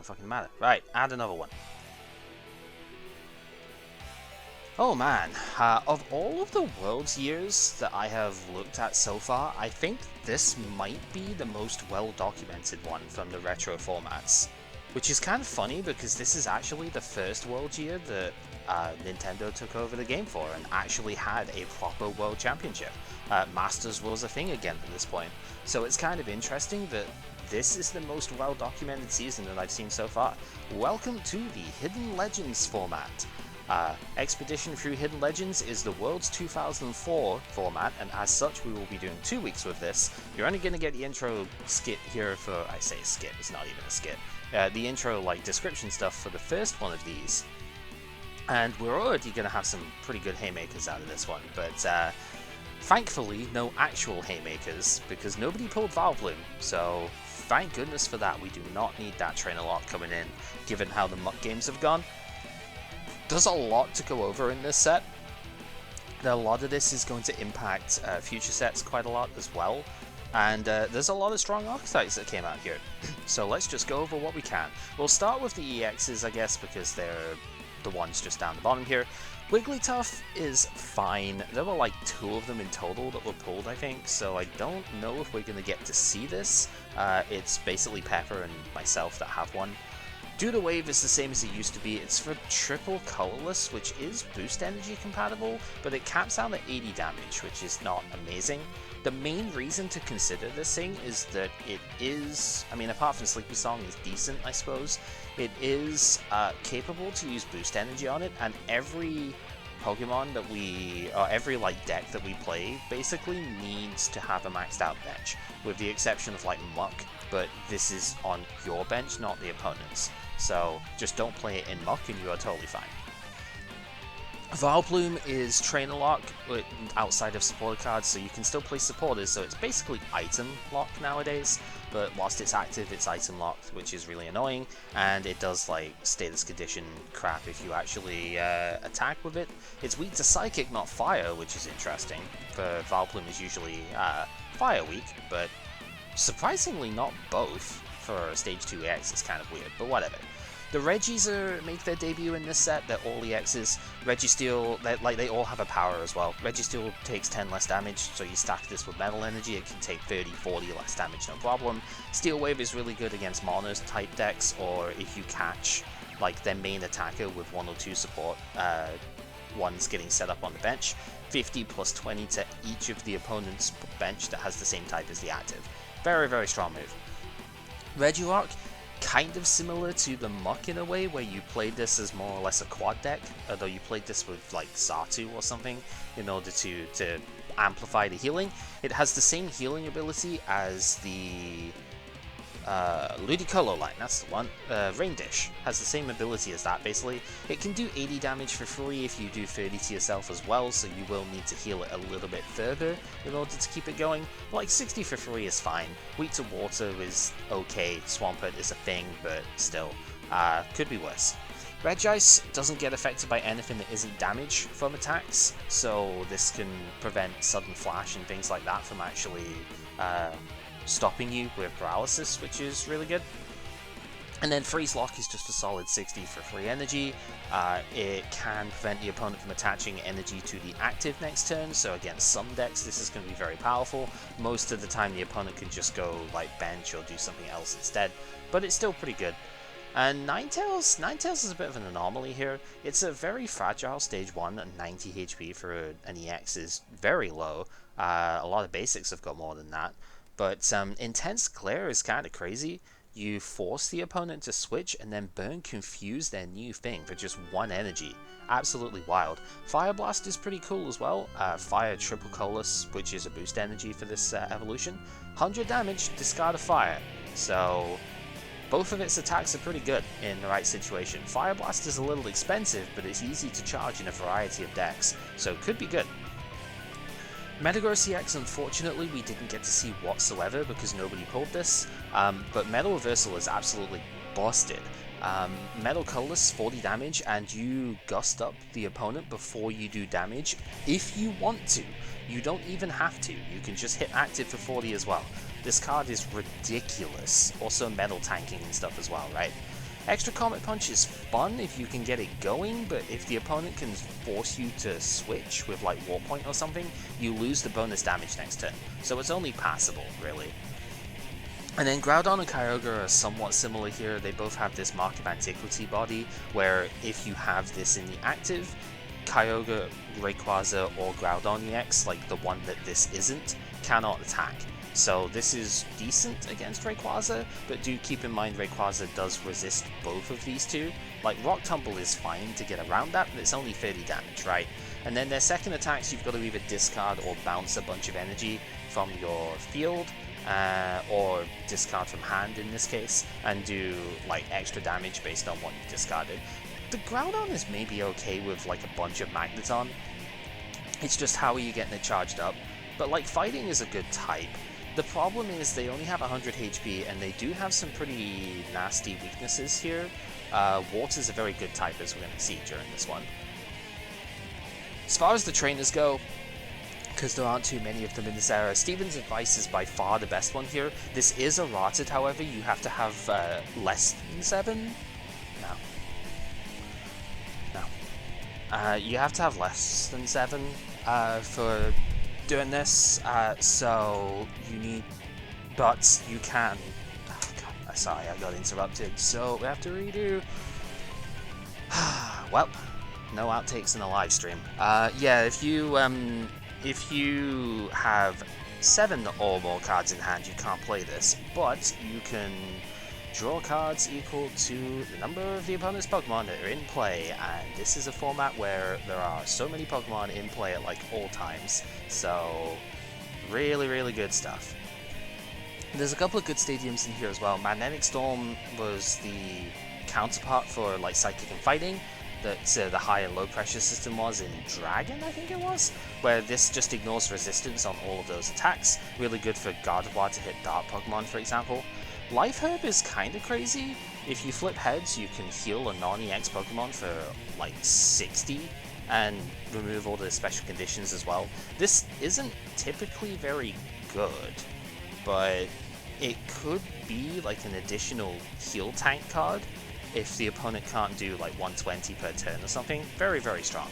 fucking matter. Right, add another one. Oh man, of all of the World's Years that I have looked at so far, I think this might be the most well-documented one from the retro formats. Which is kind of funny because this is actually the first World Year that Nintendo took over the game for and actually had a proper World Championship. Masters was a thing again at this point. So it's kind of interesting that this is the most well-documented season that I've seen so far. Welcome to the Hidden Legends format. Expedition through Hidden Legends is the World's 2004 format, and as such we will be doing 2 weeks with this. You're only going to get the intro skit here for, I say skit, it's not even a skit, the intro like description stuff for the first one of these. And we're already going to have some pretty good haymakers out of this one, but thankfully no actual haymakers, because nobody pulled Vileplume, so thank goodness for that. We do not need that trainer lock coming in, given how the Muck games have gone. There's a lot to go over in this set. A lot of this is going to impact future sets quite a lot as well, and there's a lot of strong archetypes that came out here. So let's just go over what we can. We'll start with the EXs, I guess, because they're the ones just down the bottom here. Wigglytuff is fine. There were like 2 of them in total that were pulled, I think, so I don't know if we're going to get to see this. It's basically Pepper and myself that have one. Duda Wave is the same as it used to be. It's for triple colorless, which is boost energy compatible, but it caps out at 80 damage, which is not amazing. The main reason to consider this thing is that it is, I mean, apart from Sleepy Song is decent, I suppose, it is capable to use boost energy on it, and every Pokemon that we, or every like deck that we play, basically needs to have a maxed out bench, with the exception of like Muck, but this is on your bench, not the opponent's. So just don't play it in Muck and you are totally fine. Vileplume is trainer lock outside of supporter cards, so you can still play supporters, so it's basically item lock nowadays, but whilst it's active it's item locked, which is really annoying, and it does like status condition crap if you actually attack with it. It's weak to psychic, not fire, which is interesting, for Vileplume is usually fire weak, but surprisingly not both. For stage 2 EX, it's kind of weird, but whatever. The Regis make their debut in this set. They're all EXs. Registeel, they all have a power as well. Registeel takes 10 less damage, so you stack this with Metal Energy, it can take 30, 40 less damage, no problem. Steel Wave is really good against Monos type decks, or if you catch like their main attacker with 1 or 2 support ones getting set up on the bench. 50 plus 20 to each of the opponent's bench that has the same type as the active. Very, very strong move. Regirock, kind of similar to the Muck in a way, where you played this as more or less a quad deck, although you played this with like Xatu or something in order to amplify the healing. It has the same healing ability as the Ludicolo line, that's the one. Rain Dish has the same ability as that, basically. It can do 80 damage for free if you do 30 to yourself as well, so you will need to heal it a little bit further in order to keep it going. Like 60 for free is fine. Weak to water is okay. Swampert is a thing, but still, could be worse. Regice doesn't get affected by anything that isn't damage from attacks, so this can prevent sudden flash and things like that from actually stopping you with paralysis, which is really good. And then Freeze Lock is just a solid 60 for free energy. It can prevent the opponent from attaching energy to the active next turn, so against some decks this is going to be very powerful. Most of the time the opponent can just go like bench or do something else instead, but it's still pretty good. And Ninetales is a bit of an anomaly here. It's a very fragile stage 1, and 90 HP for an EX is very low. A lot of basics have got more than that. But Intense Glare is kind of crazy. You force the opponent to switch and then burn Confuse, their new thing, for just 1 energy. Absolutely wild. Fire Blast is pretty cool as well. Fire Triple Colorless, which is a boost energy for this evolution. 100 damage, discard a fire. So both of its attacks are pretty good in the right situation. Fire Blast is a little expensive, but it's easy to charge in a variety of decks, so it could be good. Metagross EX, unfortunately, we didn't get to see whatsoever because nobody pulled this, but Metal Reversal is absolutely busted. Metal Colorless, 40 damage, and you gust up the opponent before you do damage if you want to. You don't even have to, you can just hit active for 40 as well. This card is ridiculous. Also metal tanking and stuff as well, right? Extra Comet Punch is fun if you can get it going, but if the opponent can force you to switch with like Warp Point or something, you lose the bonus damage next turn, so it's only passable, really. And then Groudon and Kyogre are somewhat similar here. They both have this Mark of Antiquity body, where if you have this in the active, Kyogre, Rayquaza, or Groudon EX, like the one that this isn't, cannot attack. So this is decent against Rayquaza, but do keep in mind Rayquaza does resist both of these two. Like Rock Tumble is fine to get around that, but it's only 30 damage, right? And then their second attacks, you've got to either discard or bounce a bunch of energy from your field, or discard from hand in this case, and do like extra damage based on what you've discarded. The Groudon is maybe okay with like a bunch of Magneton. It's just how are you getting it charged up? But like Fighting is a good type. The problem is they only have 100 HP and they do have some pretty nasty weaknesses here. Water's a very good type, as we're going to see during this one. As far as the trainers go, because there aren't too many of them in this era, Steven's Advice is by far the best one here. This is errated, however. You have to have less than 7? No. You have to have less than 7 for doing this, so you need, but you can, oh god, sorry, I got interrupted, so we have to redo. Well, no outtakes in a live stream. Yeah, if you have 7 or more cards in hand, you can't play this, but you can draw cards equal to the number of the opponent's Pokemon that are in play, and this is a format where there are so many Pokemon in play at like all times, so really, really good stuff. There's a couple of good stadiums in here as well. Magnetic Storm was the counterpart for like Psychic and Fighting that the high and low pressure system was in Dragon, I think it was, where this just ignores resistance on all of those attacks. Really good for Gardevoir to hit Dart Pokemon, for example. Life Herb is kinda crazy. If you flip heads, you can heal a non-EX Pokemon for like 60 and remove all the special conditions as well. This isn't typically very good, but it could be like an additional heal tank card if the opponent can't do like 120 per turn or something. Very, very strong.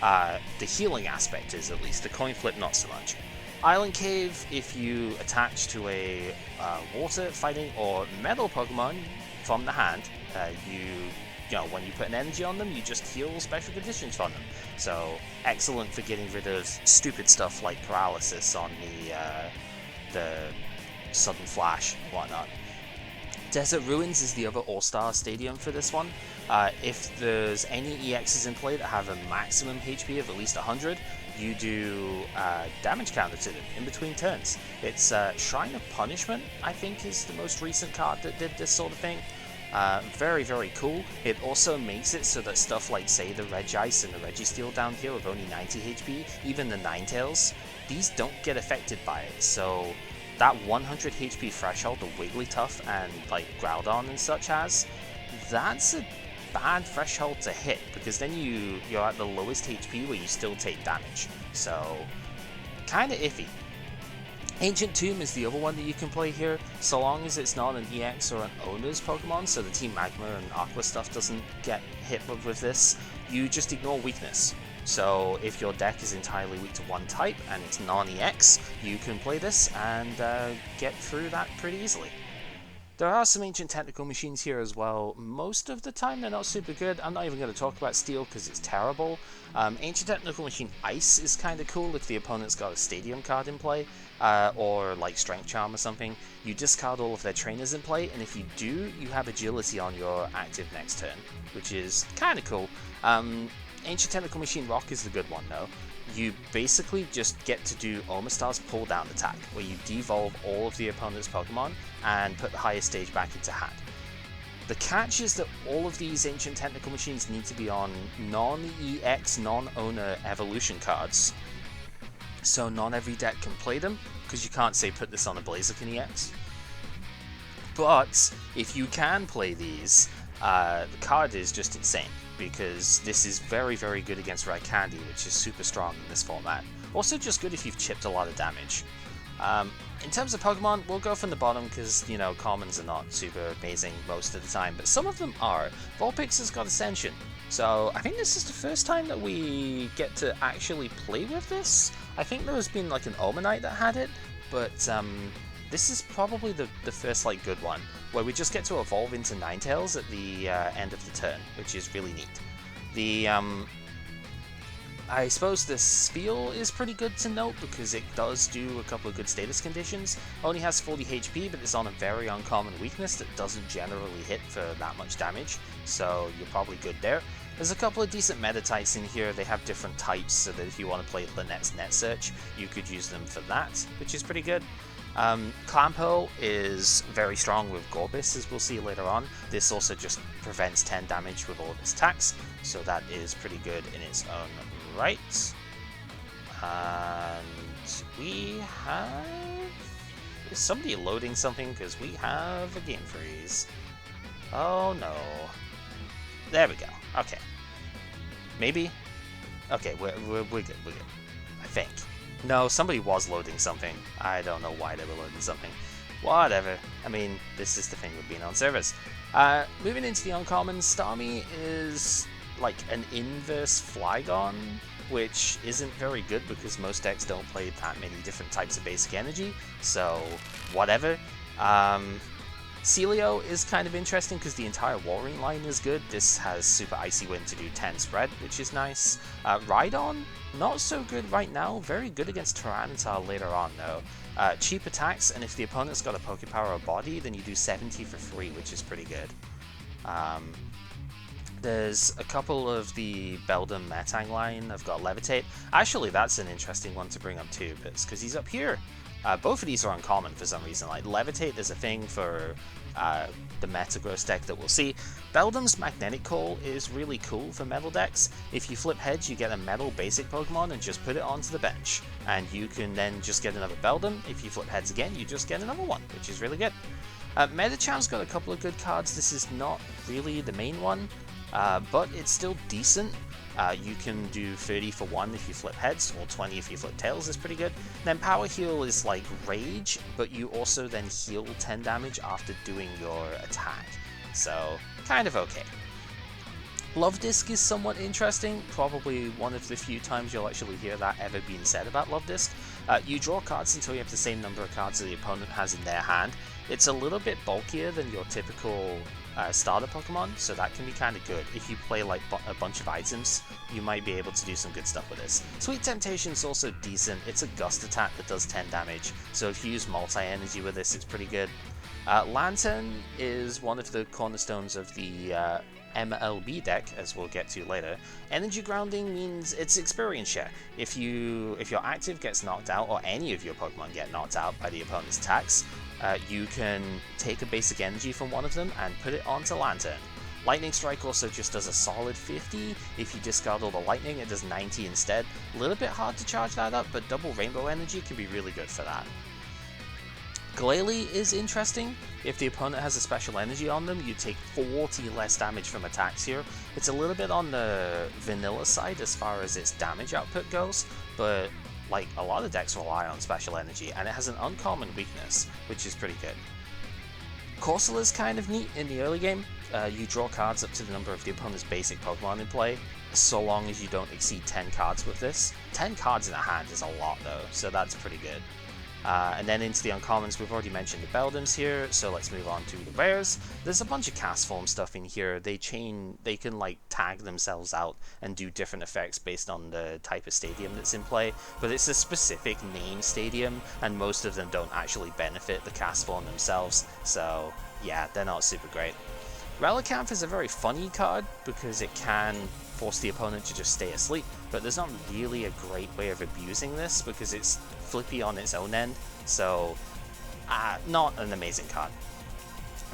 The healing aspect is, at least. The coin flip, not so much. Island Cave, if you attach to a water, fighting, or metal Pokemon from the hand, you know, when you put an energy on them, you just heal special conditions from them. So, excellent for getting rid of stupid stuff like paralysis on the sudden flash and whatnot. Desert Ruins is the other all-star stadium for this one. If there's any EXs in play that have a maximum HP of at least 100, you do damage counter to them in between turns. It's Shrine of Punishment, I think, is the most recent card that did this sort of thing. Very, very cool. It also makes it so that stuff like, say, the Regice and the Registeel down here with only 90 HP, even the Ninetales, these don't get affected by it. So that 100 HP threshold, the Wigglytuff and like Groudon and such has, that's a bad threshold to hit, because then you're at the lowest HP where you still take damage. So kinda iffy. Ancient Tomb is the other one that you can play here, so long as it's not an EX or an owner's Pokemon, so the Team Magma and Aqua stuff doesn't get hit with this. You just ignore weakness. So if your deck is entirely weak to one type and it's non-EX, you can play this and get through that pretty easily. There are some Ancient Technical Machines here as well. Most of the time they're not super good. I'm not even going to talk about Steel because it's terrible. Ancient Technical Machine Ice is kind of cool if the opponent's got a Stadium card in play, or like Strength Charm or something. You discard all of their trainers in play, and if you do, you have Agility on your active next turn, which is kind of cool. Ancient Technical Machine Rock is the good one though. You basically just get to do Omastar's pull down attack, where you devolve all of the opponent's Pokemon and put the highest stage back into hand. The catch is that all of these Ancient Technical Machines need to be on non-EX, non-owner evolution cards. So not every deck can play them, because you can't say put this on a Blaziken EX. But if you can play these, the card is just insane, because this is very, very good against Red Candy, which is super strong in this format. Also just good if you've chipped a lot of damage. In terms of Pokemon, we'll go from the bottom because, you know, commons are not super amazing most of the time, but some of them are. Vulpix has got Ascension, so I think this is the first time that we get to actually play with this. I think there's been like an Omanite that had it, but this is probably the first like good one, where we just get to evolve into Ninetales at the end of the turn, which is really neat. The I suppose the Spiel is pretty good to note because it does do a couple of good status conditions. Only has 40 HP, but it's on a very uncommon weakness that doesn't generally hit for that much damage, so you're probably good there. There's a couple of decent meta types in here. They have different types, so that if you want to play the next net search, you could use them for that, which is pretty good. Clampo is very strong with Gorbis, as we'll see later on. This also just prevents 10 damage with all of its attacks, so that is pretty good in its own right. And we have... Is somebody loading something? Because we have a game freeze. Oh no. There we go. Okay. Maybe? Okay, we're good, we're good. I think. No, somebody was loading something. I don't know why they were loading something. Whatever. I mean, this is the thing with being on servers. Moving into the uncommon, Starmie is like an inverse Flygon, which isn't very good because most decks don't play that many different types of basic energy, so whatever. Celio is kind of interesting because the entire Walrein line is good. This has Super Icy Wind to do 10 spread, which is nice. Rhydon, not so good right now, very good against Tyranitar later on though. Cheap attacks, and if the opponent's got a Pokepower or Body, then you do 70 for free, which is pretty good. There's a couple of the Beldum Metang line. I've got Levitate. Actually, that's an interesting one to bring up too, but it's because he's up here. Both of these are uncommon for some reason. Like Levitate is a thing for the Metagross deck that we'll see. Beldum's Magnetic Call is really cool for metal decks. If you flip heads, you get a metal basic Pokemon and just put it onto the bench. And you can then just get another Beldum. If you flip heads again, you just get another one, which is really good. Metacham's got a couple of good cards. This is not really the main one, but it's still decent. You can do 30 for 1 if you flip heads, or 20 if you flip tails is pretty good. Then Power Heal is like Rage, but you also then heal 10 damage after doing your attack. So, kind of okay. Love Disc is somewhat interesting, probably one of the few times you'll actually hear that ever being said about Love Disc. You draw cards until you have the same number of cards that the opponent has in their hand. It's a little bit bulkier than your typical starter Pokemon, so that can be kind of good. If you play like a bunch of items, you might be able to do some good stuff with this. Sweet Temptation is also decent. It's a gust attack that does 10 damage, so if you use multi-energy with this, it's pretty good. Lantern is one of the cornerstones of the MLB deck, as we'll get to later. Energy Grounding means it's experience share. If your active gets knocked out, or any of your Pokemon get knocked out by the opponent's attacks, you can take a basic energy from one of them and put it onto Lantern. Lightning Strike also just does a solid 50. If you discard all the lightning, it does 90 instead. A little bit hard to charge that up, but double Rainbow Energy can be really good for that. Glalie is interesting. If the opponent has a special energy on them, you take 40 less damage from attacks here. It's a little bit on the vanilla side as far as its damage output goes, but like a lot of decks rely on special energy, and it has an uncommon weakness, which is pretty good. Corsola is kind of neat in the early game. You draw cards up to the number of the opponent's basic Pokemon in play, so long as you don't exceed 10 cards with this. 10 cards in a hand is a lot though, so that's pretty good. And then into the uncommons, we've already mentioned the Beldums here, so let's move on to the rares. There's a bunch of cast form stuff in here. They can like tag themselves out and do different effects based on the type of stadium that's in play, but it's a specific name stadium, and most of them don't actually benefit the cast form themselves, so yeah, they're not super great. Relicanth is a very funny card because it can force the opponent to just stay asleep, but there's not really a great way of abusing this because it's flippy on its own end, so not an amazing card.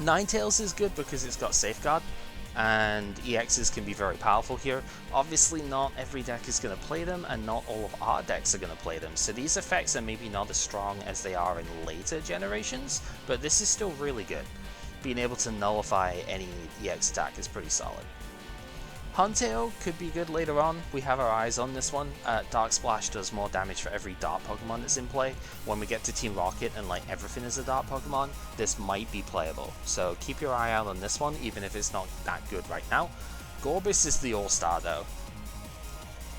Ninetales is good because it's got Safeguard, and EXs can be very powerful here. Obviously not every deck is going to play them, and not all of our decks are going to play them, so these effects are maybe not as strong as they are in later generations, but this is still really good. Being able to nullify any EX attack is pretty solid. Huntail could be good later on. We have our eyes on this one. Dark Splash does more damage for every Dart Pokemon that's in play. When we get to Team Rocket and like everything is a Dart Pokemon, this might be playable. So keep your eye out on this one, even if it's not that good right now. Gorbis is the all-star though.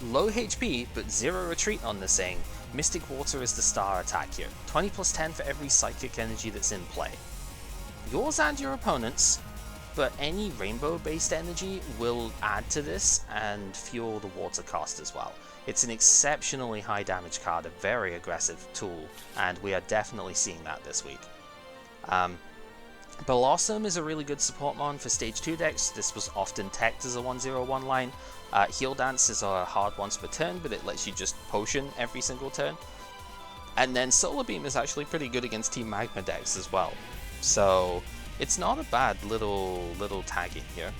Low HP, but 0 retreat on this thing. Mystic Water is the star attack here. 20 plus 10 for every Psychic Energy that's in play. Yours and your opponent's, but any rainbow-based energy will add to this and fuel the water cost as well. It's an exceptionally high damage card, a very aggressive tool, and we are definitely seeing that this week. Blossom is a really good support mon for Stage 2 decks. This was often teched as a 1/0/1 line. Heal Dance is a hard once per turn, but it lets you just potion every single turn. And then Solar Beam is actually pretty good against Team Magma decks as well. So it's not a bad little tag in here.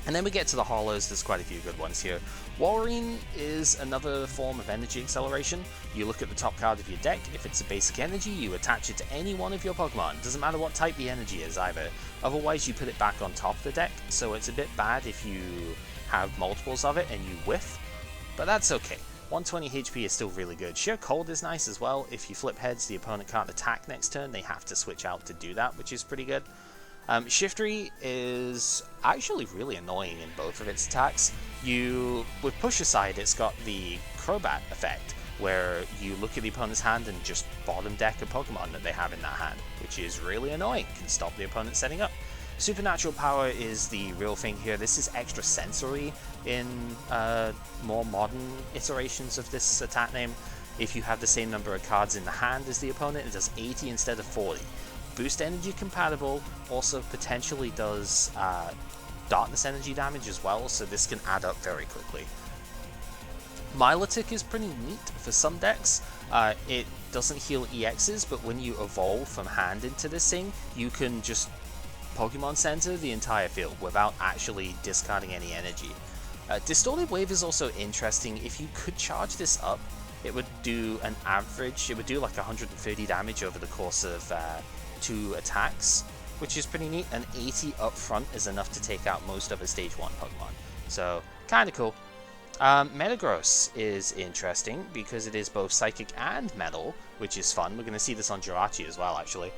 And then we get to the Hollows. There's quite a few good ones here. Walrein is another form of energy acceleration. You look at the top card of your deck. If it's a basic energy, you attach it to any one of your Pokemon. Doesn't matter what type the energy is either. Otherwise, you put it back on top of the deck. So it's a bit bad if you have multiples of it and you whiff. But that's okay. 120 HP is still really good. Sheer Cold is nice as well. If you flip heads, the opponent can't attack next turn. They have to switch out to do that, which is pretty good. Shiftry is actually really annoying in both of its attacks. With Push Aside, it's got the Crobat effect, where you look at the opponent's hand and just bottom deck a Pokemon that they have in that hand, which is really annoying. Can stop the opponent setting up. Supernatural Power is the real thing here. This is extra sensory in more modern iterations of this attack name. If you have the same number of cards in the hand as the opponent, it does 80 instead of 40. Boost Energy compatible, also potentially does Darkness Energy damage as well, so this can add up very quickly. Milotic is pretty neat for some decks. It doesn't heal EXs, but when you evolve from hand into this thing, you can just Pokemon Center the entire field without actually discarding any energy. Distorted Wave is also interesting. If you could charge this up, it would do an average, it would do like 130 damage over the course of 2 attacks, which is pretty neat, and 80 up front is enough to take out most of a Stage 1 Pokemon. So, kinda cool. Metagross is interesting because it is both Psychic and Metal, which is fun. We're going to see this on Jirachi as well, actually.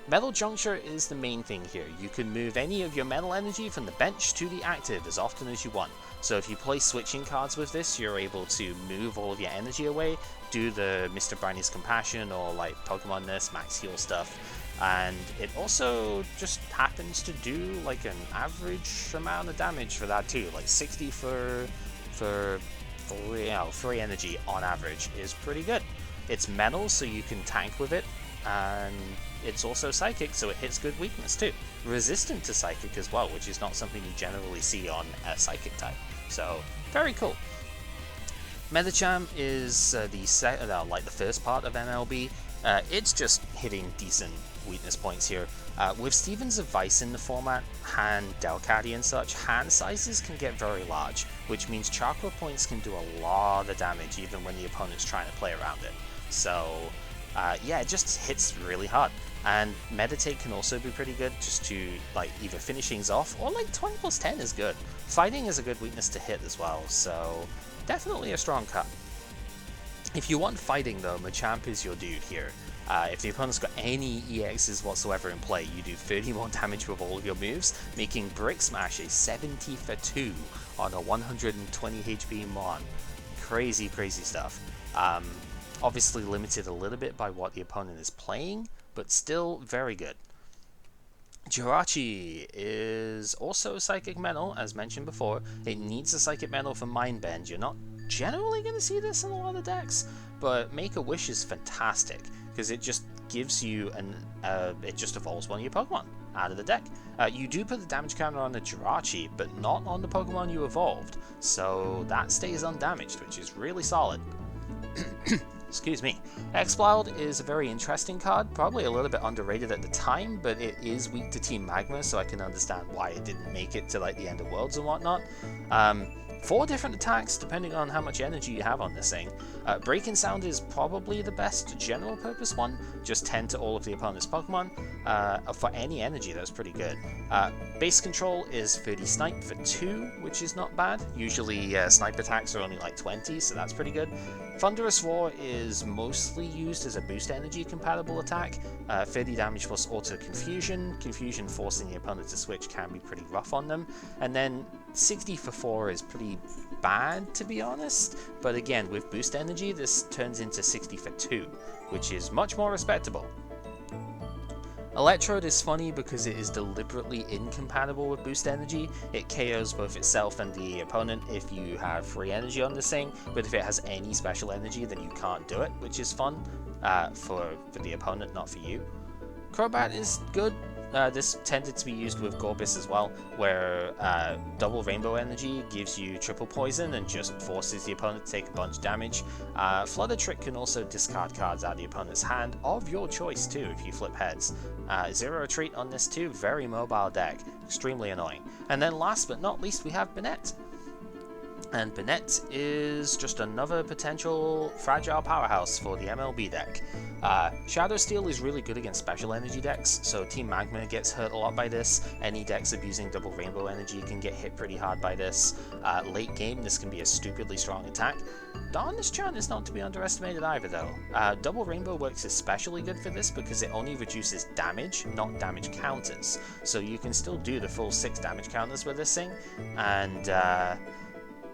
Metal Juncture is the main thing here. You can move any of your Metal energy from the bench to the active as often as you want. So if you play switching cards with this, you're able to move all of your energy away, do the Mr. Brownie's Compassion or like Pokemon Nurse Max Heal stuff. And it also just happens to do like an average amount of damage for that too. Like 60 for 3 energy on average is pretty good. It's metal, so you can tank with it, and it's also psychic, so it hits good weakness too. Resistant to psychic as well, which is not something you generally see on a psychic type. So very cool. Metacham is the first part of MLB. It's just hitting decent weakness points here. With Steven's advice in the format, hand Delcatty and such, hand sizes can get very large, which means chakra points can do a lot of damage even when the opponent's trying to play around it. So yeah, it just hits really hard. And Meditate can also be pretty good, just to like either finish things off, or like 20 plus 10 is good. Fighting is a good weakness to hit as well, so definitely a strong cut. If you want fighting though, Machamp is your dude here. If the opponent's got any EXs whatsoever in play, you do 30 more damage with all of your moves, making Brick Smash a 70 for 2 on a 120 HP Mon. Crazy, crazy stuff. Obviously limited a little bit by what the opponent is playing, but still very good. Jirachi is also Psychic Metal, as mentioned before. It needs a Psychic Metal for Mind Bend. You're not generally going to see this in a lot of decks, but Make-A-Wish is fantastic, because it just gives you it just evolves one of your Pokemon out of the deck. You do put the damage counter on the Jirachi, but not on the Pokemon you evolved, so that stays undamaged, which is really solid. Excuse me. Exploud is a very interesting card, probably a little bit underrated at the time, but it is weak to Team Magma, so I can understand why it didn't make it to like the End of Worlds and whatnot. 4 different attacks depending on how much energy you have on this thing. Breaking Sound is probably the best general purpose one, just 10 to all of the opponent's Pokemon. For any energy, that's pretty good. Base Control is 30 Snipe for 2, which is not bad. Usually snipe attacks are only like 20, so that's pretty good. Thunderous Roar is mostly used as a boost energy compatible attack. 30 damage plus auto confusion. Confusion forcing the opponent to switch can be pretty rough on them. And then 60 for 4 is pretty bad, to be honest. But again, with boost energy, this turns into 60 for 2, which is much more respectable. Electrode is funny because it is deliberately incompatible with boost energy. It KOs both itself and the opponent if you have free energy on this thing, but if it has any special energy then you can't do it, which is fun for the opponent, not for you. Crobat is good. This tended to be used with Gorbis as well, where double Rainbow Energy gives you triple poison and just forces the opponent to take a bunch of damage. Flutter Trick can also discard cards out of the opponent's hand of your choice too if you flip heads. Zero Retreat on this too, very mobile deck, extremely annoying. And then last but not least we have Banette. And Banette is just another potential fragile powerhouse for the MLB deck. Shadow Steel is really good against special energy decks, so Team Magma gets hurt a lot by this. Any decks abusing double Rainbow Energy can get hit pretty hard by this. Late game, this can be a stupidly strong attack. Darkness Chant is not to be underestimated either though. Double Rainbow works especially good for this because it only reduces damage, not damage counters. So you can still do the full 6 damage counters with this thing, and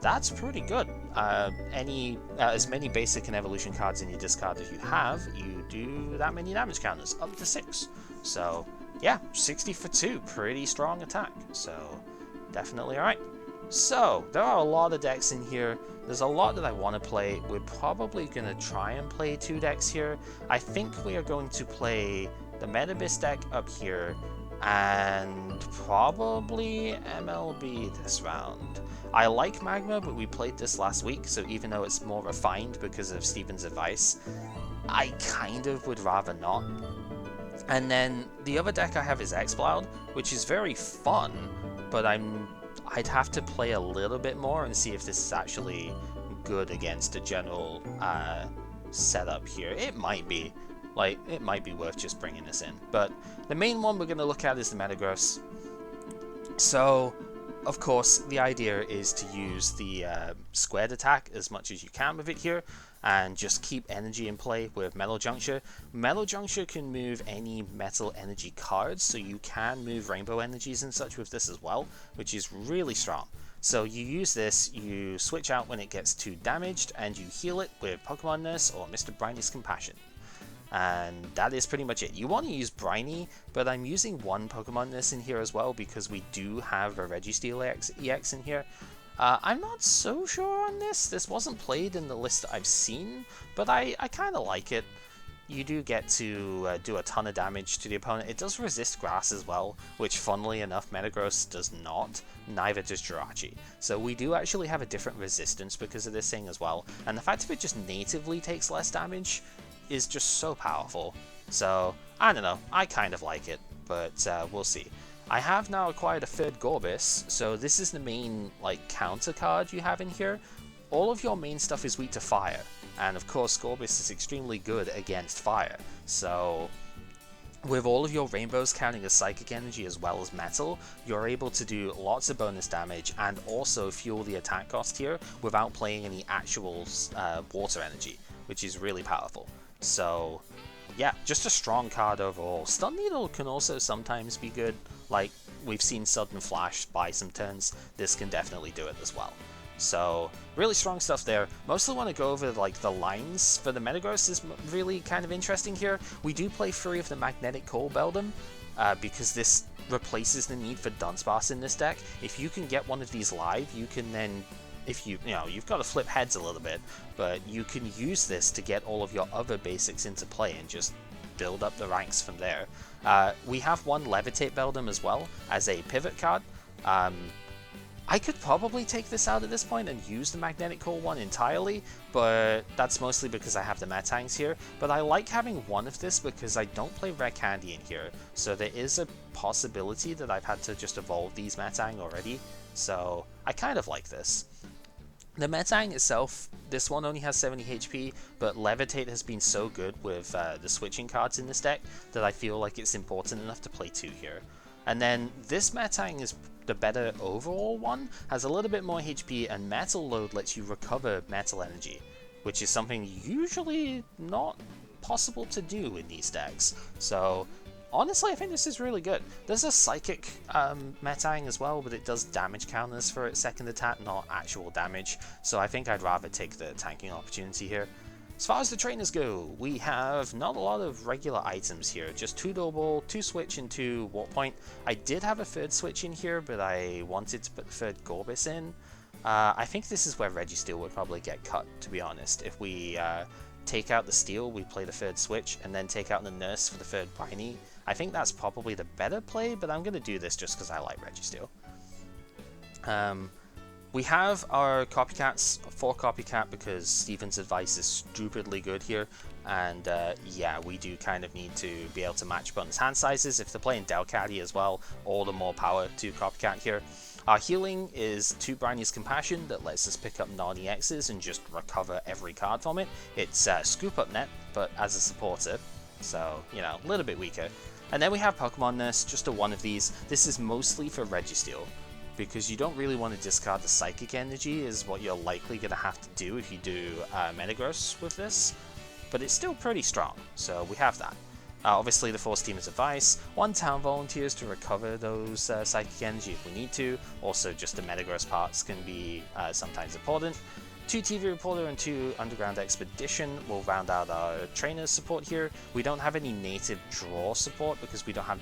that's pretty good. As many basic and evolution cards in your discard as you have, you do that many damage counters, up to 6. So yeah, 60 for 2, pretty strong attack. So definitely alright. So there are a lot of decks in here. There's a lot that I want to play. We're probably going to try and play 2 decks here. I think we are going to play the Metagross deck up here and probably MLB this round. I like Magma, but we played this last week, so even though it's more refined because of Steven's advice, I kind of would rather not. And then the other deck I have is Exploud, which is very fun, but I'd have to play a little bit more and see if this is actually good against a general setup here. It might be. Like, it might be worth just bringing this in. But the main one we're going to look at is the Metagross. So, of course, the idea is to use the squared attack as much as you can with it here, and just keep energy in play with Metal Juncture. Metal Juncture can move any metal energy cards, so you can move rainbow energies and such with this as well, which is really strong. So you use this, you switch out when it gets too damaged, and you heal it with Pokemon Nurse or Mr. Briny's Compassion. And that is pretty much it. You want to use Briny, but I'm using one Pokemon Nurse in here as well because we do have a Registeel EX in here. I'm not so sure on this. This wasn't played in the list that I've seen, but I kind of like it. You do get to do a ton of damage to the opponent. It does resist grass as well, which funnily enough Metagross does not. Neither does Jirachi. So we do actually have a different resistance because of this thing as well. And the fact that it just natively takes less damage is just so powerful. So I don't know, I kind of like it, but we'll see. I have now acquired a third Gorbis, so this is the main like counter card you have in here. All of your main stuff is weak to fire, and of course Gorbis is extremely good against fire. So with all of your rainbows counting as psychic energy as well as metal, you're able to do lots of bonus damage and also fuel the attack cost here without playing any actual water energy, which is really powerful. So yeah, just a strong card overall. Stun Needle can also sometimes be good, like we've seen Sudden Flash buy some turns. This can definitely do it as well. So really strong stuff there. Mostly want to go over like the lines for the Metagross is really kind of interesting here. We do play 3 of the Magnetic Coal Beldum because this replaces the need for Dunsparce in this deck. If you can get one of these live, you can then, if you've got to flip heads a little bit, but you can use this to get all of your other basics into play and just build up the ranks from there. We have one Levitate Beldum as well as a pivot card. I I could probably take this out at this point and use the Magnetic Core one entirely, but that's mostly because I have the Metangs here. But I like having one of this because I don't play Red Candy in here, so there is a possibility that I've had to just evolve these Metang already, so I kind of like this. The Metang itself, this one only has 70 HP, but Levitate has been so good with the switching cards in this deck that I feel like it's important enough to play 2 here. And then this Metang is the better overall one, has a little bit more HP, and Metal Load lets you recover metal energy, which is something usually not possible to do in these decks. So honestly, I think this is really good. There's a Psychic Metang as well, but it does damage counters for its second attack, not actual damage, so I think I'd rather take the tanking opportunity here. As far as the trainers go, we have not a lot of regular items here, just 2 Double, 2 Switch, and 2 Warp Point. I did have a third Switch in here, but I wanted to put the third Gorbis in. I think this is where Registeel would probably get cut, to be honest. If we take out the Steel, we play the third Switch, and then take out the Nurse for the third Briny. I think that's probably the better play, but I'm going to do this just because I like Registeel. We have our Copycats, 4 Copycat, because Steven's advice is stupidly good here, and yeah, we do kind of need to be able to match Button's hand sizes. If they're playing Delcatty as well, all the more power to Copycat here. Our healing is 2 Briny's Compassion that lets us pick up non-EXs and just recover every card from it. It's Scoop Up Net, but as a supporter, so, you know, a little bit weaker. And then we have Pokemon Nurse, just a 1 of these. This is mostly for Registeel, because you don't really want to discard the Psychic Energy, is what you're likely going to have to do if you do Metagross with this, but it's still pretty strong, so we have that. Obviously the 4 Steamer's Advice, 1 Town Volunteers to recover those Psychic Energy if we need to, also just the Metagross parts can be sometimes important. 2 TV Reporter and 2 Underground Expedition will round out our trainers support here. We don't have any native draw support because we don't have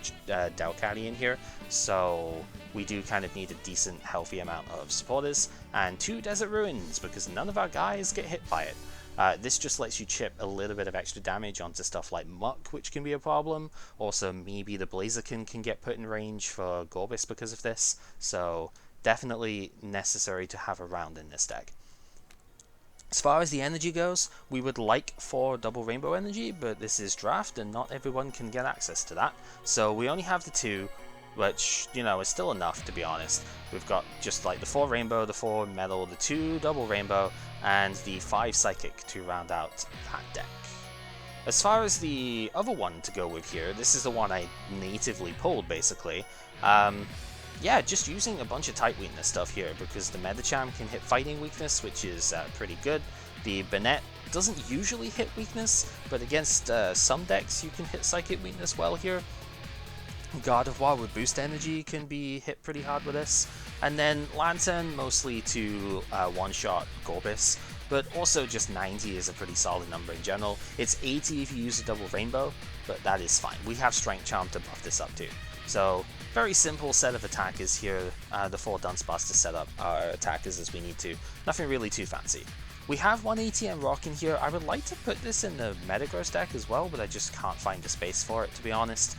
Delcatty in here, so we do kind of need a decent, healthy amount of supporters. And 2 Desert Ruins because none of our guys get hit by it. This just lets you chip a little bit of extra damage onto stuff like Muck, which can be a problem. Also, maybe the Blaziken can get put in range for Gorbis because of this, so definitely necessary to have around in this deck. As far as the energy goes, we would like 4 Double Rainbow Energy, but this is draft and not everyone can get access to that. So we only have the 2, which, you know, is still enough to be honest. We've got just like the 4 Rainbow, the 4 Metal, the 2 Double Rainbow, and the 5 Psychic to round out that deck. As far as the other one to go with here, this is the one I natively pulled basically. Yeah, just using a bunch of type weakness stuff here, because the Metacham can hit fighting weakness, which is pretty good. The Banette doesn't usually hit weakness, but against some decks you can hit psychic weakness well here. God of War with boost energy can be hit pretty hard with this. And then Lantern mostly to one-shot Gorbis, but also just 90 is a pretty solid number in general. It's 80 if you use a double rainbow, but that is fine. We have Strength Charm to buff this up too. So very simple set of attackers here, the 4 Dunsparce to set up our attackers as we need to. Nothing really too fancy. We have 1 ATM Rock in here. I would like to put this in the Metagross deck as well, but I just can't find the space for it, to be honest.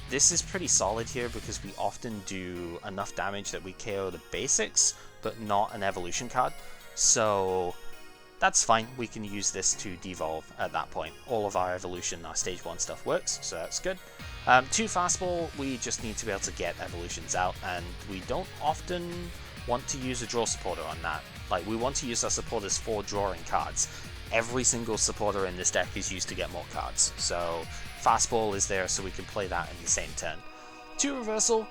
This is pretty solid here because we often do enough damage that we KO the basics, but not an evolution card. So that's fine. We can use this to devolve at that point. All of our evolution, our stage 1 stuff works, so that's good. 2 Fastball, we just need to be able to get evolutions out, and we don't often want to use a draw supporter on that. Like, we want to use our supporters for drawing cards. Every single supporter in this deck is used to get more cards, so Fastball is there so we can play that in the same turn. 2 Reversal,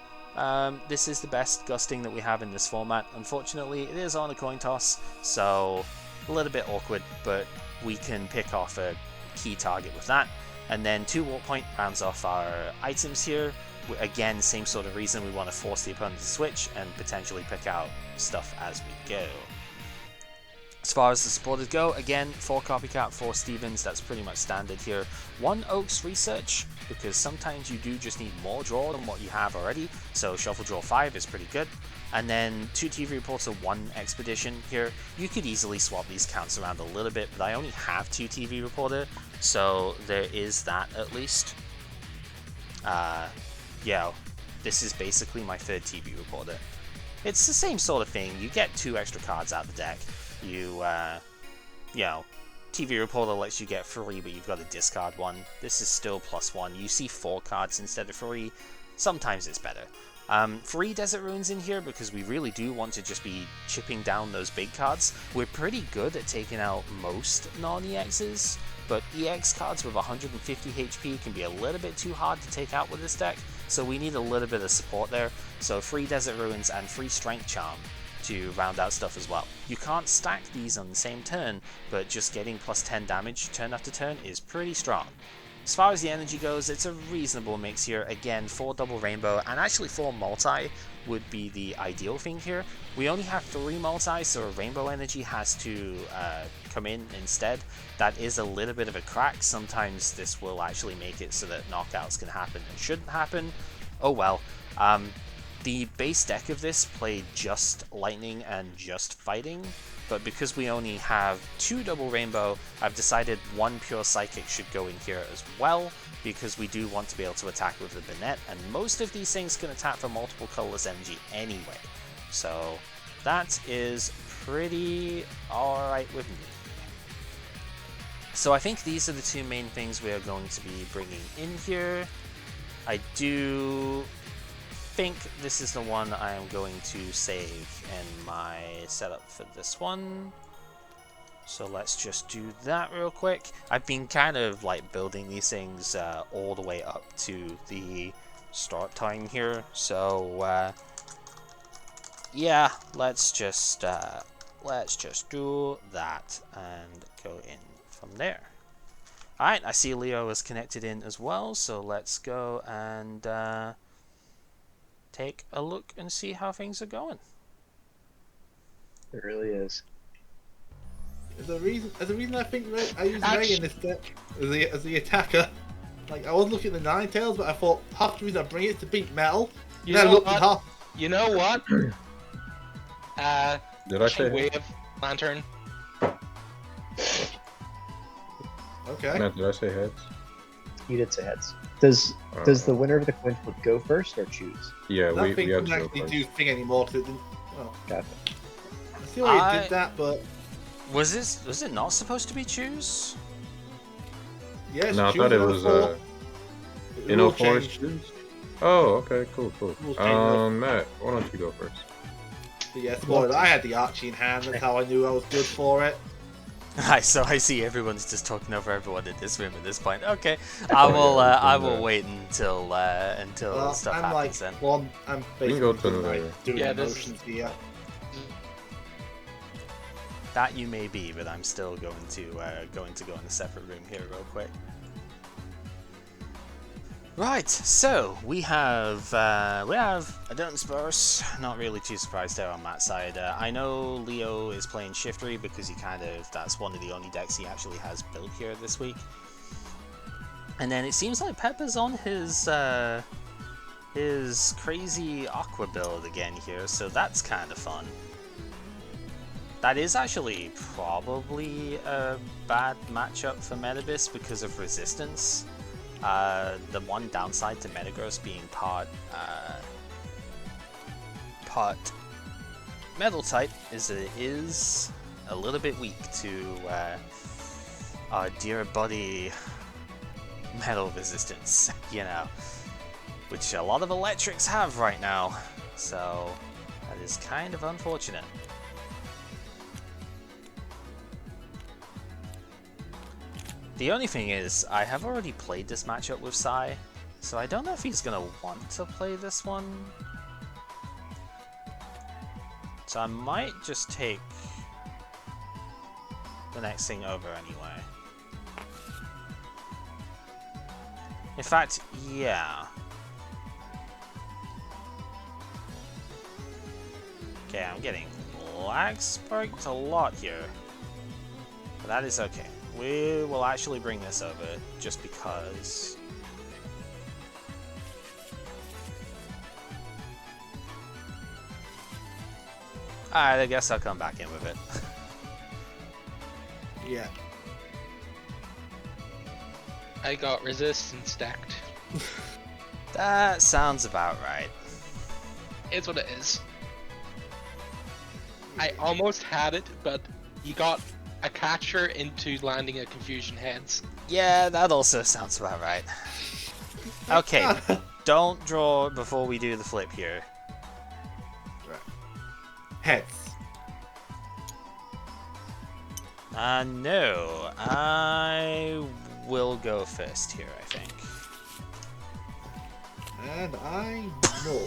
this is the best gusting that we have in this format. Unfortunately, it is on a coin toss, so a little bit awkward, but we can pick off a key target with that. And then 2 Warp Point rounds off our items here. Again, same sort of reason, we want to force the opponent to switch and potentially pick out stuff as we go. As far as the supporters go, again, 4 Copycat, 4 Stevens, that's pretty much standard here. 1 Oaks Research, because sometimes you do just need more draw than what you have already, so Shuffle Draw 5 is pretty good. And then 2 TV Reporter, 1 Expedition here. You could easily swap these counts around a little bit, but I only have 2 TV Reporter, so there is that at least. Yeah, this is basically my 3rd TV Reporter. it's the same sort of thing. You get 2 extra cards out of the deck. You know, TV Reporter lets you get 3, but you've got to discard 1. This is still +1. You see 4 cards instead of 3. Sometimes it's better. 3 Desert Ruins in here because we really do want to just be chipping down those big cards. We're pretty good at taking out most non-EXs, but EX cards with 150 HP can be a little bit too hard to take out with this deck, so we need a little bit of support there. So 3 Desert Ruins and 3 Strength Charm to round out stuff as well. You can't stack these on the same turn, but just getting +10 damage turn after turn is pretty strong. As far as the energy goes, it's a reasonable mix here. Again, 4 double rainbow, and actually 4 multi would be the ideal thing here. We only have 3 multi, so rainbow energy has to come in instead. That is a little bit of a crack. Sometimes this will actually make it so that knockouts can happen and shouldn't happen. Oh well. The base deck of this played just lightning and just fighting, but because we only have 2 double rainbow, I've decided 1 pure psychic should go in here as well, because we do want to be able to attack with the Banette, and most of these things can attack for multiple colorless energy anyway. So that is pretty alright with me. So I think these are the 2 main things we are going to be bringing in here. I do think this is the one I am going to save in my setup for this one. So let's just do that real quick. I've been kind of like building these things all the way up to the start time here. So yeah, let's just do that and go in from there. Alright, I see Leo is connected in as well, so let's go and take a look and see how things are going. It really is. There's a reason I think I use Ray in this deck as the attacker. Like, I was looking at the Ninetales, but I thought half the reason I bring it is to beat Metal. You then know I looked what? at half. You know what? Did I say Wave Lantern. Okay. Matt, did I say heads? You did say heads. Does the winner of the coin flip go first or choose? Yeah, That we thing have couldn't to go actually first. do thing anymore because it didn't. Oh. Gotcha. I see why it did that, but Was it not supposed to be choose? yes. No, I choose thought it another was four. The in rule 04 is changed. choose. Oh, okay, cool. Rules changed, like- Matt, why don't you go first? But yeah, spoiler, I had the Archie in hand. That's how I knew I was good for it. So I see everyone's just talking over everyone in this room at this point. Okay, I will wait until Well, stuff I'm happens like, then. well, I'm We can go basically to doing, the- like, doing Yeah, this- motions here. That you may be, but I'm still going to go in a separate room here real quick. Right, so we have a Dunsparce. Not really too surprised there on that side. I know Leo is playing Shiftery because that's one of the only decks he actually has built here this week. And then it seems like Pepper's on his crazy Aqua build again here, so that's kind of fun. That is actually probably a bad matchup for Metagross because of resistance. The one downside to Metagross being part metal type is that it is a little bit weak to our dear buddy metal resistance, you know, which a lot of electrics have right now, so that is kind of unfortunate. The only thing is, I have already played this matchup with Sai, so I don't know if he's gonna want to play this one. So I might just take the next thing over anyway. In fact, yeah. Okay, I'm getting lag spiked a lot here, but that is okay. We will actually bring this over, just because. Alright, I guess I'll come back in with it. Yeah. I got resistance stacked. That sounds about right. It's what it is. I almost had it, but you got a catcher into landing a Confusion Heads. Yeah, that also sounds about right. Okay, don't draw before we do the flip here. Right. Heads. No. I will go first here, I think. And I know.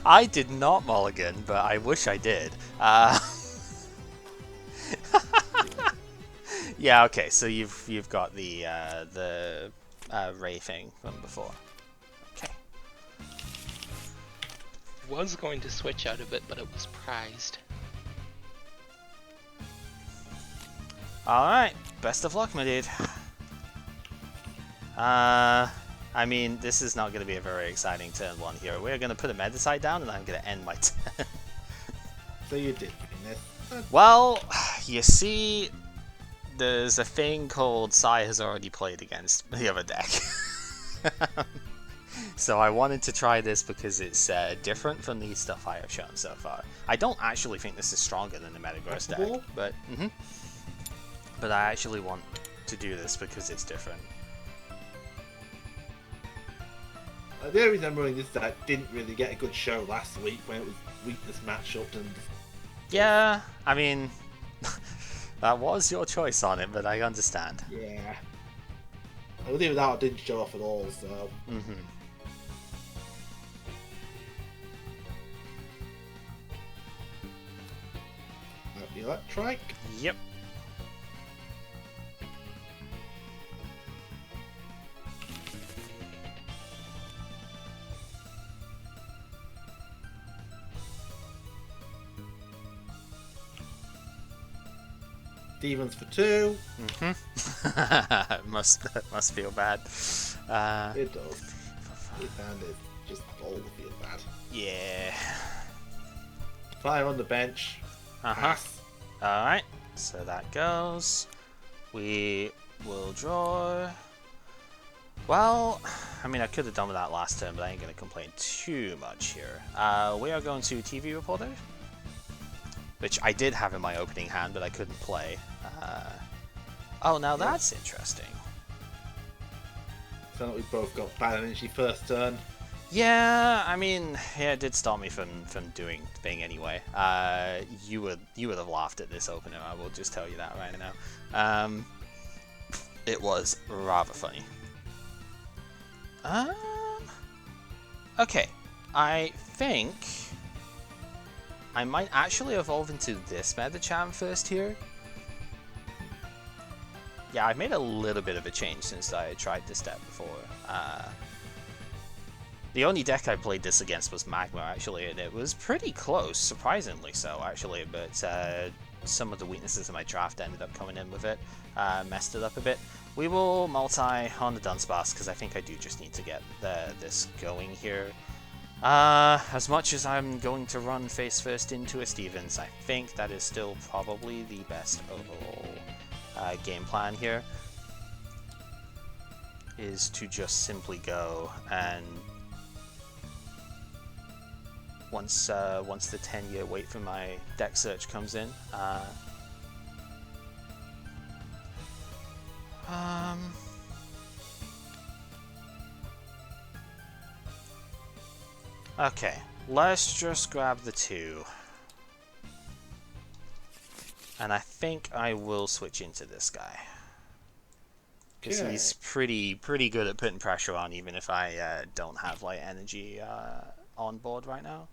I did not mulligan, but I wish I did. Yeah, okay, so you've got the Ray thing from before. Okay. Was going to switch out of it, but it was prized. Alright, best of luck, my dude. I mean, this is not going to be a very exciting turn one here. We're going to put a Medicide down, and I'm going to end my turn. So you did win this. Well, you see, there's a thing called Sai has already played against the other deck. So I wanted to try this because it's different from the stuff I have shown so far. I don't actually think this is stronger than the Metagross deck, but but I actually want to do this because it's different. The only reason I'm running this deck didn't really get a good show last week when it was weakness matchup and. Yeah, I mean, that was your choice on it, but I understand. Yeah. Either that or didn't show off at all, so. The Electrike. Yep. Demons for 2. must feel bad. It does. It just all feel bad. Yeah. Fire on the bench. Pass. Alright, so that goes. We will draw. Well, I mean, I could have done with that last turn, but I ain't going to complain too much here. We are going to TV Reporter, which I did have in my opening hand, but I couldn't play. Oh, now that's interesting. So that we both got bad energy first turn. Yeah, I mean, yeah, it did stop me from doing thing anyway. You would have laughed at this opener. I will just tell you that right now. It was rather funny. Okay, I think I might actually evolve into this Metatron first here. Yeah, I've made a little bit of a change since I tried this deck before. The only deck I played this against was Magma, actually, and it was pretty close, surprisingly so, actually, but some of the weaknesses in my draft ended up coming in with it, messed it up a bit. We will multi on the Dunsparce, because I think I do just need to get this going here. As much as I'm going to run face first into a Stevens, I think that is still probably the best overall game plan here, is to just simply go and once the 10-year wait for my deck search comes in, okay, let's just grab the 2. And I think I will switch into this guy. Because he's pretty good at putting pressure on, even if I don't have like energy on board right now.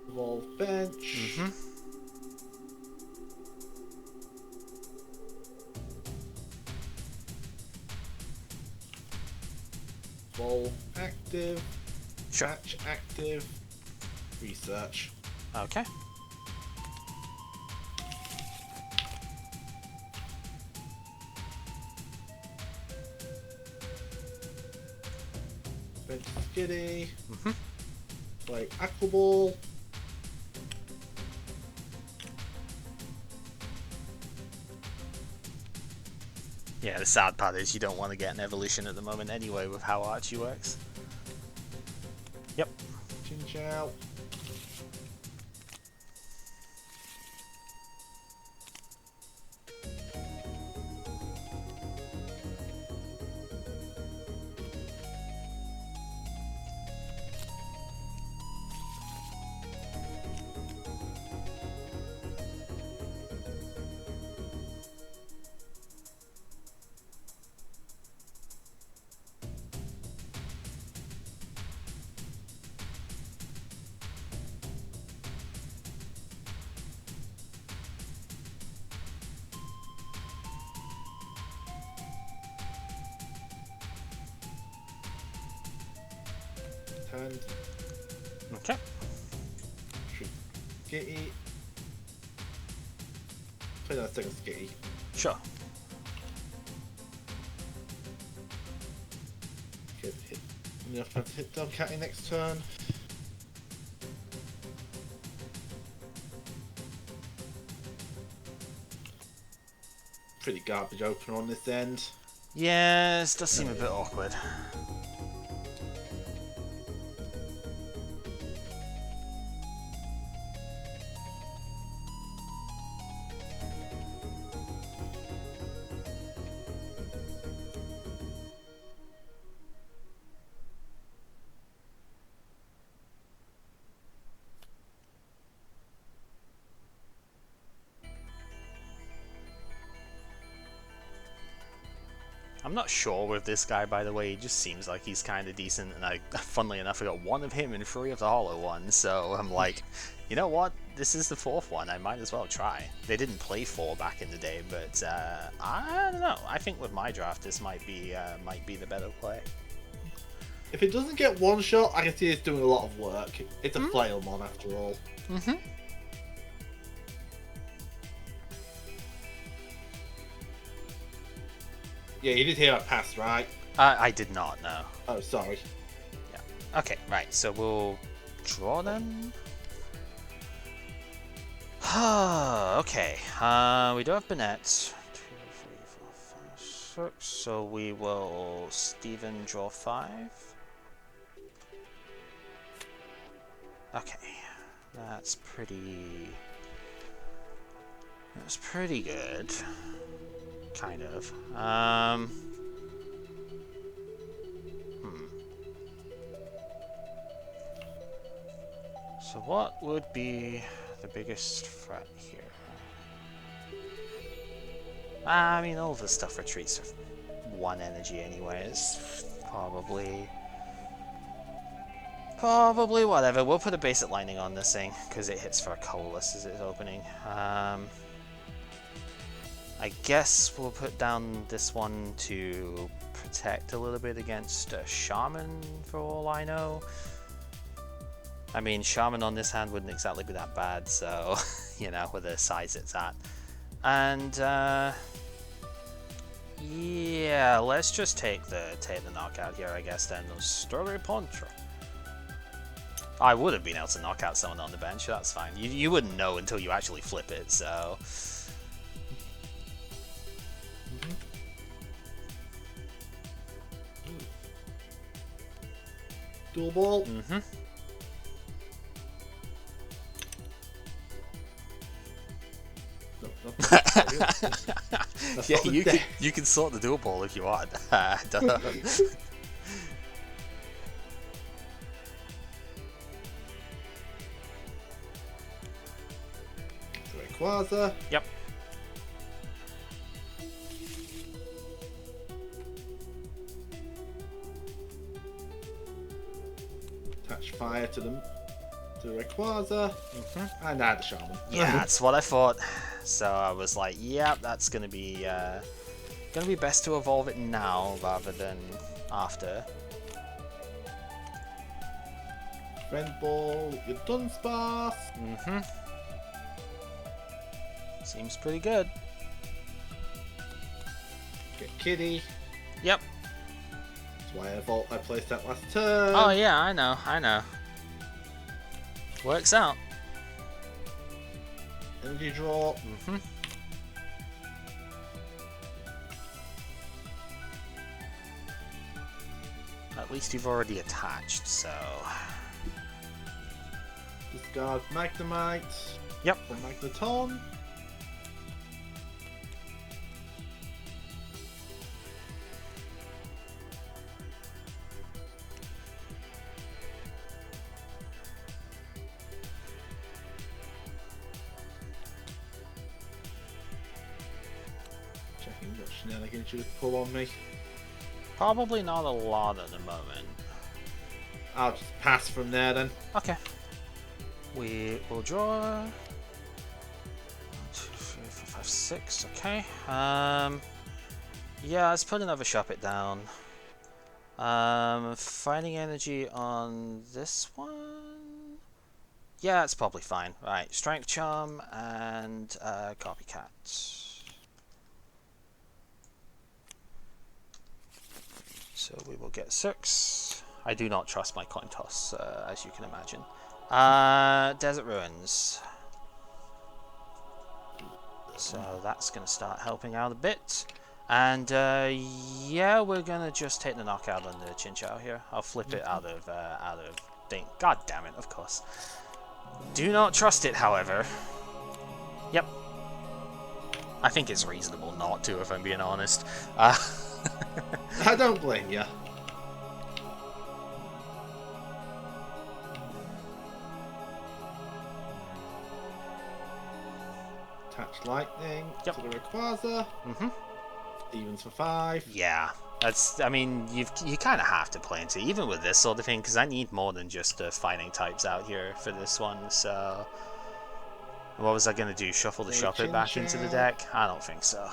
Evolve bench. Evolve active. Match active. Research. Okay. Bench Skitty. Play Aqua Ball. Yeah, the sad part is you don't want to get an evolution at the moment anyway with how Archie works. Yep. Chinchou. hand. Okay. Skitty. Play that second Skitty. Sure. Hit. Enough time to hit Dogcatty next turn. Pretty garbage opener on this end. Yeah, this does seem a bit awkward. I'm not sure with this guy, by the way. He just seems like he's kind of decent, and funnily enough, I got one of him and 3 of the hollow ones, so I'm like, you know what? This is the 4th one. I might as well try. They didn't play 4 back in the day, but I don't know. I think with my draft, this might be the better play. If it doesn't get one shot, I can see it's doing a lot of work. It's a Flailmon after all. Mm-hmm. Yeah, you did hear I passed, right? I did not, no. Oh, sorry. Yeah. Okay, right, so we'll draw them. Okay, we do have Bennett. 2, 3, 4, 5, 6. So we will Steven draw 5. Okay, that's pretty good. Kind of. So what would be the biggest threat here? I mean, all the stuff retreats of 1 energy anyways. Probably whatever. We'll put a basic lightning on this thing, because it hits for a colorless as it's opening. I guess we'll put down this one to protect a little bit against a Shaman, for all I know. I mean, Shaman on this hand wouldn't exactly be that bad, so, you know, with the size it's at. And, yeah, let's just take the knockout here, I guess, then. Story Pontra. I would have been able to knock out someone on the bench, that's fine. You wouldn't know until you actually flip it, so... Dual ball. Mm-hmm. That's Yeah, not the you can sort the dual ball if you want. Rayquaza. Yep. Attach fire to the Rayquaza. And add the Shaman. Yeah, that's what I thought. So I was like, yep, that's gonna be best to evolve it now rather than after. Friend ball. Your Dunsparce. Seems pretty good. Get Kitty. Yep. That's why I placed that last turn. Oh yeah, I know. Works out. Energy draw. At least you've already attached, so... Discard Magnemite. Yep. Or Magneton. Checking what shenanigans you would pull on me. Probably not a lot at the moment. I'll just pass from there then. Okay. We will draw... 1, 2, 3, 4, 5, 6, okay. Yeah, let's put another Shop It down. Fighting energy on this one. Yeah, it's probably fine. Right, Strength Charm and Copycat. So we will get 6. I do not trust my coin toss, as you can imagine. Desert Ruins. So that's going to start helping out a bit. And yeah, we're going to just take the knockout on the Chinchou here. I'll flip it out of thing. God damn it, of course. Do not trust it, however. Yep. I think it's reasonable not to, if I'm being honest. I don't blame you. Attach lightning Yep. to the Rayquaza. Evens for 5. Yeah. That's, I mean, you kind of have to play into it, even with this sort of thing, because I need more than just fighting types out here for this one, so... What was I going to do, shuffle the Shuppet back into the deck? I don't think so.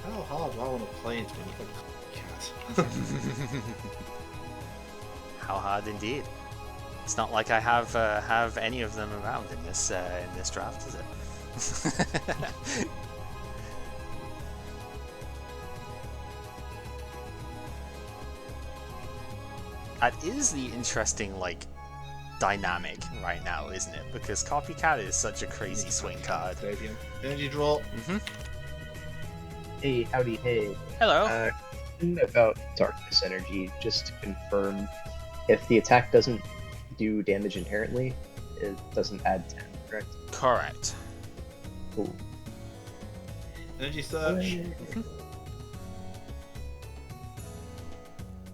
How hard do I want to play into when you got cat? How hard indeed. It's not like I have any of them around in this draft, is it? That is the interesting, like, dynamic right now, isn't it? Because Copycat is such a crazy swing card. Energy draw. Hey, howdy, hey. Hello. About Darkness Energy, just to confirm, if the attack doesn't do damage inherently, it doesn't add 10, correct? Correct. Cool. Energy search.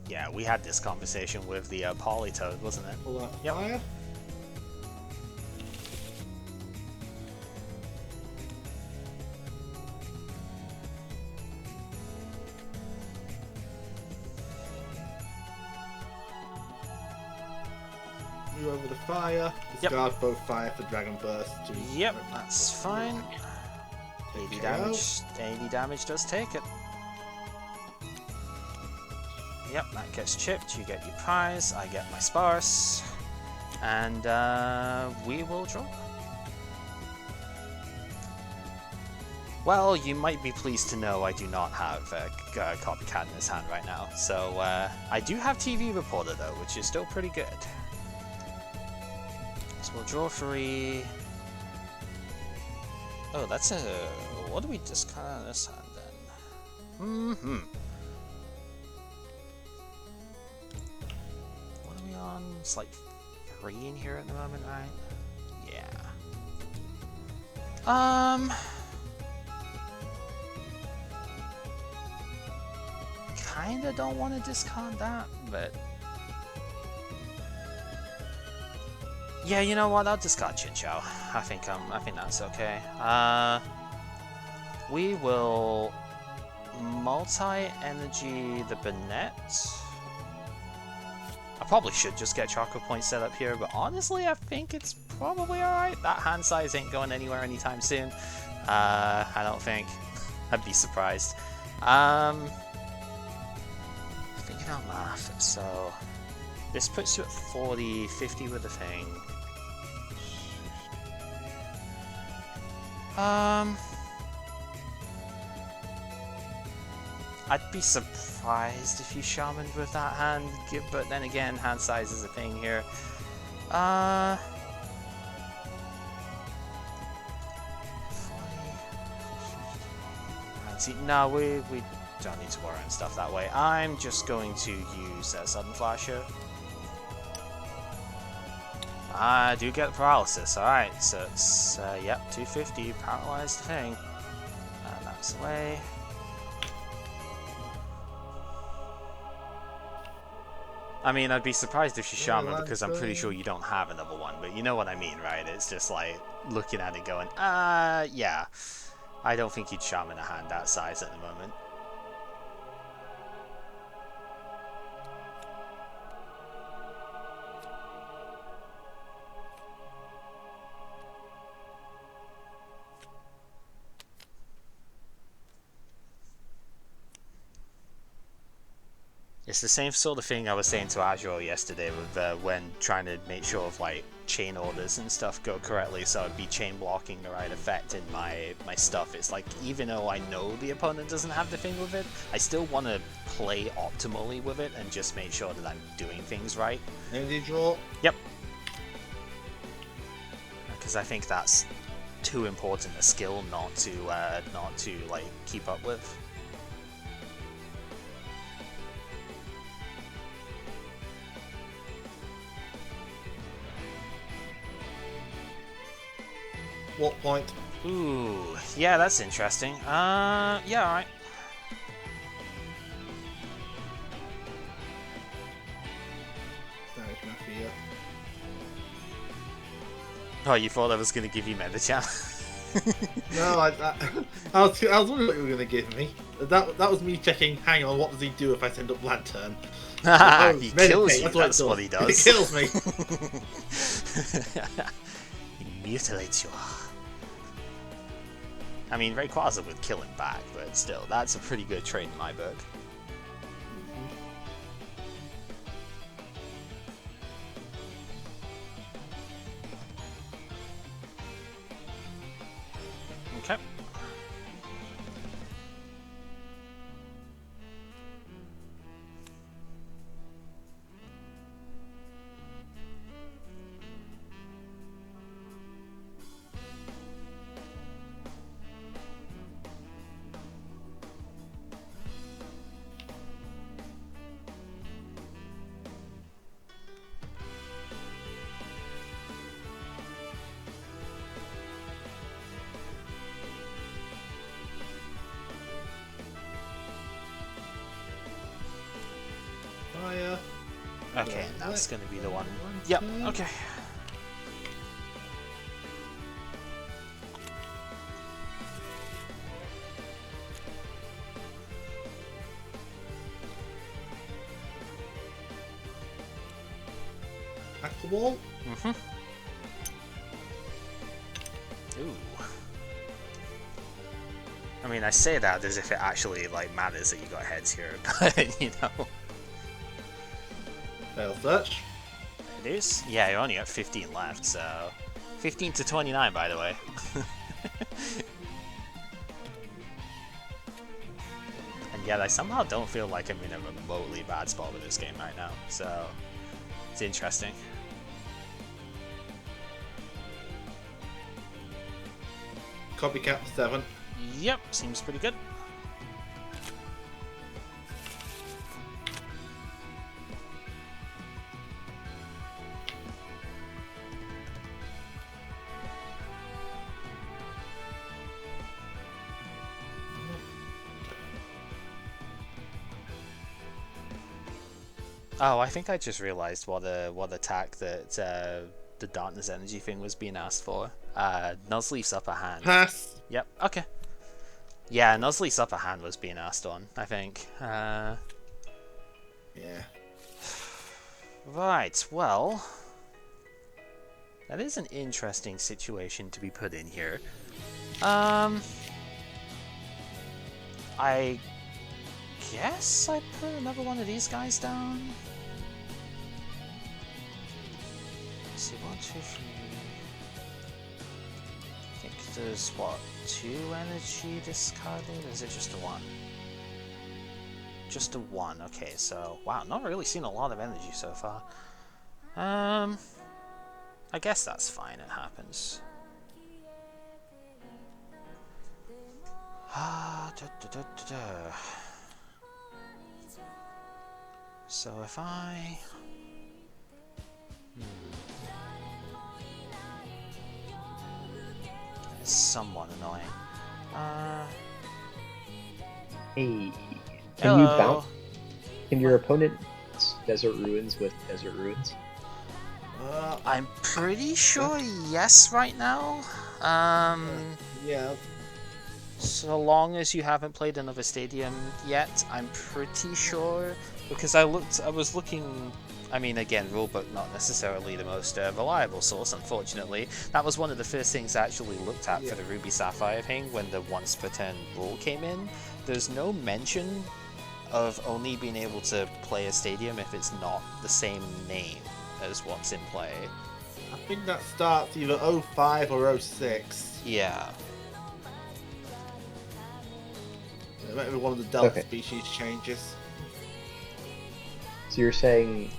Yeah, we had this conversation with the Polytoad, wasn't it? Pull out Yep. fire. Move over the fire. Discard both fire for Dragon Burst. To Yep, that's fine. 80 damage. 80 damage does take it. Yep, that gets chipped. You get your prize. I get my sparse. And we will draw. Well, you might be pleased to know I do not have Copycat in his hand right now. So I do have TV Reporter though, which is still pretty good. So we'll draw 3. Oh, that's a... What do we discard on this hand then? What are we on? It's like 3 in here at the moment, right? Yeah. Kinda don't want to discard that, but... Yeah, you know what? I'll discard Chinchou. I think that's okay. We will multi-energy the Banette. I probably should just get Chakra Point set up here, but honestly, I think it's probably alright. That hand size ain't going anywhere anytime soon. I don't think. I'd be surprised. Thinking out math, so this puts you at 40, 50 with the thing. I'd be surprised if you shamaned with that hand, but then again, hand size is a thing here. No, we don't need to worry on stuff that way. I'm just going to use Sudden Flash here. I do get paralysis, alright, so it's, yep, 250, paralyzed thing. And that's away. I mean, I'd be surprised if you shaman because I'm pretty sure you don't have another one, but you know what I mean, right? It's just like, looking at it going, yeah. I don't think you'd shaman a hand that size at the moment. It's the same sort of thing I was saying to Azure yesterday with when trying to make sure of like chain orders and stuff go correctly, so I'd be chain blocking the right effect in my stuff. It's like, even though I know the opponent doesn't have the thing with it, I still want to play optimally with it and just make sure that I'm doing things right. Energy draw. Yep. Because I think that's too important a skill not to like keep up with. What point? Ooh, yeah, that's interesting. Yeah, alright. Banish my fear. Oh, you thought I was going to give you Metatron? No, I was wondering what you were going to give me. That was me checking, hang on, what does he do if I send up Lantern? He kills you, that's what he does. He kills me. He mutilates you. I mean, Rayquaza would kill him back, but still, that's a pretty good trade in my book. Okay. Fire. Okay, that's gonna be the one. Yep, okay. Hack the wall. Mm-hmm. Ooh. I mean, I say that as if it actually, like, matters that you got heads here, but, you know. Fail search. It is? Yeah, you're only at 15 left, so... 15 to 29, by the way. And yet I somehow don't feel like I'm in a remotely bad spot with this game right now, so... It's interesting. Copycat 7. Yep, seems pretty good. Oh, I think I just realized what attack that the Darkness Energy thing was being asked for. Nuzleaf's upper hand. Pass. Yep, okay. Yeah, Nuzleaf's upper hand was being asked on, I think. Yeah. Right, well... That is an interesting situation to be put in here. I guess I put another one of these guys down. Let's see, 1, 2, 3... I think there's, what, 2 energy discarded? Or is it just a 1? Just a 1, okay, so... Wow, not really seen a lot of energy so far. I guess that's fine, it happens. So if I... It's somewhat annoying. Hey, can Hello. you bounce? Can your opponent Desert Ruins with Desert Ruins? I'm pretty sure yes right now. Yeah. So long as you haven't played another stadium yet, I'm pretty sure. Because I was looking, I mean, again, rulebook not necessarily the most reliable source, unfortunately. That was one of the first things I actually looked at for the Ruby Sapphire thing when the once per turn rule came in. There's no mention of only being able to play a stadium if it's not the same name as what's in play. I think that starts either 05 or 06. Yeah. It might be one of the Delta Okay. species changes. So you're saying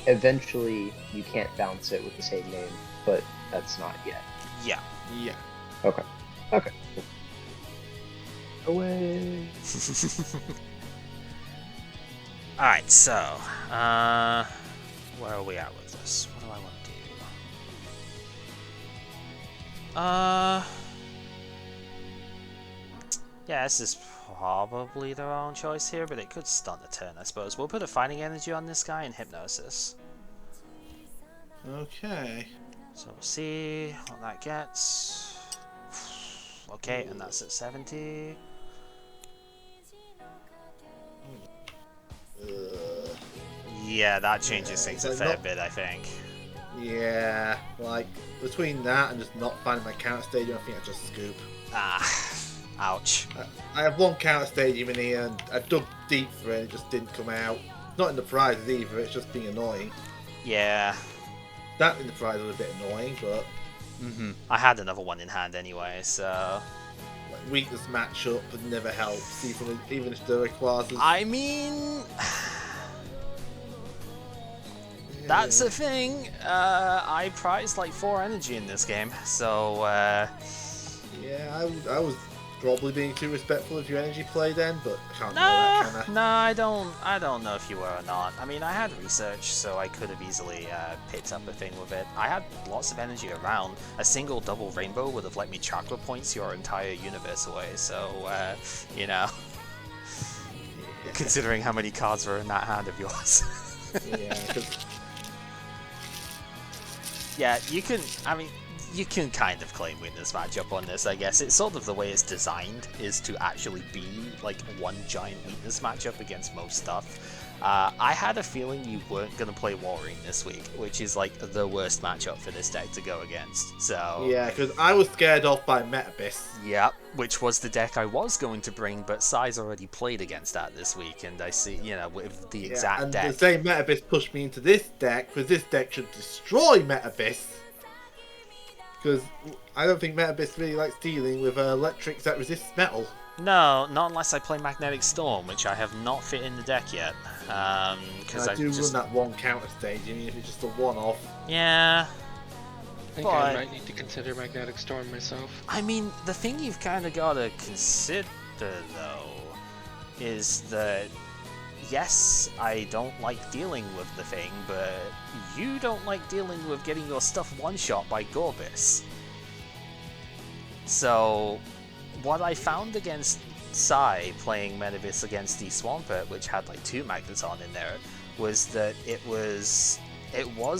eventually you can't bounce it with the same name, but that's not yet. Yeah. Yeah. Okay. Okay. Cool. Away. Alright, so, where are we at with this? What do I want to do? Yeah, this is probably the wrong choice here, but it could stun the turn, I suppose. We'll put a Fighting Energy on this guy and Hypnosis. Okay. So we'll see what that gets. Okay, and that's at 70. Yeah, that changes things a like fair not- bit, I think. Yeah, like, between that and just not finding my counter stadium, I think I just scoop. Ah, ouch. I have one counter stadium in here, and I dug deep for it, and it just didn't come out. Not in the prizes either, it's just being annoying. Yeah. That in the prize was a bit annoying, but I had another one in hand anyway, so... like, weakness matchup never helps, even if there are clauses. I mean... That's a thing. I prized like 4 energy in this game, so... Yeah, I was probably being too respectful of your energy play then, but I can't know Nah, that, can nah, I don't know if you were or not. I mean, I had research, so I could have easily picked up a thing with it. I had lots of energy around. A single double rainbow would have let me chakra points your entire universe away, so, you know, I? considering how many cards were in that hand of yours. Yeah, 'cause Yeah, you can, I mean, you can kind of claim weakness matchup on this, I guess. It's sort of the way it's designed, is to actually be, like, one giant weakness matchup against most stuff. I had a feeling you weren't going to play Walrein this week, which is, like, the worst matchup for this deck to go against, so... yeah, because I was scared off by Metagross. Yep, which was the deck I was going to bring, but Sai's already played against that this week, and I see, you know, with the exact and deck... the same Metagross pushed me into this deck, because this deck should destroy Metagross. Because I don't think Metagross really likes dealing with electrics that resist metal. No, not unless I play Magnetic Storm, which I have not fit in the deck yet. Because I do just... run that one counter stage, even if it's just a one-off. Yeah, I think But- I might need to consider Magnetic Storm myself. I mean, the thing you've kind of got to consider, though, is that, yes, I don't like dealing with the thing, but you don't like dealing with getting your stuff one-shot by Gorbis. So, what I found against Sai playing Metagross against the Swampert, which had like 2 Magneton in there, was that it was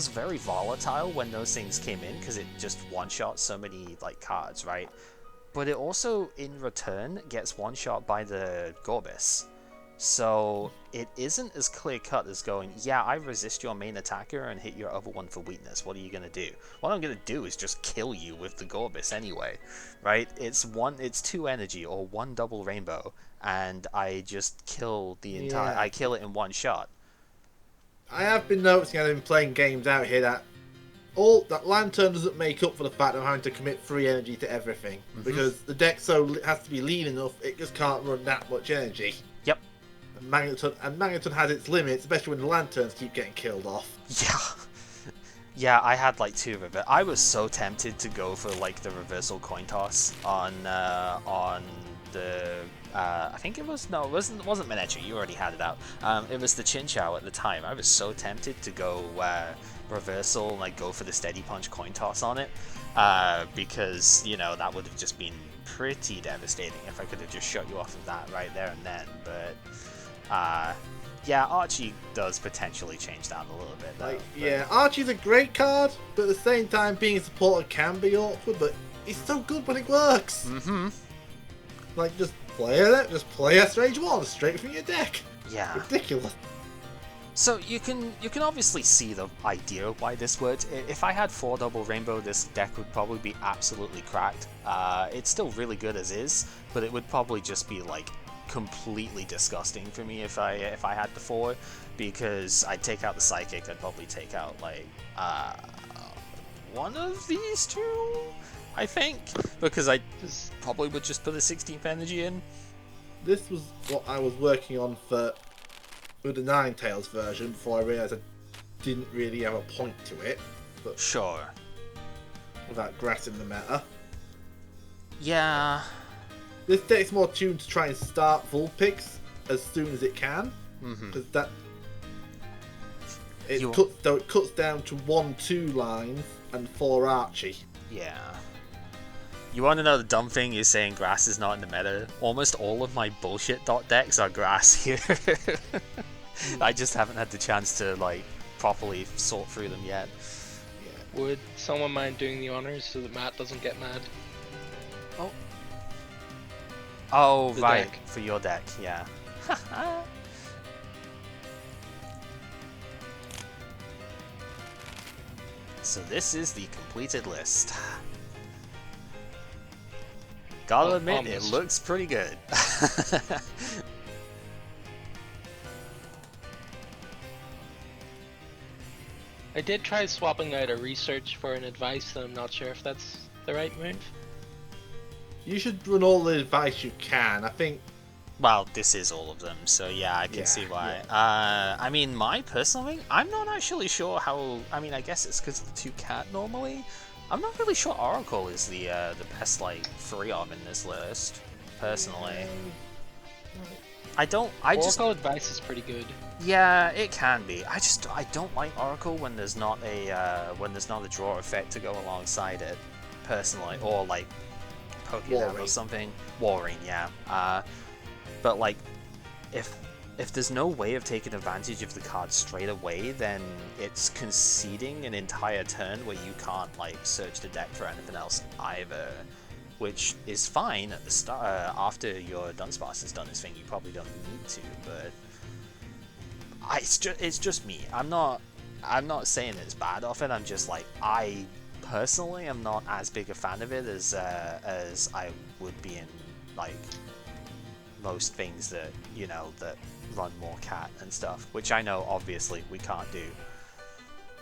very volatile when those things came in, because it just one-shot so many like cards, right? But it also, in return, gets one-shot by the Gorbis. So it isn't as clear-cut as going, yeah, I resist your main attacker and hit your other one for weakness. What are you going to do? What I'm going to do is just kill you with the Gorbis anyway, right? It's 2 energy or 1 double rainbow, and I just kill the entire... Yeah. I kill it in one shot. I have been noticing, I've been playing games out here, that Lantern doesn't make up for the fact that I'm having to commit free energy to everything. Because the deck has to be lean enough, it just can't run that much energy. Yep. And Magneton has its limits, especially when the Lanterns keep getting killed off. Yeah. Yeah, I had like 2 of it. I was so tempted to go for like the reversal coin toss on the I think it was, no, it wasn't Metatron, you already had it out. It was the Chinchou at the time. I was so tempted to go reversal and like go for the steady punch coin toss on it, because, you know, that would have just been pretty devastating if I could have just shut you off of that right there and then. But yeah, Archie does potentially change that a little bit, though. Like, yeah, Archie's a great card, but at the same time, being a supporter can be awkward, but it's so good when it works. Mm-hmm. Like, just play a Strange One straight from your deck. Yeah. Ridiculous. So you can obviously see the idea of why this worked. If I had 4 double rainbow, this deck would probably be absolutely cracked. It's still really good as is, but it would probably just be like completely disgusting for me if I had the 4, because I'd take out the Psychic, I'd probably take out like one of these two, I think, because I probably would just put a 16th energy in. This was what I was working on with the Ninetales version before I realised I didn't really have a point to it. But Sure. without grass in the meta. Yeah. This deck's more tuned to try and start full picks as soon as it can. Because it cuts down to 1-2 lines and 4 Archie. Yeah. You want to know the dumb thing is saying grass is not in the meta? Almost all of my bullshit dot decks are grass here. I just haven't had the chance to like properly sort through them yet. Would someone mind doing the honors so that Matt doesn't get mad? Oh, The right, deck. for your deck, yeah. So this is the completed list. Gotta admit, almost. it looks pretty good. I did try swapping out a research for an advice, though I'm not sure if that's the right move. You should run all the advice you can. I think Well, this is all of them, so yeah, I can Yeah, see why. I mean, my personal thing, I'm not actually sure how. I mean, I guess it's because of the 2 cat normally. I'm not really sure Oracle is the best like 3 of in this list, personally. I just Oracle advice is pretty good. yeah, it can be. I don't like Oracle when there's not a draw effect to go alongside it, personally, or like Pokemon or Warring. something. Warring, yeah. But like, if there's no way of taking advantage of the card straight away, then it's conceding an entire turn where you can't like search the deck for anything else either, which is fine at the start. After your Dunsparce has done his thing, you probably don't need to. But it's just me. I'm not saying it's bad off it. I'm just like, I personally am not as big a fan of it as I would be in like most things that that run more cat and stuff, which I know obviously we can't do.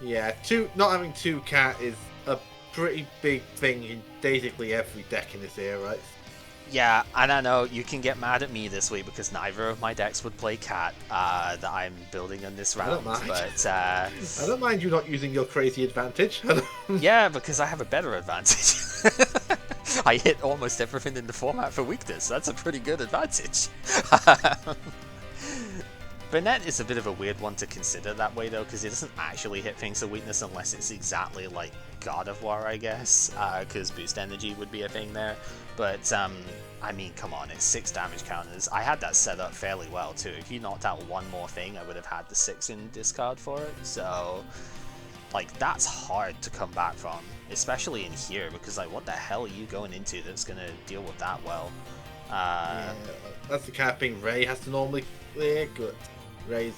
yeah, not having 2 cat is a pretty big thing in basically every deck in this era. Yeah, and I know you can get mad at me this week because neither of my decks would play cat that I'm building in this I don't round, mind. but I don't mind you not using your crazy advantage. yeah, because I have a better advantage. I hit almost everything in the format for weakness. That's a pretty good advantage. Burnett is a bit of a weird one to consider that way though, because it doesn't actually hit things for weakness unless it's exactly like God of War, I guess, because boost energy would be a thing there. But I mean, come on, it's 6 damage counters. I had that set up fairly well too. If you knocked out one more thing, I would have had the 6 in discard for it. So like, that's hard to come back from, especially in here, because like, what the hell are you going into that's gonna deal with that well? Yeah, that's the kind of thing Ray has to normally clear. Good. Ray's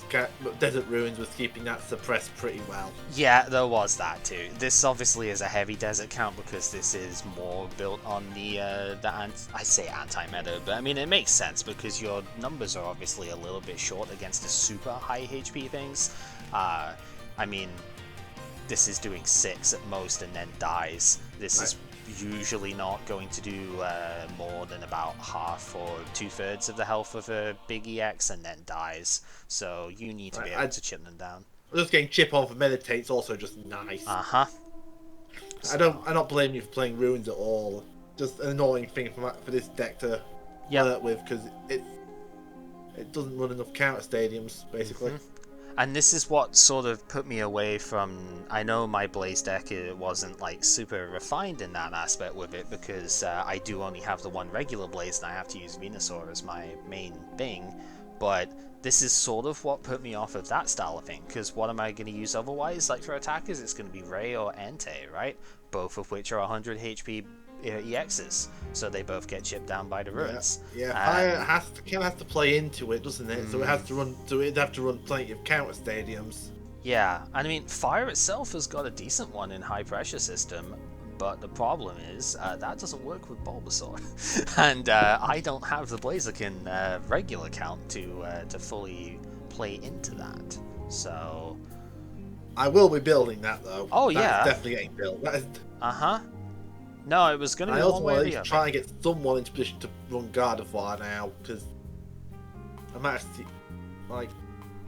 Desert Ruins was keeping that suppressed pretty well. Yeah, there was that too. This obviously is a heavy desert count because this is more built on the I say anti-meta, but I mean it makes sense because your numbers are obviously a little bit short against the super high HP things. I mean, this is doing 6 at most and then dies. This is usually not going to do more than about half or 2/3 of the health of a big EX and then dies. So you need to be able to chip them down. Just getting chip on for Meditate's also just nice. Uh-huh. I don't blame you for playing Ruins at all. Just an annoying thing for this deck to work with because it doesn't run enough counter stadiums basically. And this is what sort of put me away from. I know my Blaze deck, it wasn't like super refined in that aspect with it because I do only have the one regular Blaze and I have to use Venusaur as my main thing. But this is sort of what put me off of that style of thing, because what am I going to use otherwise? Like for attackers, it's going to be Ray or Entei, right? Both of which are 100 HP EXs, so they both get chipped down by the ruins. Yeah, fire has to play into it, doesn't it? So it has to run. So it'd have to run plenty of counter stadiums. Yeah, and I mean, fire itself has got a decent one in high pressure system, but the problem is that doesn't work with Bulbasaur, and I don't have the Blaziken regular count to fully play into that. So. I will be building that though. Oh, That yeah. is definitely getting built. That is... No, it was going to I be also one way or want the to other. try and get someone into position to run Gardevoir now, because I'm actually like,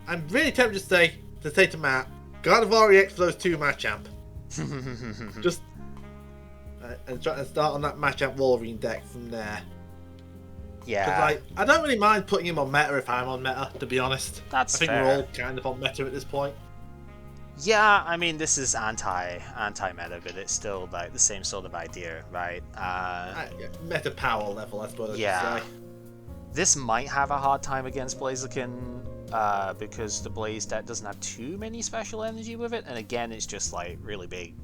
I'm really tempted to say to Matt, Gardevoir EX for those 2 Machamp. Just and try to start on that Machamp Wolverine deck from there. Yeah. Like, I don't really mind putting him on meta if I'm on meta, to be honest. That's I think fair. we're all kind of on meta at this point. Yeah, I mean, this is anti-meta, but it's still like the same sort of idea, right? Meta power level, I suppose. Yeah. I should say. This might have a hard time against Blaziken because the Blaze deck doesn't have too many special energy with it, and again, it's just like really big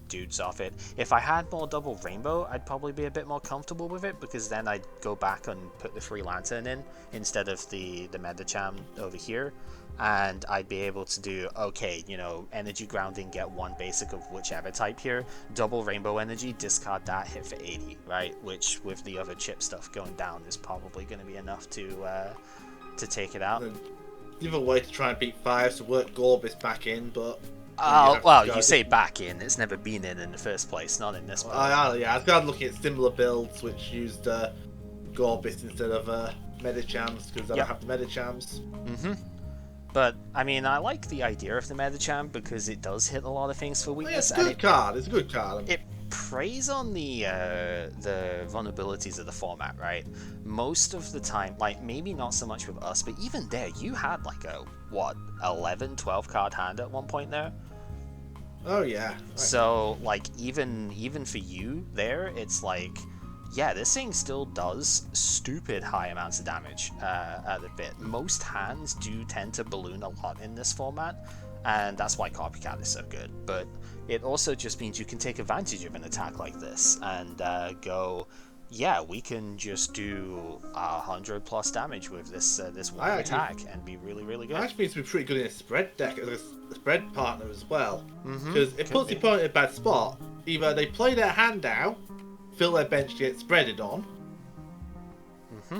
dudes off it. If I had more double rainbow, I'd probably be a bit more comfortable with it, because then I'd go back and put the free lantern in instead of the Metacham over here, and I'd be able to do, okay, you know, energy grounding, get 1 basic of whichever type here, double rainbow energy, discard that, hit for 80, right? Which with the other chip stuff going down is probably going to be enough to take it out. The other way to try and beat 5 is to work Gorbis back in, but... well, you say back in, it's never been in the first place, not in this one. Yeah, I started looking at similar builds which used Gorbis instead of Metachams, because I don't have the Metachams. But, I mean, I like the idea of the Metacham because it does hit a lot of things for weakness. It's a good card. It's a good card. It preys on the vulnerabilities of the format, right? Most of the time, like, maybe not so much with us, but even there, you had like a, 11, 12 card hand at one point there? Oh, yeah. Right. So, like, even for you there, it's like, yeah, this thing still does stupid high amounts of damage at the bit. Most hands do tend to balloon a lot in this format, and that's why Copycat is so good. But it also just means you can take advantage of an attack like this and go, yeah, we can just do 100+ damage with this one attack and be really, really good. It actually means to be pretty good in a spread deck, as a spread partner as well. Because it puts the opponent in a bad spot. Either they play their hand out, fill their bench to get spreaded on,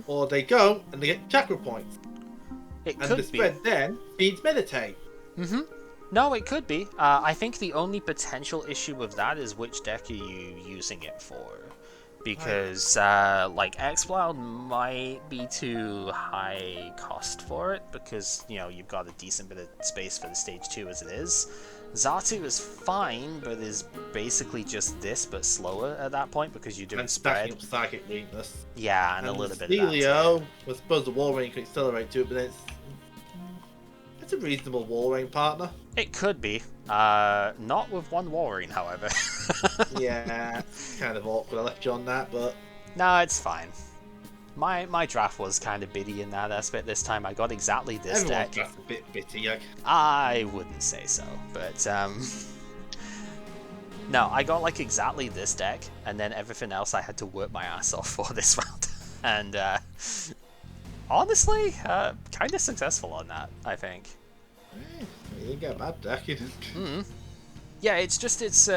or they go and they get chakra points. And the spread then feeds meditate. No, it could be. I think the only potential issue with that is which deck are you using it for. Because, like, Exploud might be too high cost for it, because, you know, you've got a decent bit of space for the stage 2 as it is. Xatu is fine, but is basically just this, but slower at that point, because you're doing spread. Stacking up psychic weakness. Yeah, and a little bit of that. Celio, I suppose the Wolverine can accelerate to it, but it's a reasonable Wolverine partner. It could be. Not with one Wolverine, however. Yeah, it's kind of awkward. I left you on that, but... No, it's fine. My draft was kind of bitty in that aspect this time. I got exactly this Everyone's deck. draft's a bit bitty. Like... I wouldn't say so, but no, I got like exactly this deck, and then everything else I had to work my ass off for this round. And honestly, kind of successful on that, I think. You didn't get a bad deck. Yeah, it's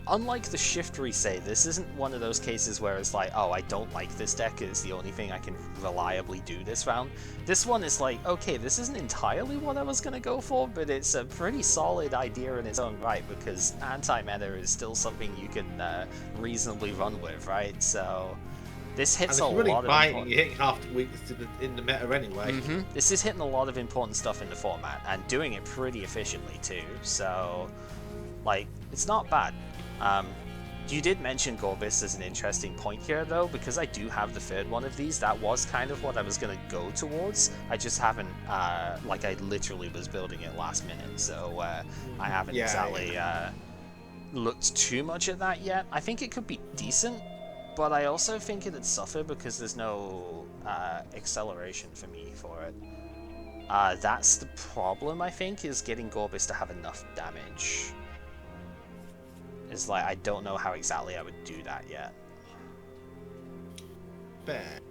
unlike the Shift Resay, this isn't one of those cases where it's like, oh, I don't like this deck, it's the only thing I can reliably do this round. This one is like, okay, this isn't entirely what I was going to go for, but it's a pretty solid idea in its own right, because anti-meta is still something you can reasonably run with, right? So this hits a lot of important... You're hitting half the weakness in the meta anyway. This is hitting a lot of important stuff in the format, and doing it pretty efficiently too, so... like, it's not bad. You did mention Gorbis as an interesting point here, though, because I do have the third one of these. That was kind of what I was going to go towards. I just haven't, like, I literally was building it last minute, so I haven't exactly looked too much at that yet. I think it could be decent, but I also think it'd suffer because there's no acceleration for me for it. That's the problem, I think, is getting Gorbis to have enough damage. Is like, I don't know how exactly I would do that yet. Bad.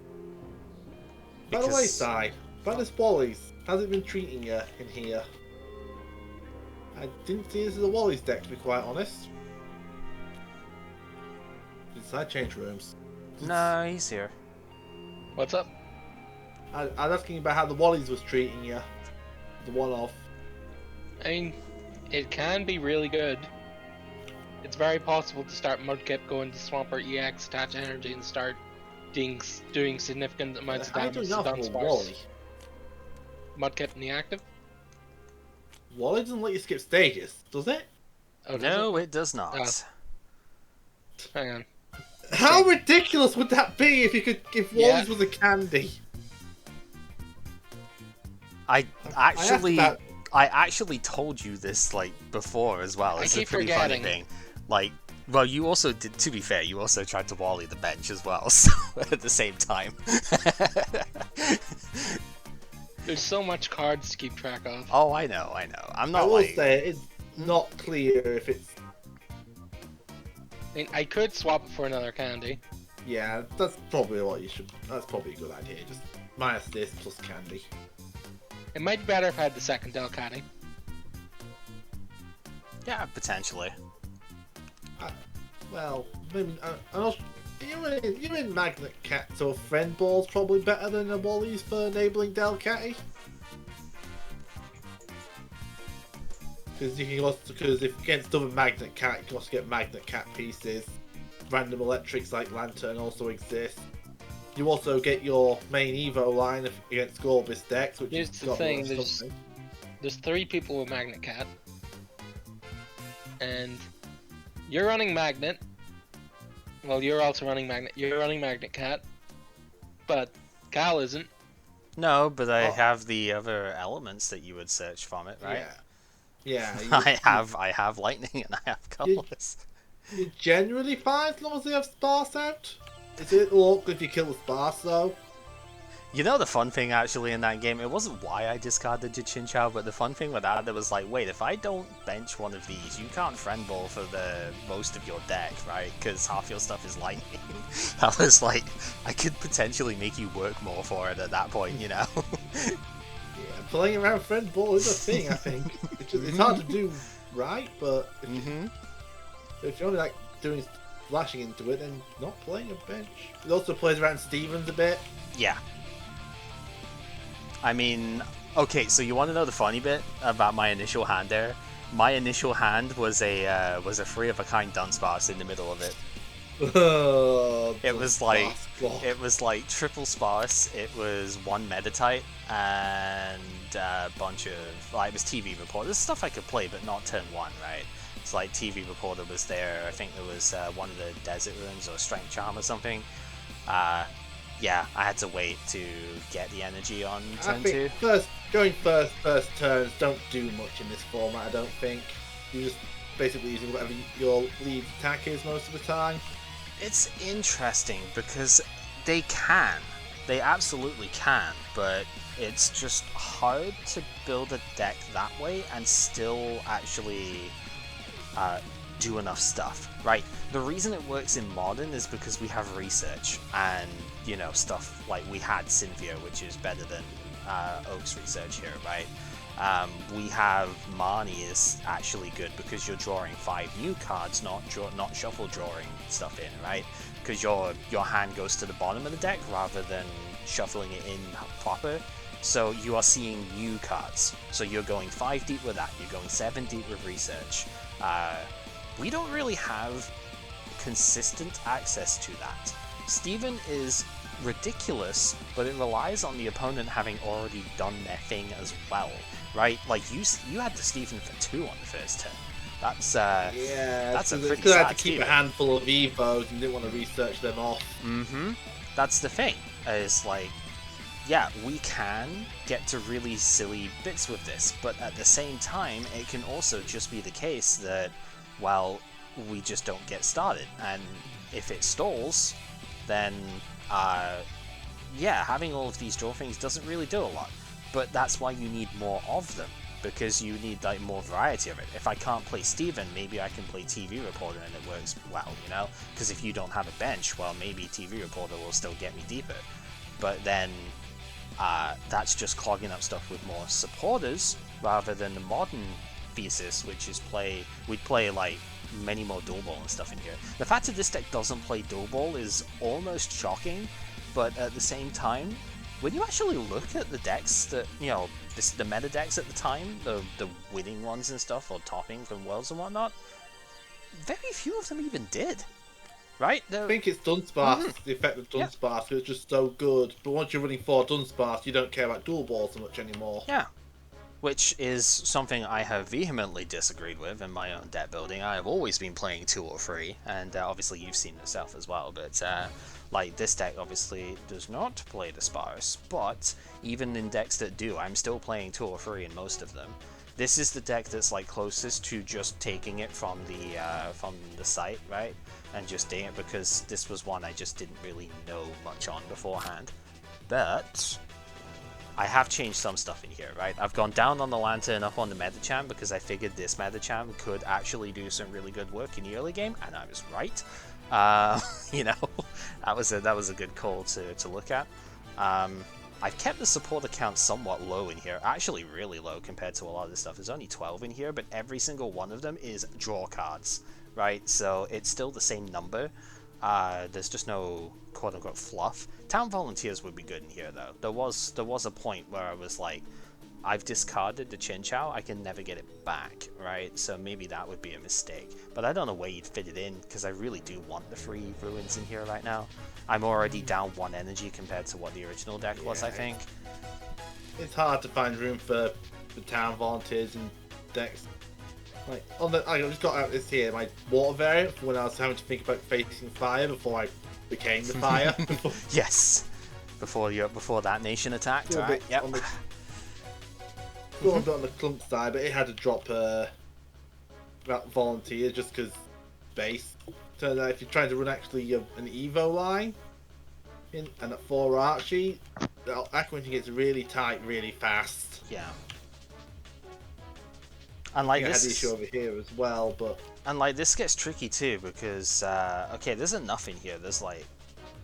By the way, Si, Banner's Wallies, how's it been treating you in here? I didn't see this as a Wallies deck, to be quite honest. I changed rooms. No, he's here. What's up? I was asking about how the Wallies was treating you. The one-off. I mean, it can be really good. It's very possible to start Mudkip, go into Swampert EX, attach energy, and start doing significant amounts of How damage do to you know Dunsparce. Wally? Mudkip in the active? Wally doesn't let you skip stages, does it? Oh, does No, it does not. Oh. Hang on. How ridiculous would that be if Wally's was a candy? I actually, about- I actually told you this like before as well. I It's a keep pretty forgetting. funny thing. Like, well, you also did. To be fair, you also tried to wally the bench as well. So at the same time. There's so much cards to keep track of. Oh, I know. I'm I not will like. say it's not clear if it's. I mean, I could swap it for another candy. Yeah, that's probably what you should. That's probably a good idea. Just minus this plus candy. It might be better if I had the second Delcatty. Yeah, potentially. Well, maybe. You in Magnet Cat, so Friend Ball's probably better than a Wally's for enabling Delcatty. Because if against other Magnet Cat, you can also get Magnet Cat pieces. Random electrics like Lantern also exist. You also get your main Evo line against Gorbis decks, which Here's has the got thing, more stuff. There's 3 people with Magnet Cat. And you're running Magnet. Well, you're also running Magnet. You're running Magnet Cat. But Cal isn't. No, but I Oh. have the other elements that you would search from it, right? Yeah. I have lightning and I have colors. You're generally fine as long as they have Sparse out. It's a little awkward if you kill the Sparse though. You know the fun thing actually in that game, it wasn't why I discarded your Chinchou, but the fun thing with that, it was like, wait, if I don't bench one of these, you can't friend ball for the most of your deck, right? Because half your stuff is lightning. I was like, I could potentially make you work more for it at that point, you know? Yeah, playing around Friend Ball is a thing, I think. It's hard to do right, but if you're only like doing flashing into it, then not playing a bench. It also plays around Stevens a bit. Yeah. I mean, okay, so you want to know the funny bit about my initial hand there? My initial hand was a 3-of-a-kind Dunsparce in the middle of it. It was like triple sparse. It was 1 Metatite and a bunch of it was TV Reporter. This is stuff I could play, but not turn 1, right? It's like TV Reporter was there. I think there was one of the Desert Runes or Strength Charm or something. Yeah, I had to wait to get the energy on turn 2. Going first turns don't do much in this format. I don't think you're just basically using whatever your lead attack is most of the time. It's interesting because they absolutely can, but it's just hard to build a deck that way and still actually do enough stuff, right? The reason it works in Modern is because we have research and, you know, stuff like we had Cynthia, which is better than Oak's research here, right? We have Marnie is actually good because you're drawing 5 new cards, not shuffle drawing stuff in, right? Because your hand goes to the bottom of the deck rather than shuffling it in proper. So you are seeing new cards. So you're going 5 deep with that. You're going 7 deep with research. We don't really have consistent access to that. Steven is ridiculous, but it relies on the opponent having already done their thing as well, right? Like you had the Steven for 2 on the first turn. That's a pretty because I had sad to keep Steven. a handful of Evos and didn't want to research them off. That's the thing. Is like, yeah, we can get to really silly bits with this, but at the same time, it can also just be the case that, well, we just don't get started, and if it stalls, then yeah, having all of these draw things doesn't really do a lot. But that's why you need more of them, because you need like more variety of it. If I can't play Steven, maybe I can play TV Reporter and it works well, you know? Because if you don't have a bench, well, maybe TV Reporter will still get me deeper. But then that's just clogging up stuff with more supporters rather than the modern thesis, which is we'd play like many more dual ball and stuff in here. The fact that this deck doesn't play dual ball is almost shocking, but at the same time, when you actually look at the decks that, the meta decks at the time, the winning ones and stuff, or topping from Worlds and whatnot, very few of them even did. Right? I think it's Dunsparce, the effect of Dunsparce, it's just so good. But once you're running 4 Dunsparce, you don't care about dual balls so much anymore. Yeah. Which is something I have vehemently disagreed with in my own deck building. I have always been playing 2 or 3, and obviously you've seen it yourself as well, but like this deck obviously does not play the Sparse, but even in decks that do, I'm still playing 2 or 3 in most of them. This is the deck that's like closest to just taking it from the site, right? And just doing it, because this was one I just didn't really know much on beforehand. But I have changed some stuff in here, right? I've gone down on the Lantern, up on the Metatron, because I figured this Metatron could actually do some really good work in the early game, and I was right. That was a good call to look at. I've kept the supporter count somewhat low in here, actually really low compared to a lot of this stuff. There's only 12 in here, but every single one of them is draw cards, right? So it's still the same number. There's just no quote-unquote fluff. Town Volunteers would be good in here, though. There was a point where I was like, I've discarded the Chinchou, I can never get it back, right? So maybe that would be a mistake. But I don't know where you'd fit it in, because I really do want the free Ruins in here right now. I'm already down 1 energy compared to what the original deck was, I think. It's hard to find room for the Town Volunteers and decks. Like, I just got out this here, my water variant, from when I was having to think about facing fire before I became the fire. Yes! Before that nation attacked, right? Yep. On the clump side, but it had to drop that volunteer just because base. Turns out if you're trying to run actually an Evo line and at 4 Archie, the accuracy gets really tight really fast. Yeah. And like I this, had the issue over here as well, but and like this gets tricky too, because okay, there's enough in here. There's like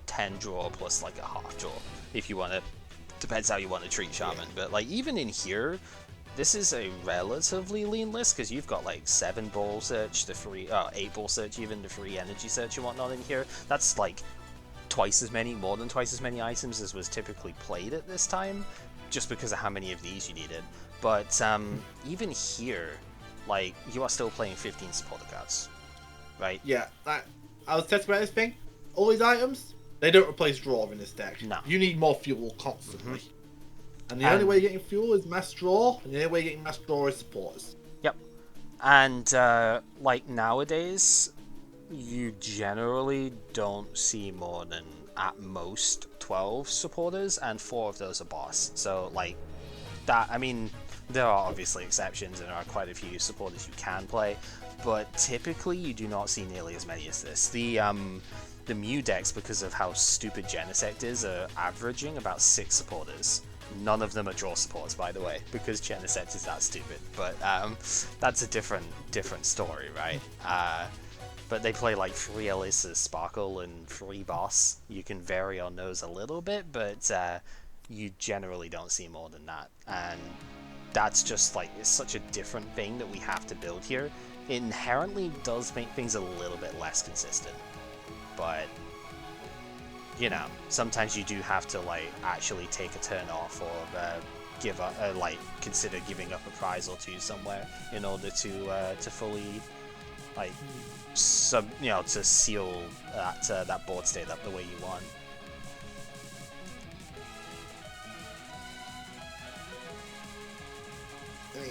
10 draw plus like a half draw if you want to. Depends how you want to treat Shaman, yeah. But like even in here, this is a relatively lean list, because you've got like 7 ball search, the free 8 ball search, even the free energy search and whatnot in here. That's like more than twice as many items as was typically played at this time, just because of how many of these you needed. But even here, like, you are still playing 15 supporter cards, right? Yeah, I was testing about this thing. All these items, they don't replace draw in this deck. No. You need more fuel constantly. And the only way you're getting fuel is mass draw, and the only way you're getting mass draw is supporters. Yep. And, like, nowadays, you generally don't see more than, at most, 12 supporters, and 4 of those are boss. So, like, that, I mean, there are obviously exceptions, and there are quite a few supporters you can play, but typically you do not see nearly as many as this. The Mew decks, because of how stupid Genesect is, are averaging about 6 supporters. None of them are draw supports, by the way, because Genesect is that stupid, but that's a different story, right? But they play like 3 Elisa's Sparkle and 3 Boss. You can vary on those a little bit, but you generally don't see more than that, and that's just like, it's such a different thing that we have to build here. It inherently does make things a little bit less consistent, but you know, sometimes you do have to like actually take a turn off, or give up, like consider giving up a prize or 2 somewhere in order to fully like to seal that board state up the way you want. Yeah,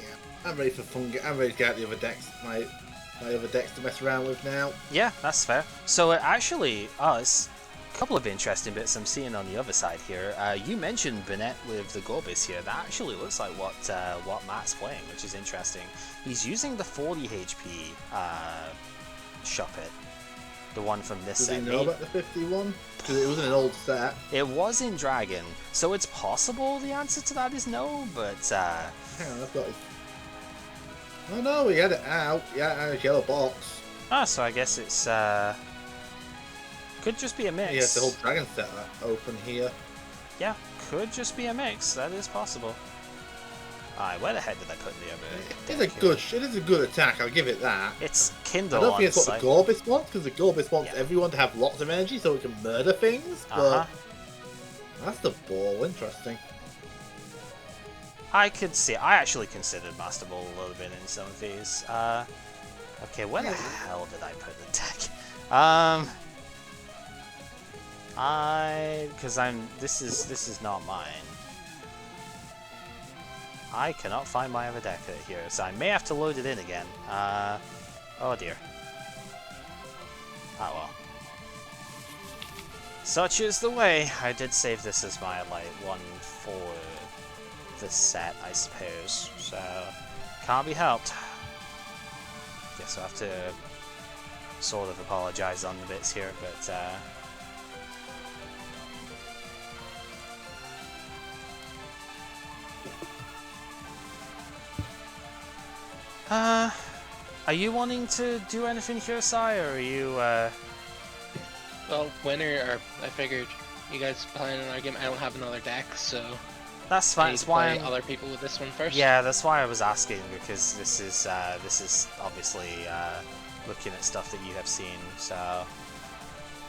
I'm ready for fun. I'm ready to get out the other decks. My other decks to mess around with now. Yeah, that's fair. So actually, it's a couple of interesting bits I'm seeing on the other side here. You mentioned Bennett with the Gorbis here. That actually looks like what Matt's playing, which is interesting. He's using the 40 HP Shuppet, the one from this set. Does he know about the 51? Because it was an old set. It was in Dragon, so it's possible the answer to that is no, but hang on, I've got it. Oh no, he had it out. Yeah, out of his yellow box. So I guess it's could just be a mix. He has the whole Dragon set open here. Yeah, could just be a mix. That is possible. Alright, where the heck did I put the other It deck is a good attack. I'll give it that. It's I Kindle don't on think it's what site. the Gorbis wants, because the Gorbis wants Yeah. everyone to have lots of energy so it can murder things. But that's the ball. Interesting. I could see. I actually considered Master Ball a little bit in some of these. Okay, where the hell did I put the deck? This is not mine. I cannot find my other deck here, so I may have to load it in again. Oh dear. Ah well. Such is the way. I did save this as my one for the set, I suppose. So can't be helped. Guess I'll have to sort of apologize on the bits here, but are you wanting to do anything here, Sai, or are you Well, I figured you guys playing another game. I don't have another deck, so That's I fine. need That's to why play other people with this one first. Yeah, that's why I was asking, because this is obviously looking at stuff that you have seen. So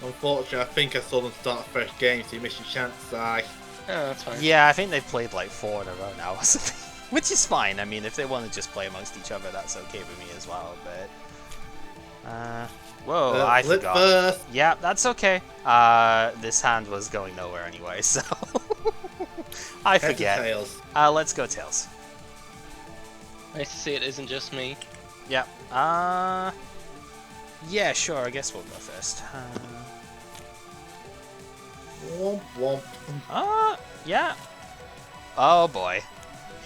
Unfortunately, I think I saw them start a fresh game, so you missed your chance, Si. Oh, that's fine. yeah, I think they've played like 4 in a row now, or something. Which is fine. I mean, if they want to just play amongst each other, that's okay with me as well. But whoa, I Flip forgot. first. Yeah, that's okay. This hand was going nowhere anyway, so I Heads or forget. tails? Let's go tails. Nice to see it isn't just me. Yeah. Yeah, sure. I guess we'll go first. Womp womp. Yeah. Oh boy.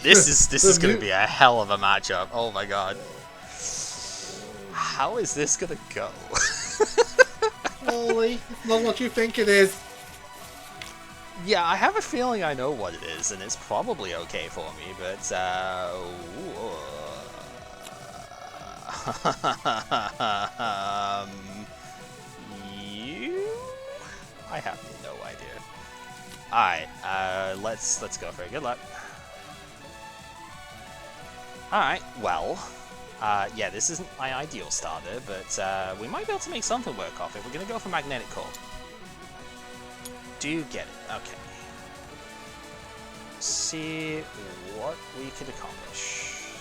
This is going to be a hell of a matchup. Oh my god. How is this going to go? Holy, it's not what you think it is. Yeah, I have a feeling I know what it is, and it's probably okay for me, but I have no idea. Alright, let's go for it. Good luck. Alright, well, yeah, this isn't my ideal starter, but we might be able to make something work off it. We're going to go for Magnetic Core. Do you get it? Okay. See what we can accomplish.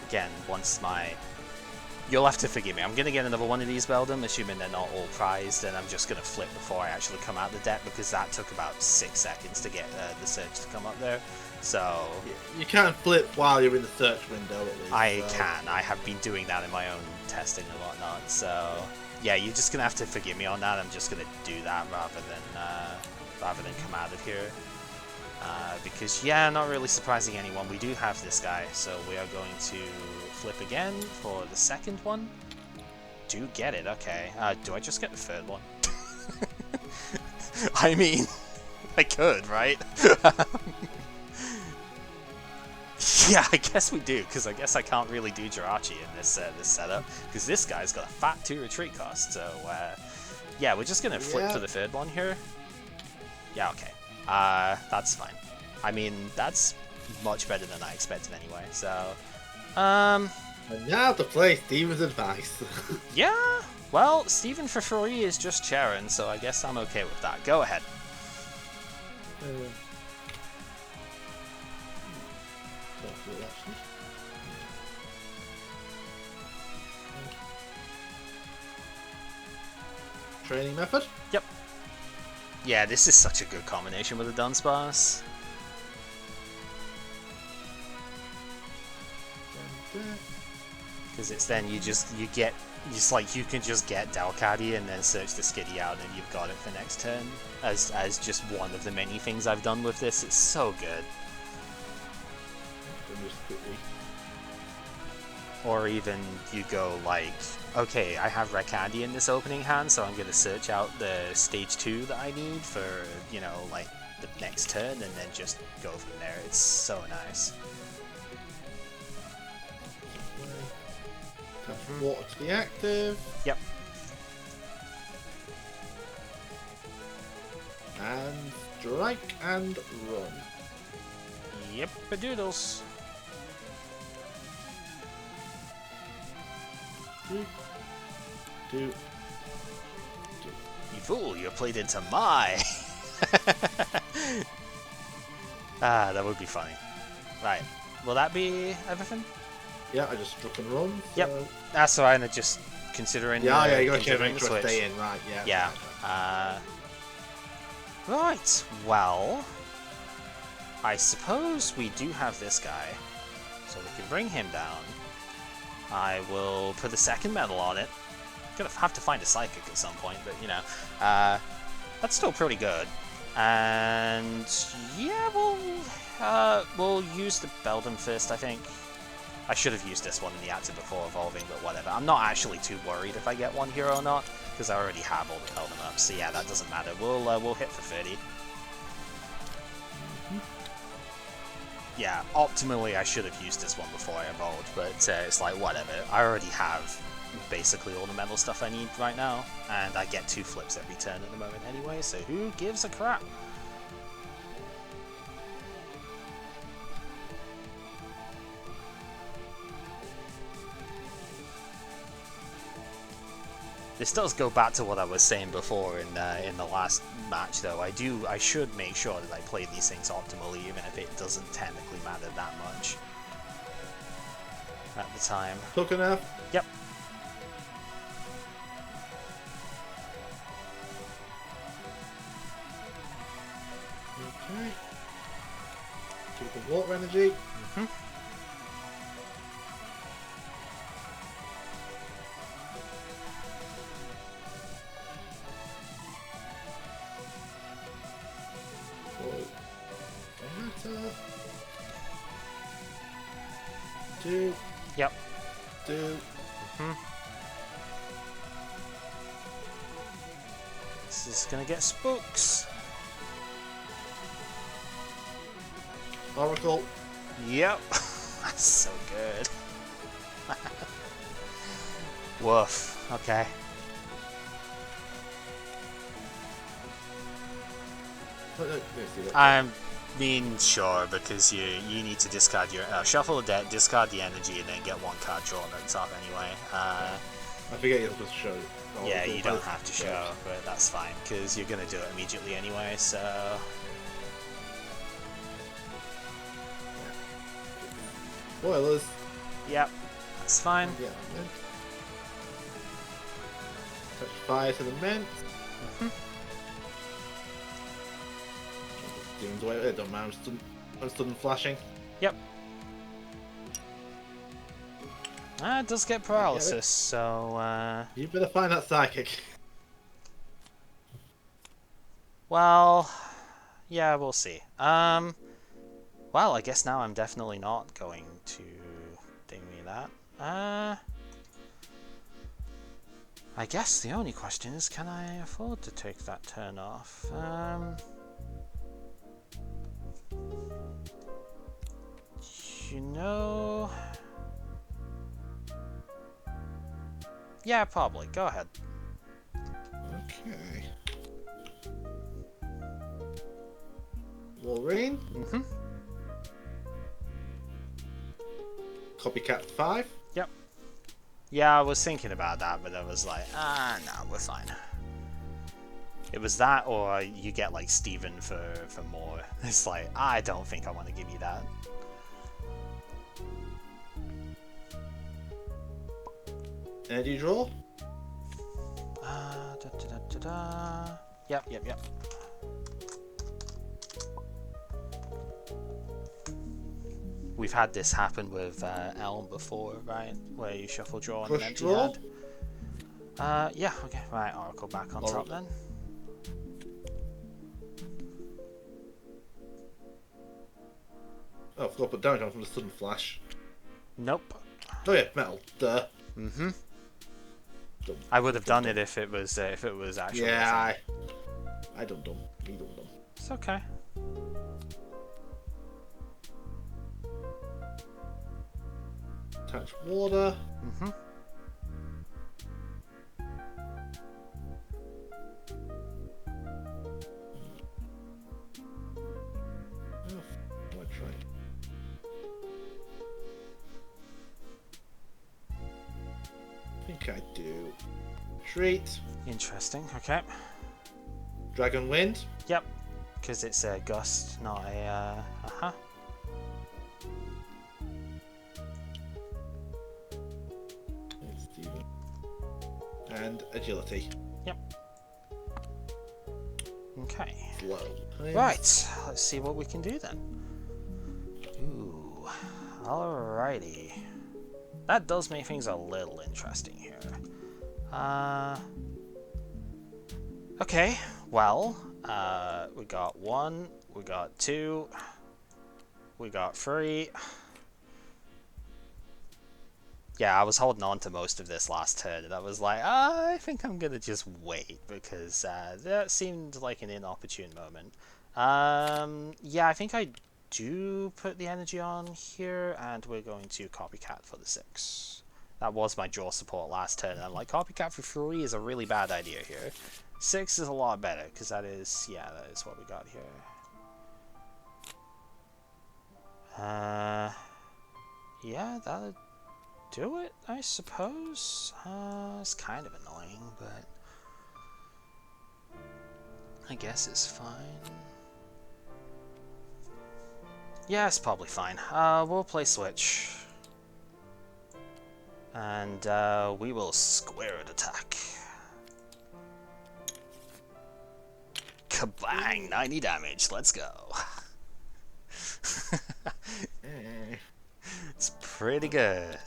Again, once my... You'll have to forgive me. I'm going to get another one of these Beldum, assuming they're not all prized, and I'm just going to flip before I actually come out the deck, because that took about 6 seconds to get the Surge to come up there. So... You can't flip while you're in the search window, at least. I can. I have been doing that in my own testing and whatnot, so... Yeah, you're just going to have to forgive me on that. I'm just going to do that rather than come out of here. Because, yeah, not really surprising anyone. We do have this guy, so we are going to flip again for the second one. Do get it, okay. Do I just get the third one? I mean, I could, right? Yeah, I guess we do, because I guess I can't really do Jirachi in this setup, because this guy's got a fat 2 retreat cost, so yeah, we're just gonna flip to the third one here. Yeah, okay. That's fine. I mean, that's much better than I expected anyway, so... And now to play Steven's advice. Yeah, well, Steven for free is just Charon, so I guess I'm okay with that. Go ahead. Training method? Yep. Yeah, this is such a good combination with the Dunsparce. Because it's then you can just get Dalcadi and then search the Skitty out and you've got it for next turn. As just one of the many things I've done with this. It's so good. Or even you go like, okay, I have Rekandi in this opening hand, so I'm going to search out the stage 2 that I need for, you know, like the next turn, and then just go from there. It's so nice. Water to be active. Yep. And strike and run. Yep, doodles. Two. You fool, you're played into my. Ah, that would be funny. Right, will that be everything? Yeah, I just struck and run. Yep. So... That's alright, and just considering. Yeah, you got to considering make the sure I switch. stay in, right? Yeah. Yeah. Right. Well, I suppose we do have this guy, so we can bring him down. I will put a second medal on it. Gonna have to find a psychic at some point, but you know, that's still pretty good. And yeah, we'll use the Beldam first, I think. I should have used this one in the active before evolving, but whatever. I'm not actually too worried if I get one here or not, because I already have all the Beldam up. So yeah, that doesn't matter. We'll hit for 30. Yeah, optimally I should have used this one before I evolved, but it's like whatever. I already have basically all the metal stuff I need right now, and I get 2 flips every turn at the moment anyway, so who gives a crap? This does go back to what I was saying before in the last match, though. I should make sure that I play these things optimally, even if it doesn't technically matter that much at the time. Took enough. Yep. Okay. Keep the water energy. Two. Yep. Two. This is gonna get spooks. Oracle. Yep. That's so good. Woof. Okay. I mean, sure, because you need to discard your shuffle the deck, discard the energy, and then get 1 card drawn at the top anyway. I forget you're supposed to show. Yeah, you don't have to show, but that's fine because you're gonna do it immediately anyway. So. Boilers. Yep, that's fine. Yeah. Touch fire to the men. Demons away. It don't matter. I'm stood and flashing. Yep. It does get paralysis, so. You better find that psychic. Well, yeah, we'll see. Well, I guess now I'm definitely not going to ding me that. I guess the only question is, can I afford to take that turn off? You know... Yeah, probably. Go ahead. Okay. Wolverine. Copycat 5. Yep. Yeah, I was thinking about that, but I was like, no, we're fine. It was that, or you get like Steven for more. It's like, I don't think I want to give you that. Energy draw. Yep. We've had this happen with Elm before, right? Where you shuffle draw and an empty hand. Yeah, okay. Right, Oracle back on top then. Oh, I forgot to put damage on from the sudden flash. Nope. Oh yeah, metal. Duh. I would have done it if it was actually. Yeah, I done dumb. Me done dumb. It's okay. Touch water. think I do. Retreat. Interesting. Okay. Dragon Wind. Yep. Because it's a gust, not a. And agility. Yep. Okay. Slow. Right. Let's see what we can do then. Ooh. Alrighty. That does make things a little interesting here. Okay. Well, we got 1, we got 2, we got 3. Yeah, I was holding on to most of this last turn, and I was like, I think I'm gonna just wait, because that seemed like an inopportune moment. Yeah, I think I do put the energy on here, and we're going to Copycat for the 6. That was my draw support last turn, and I'm like, Copycat for 3 is a really bad idea here. 6 is a lot better, because that is, yeah, that is what we got here. Yeah, that'll do it, I suppose. It's kind of annoying, but I guess it's fine. Yeah, it's probably fine. We'll play Switch. And we will squared attack. Kabang! 90 damage, let's go. It's pretty good.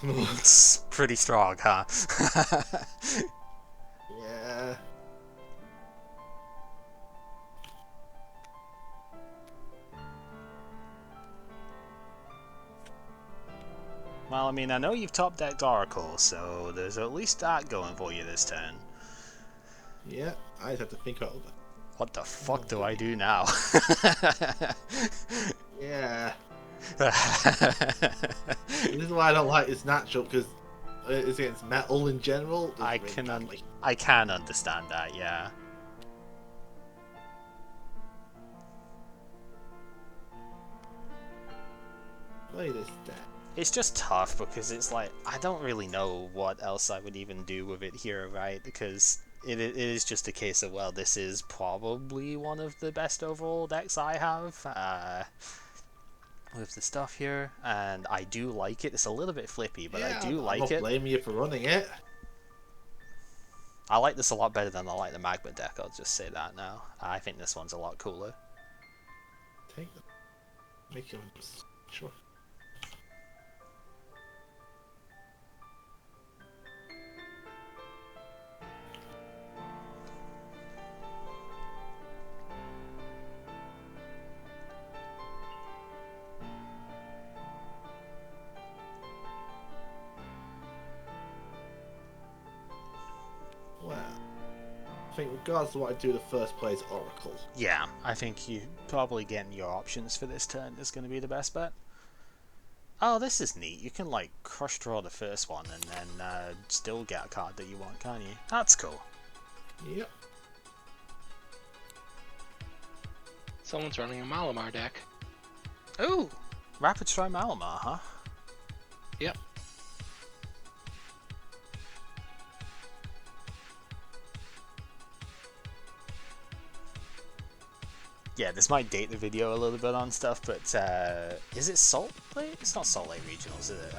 It's pretty strong, huh? Yeah. Well, I mean, I know you've top decked Oracle, so there's at least that going for you this turn. Yeah, I just have to think about that. What the fuck do I do now? Yeah. This is why I don't like this natural, because it's against metal in general. I can understand that, yeah. Play this deck. It's just tough because it's like, I don't really know what else I would even do with it here, right? Because it is just a case of, well, this is probably one of the best overall decks I have with the stuff here, and I do like it. It's a little bit flippy, but Yeah, I do like I'm not it. blaming you for running it. I like this a lot better than I like the Magma deck, I'll just say that now. I think this one's a lot cooler. Take them. Make them. Sure. Well, I think regardless of what I do, the first play is Oracle. Yeah, I think you probably getting your options for this turn is going to be the best bet. Oh, this is neat. You can, like, crush draw the first one and then still get a card that you want, can't you? That's cool. Yep. Someone's running a Malamar deck. Ooh! Rapid Strike Malamar, huh? Yep. Yeah, this might date the video a little bit on stuff, but is it Salt Lake? It's not Salt Lake Regionals, is it?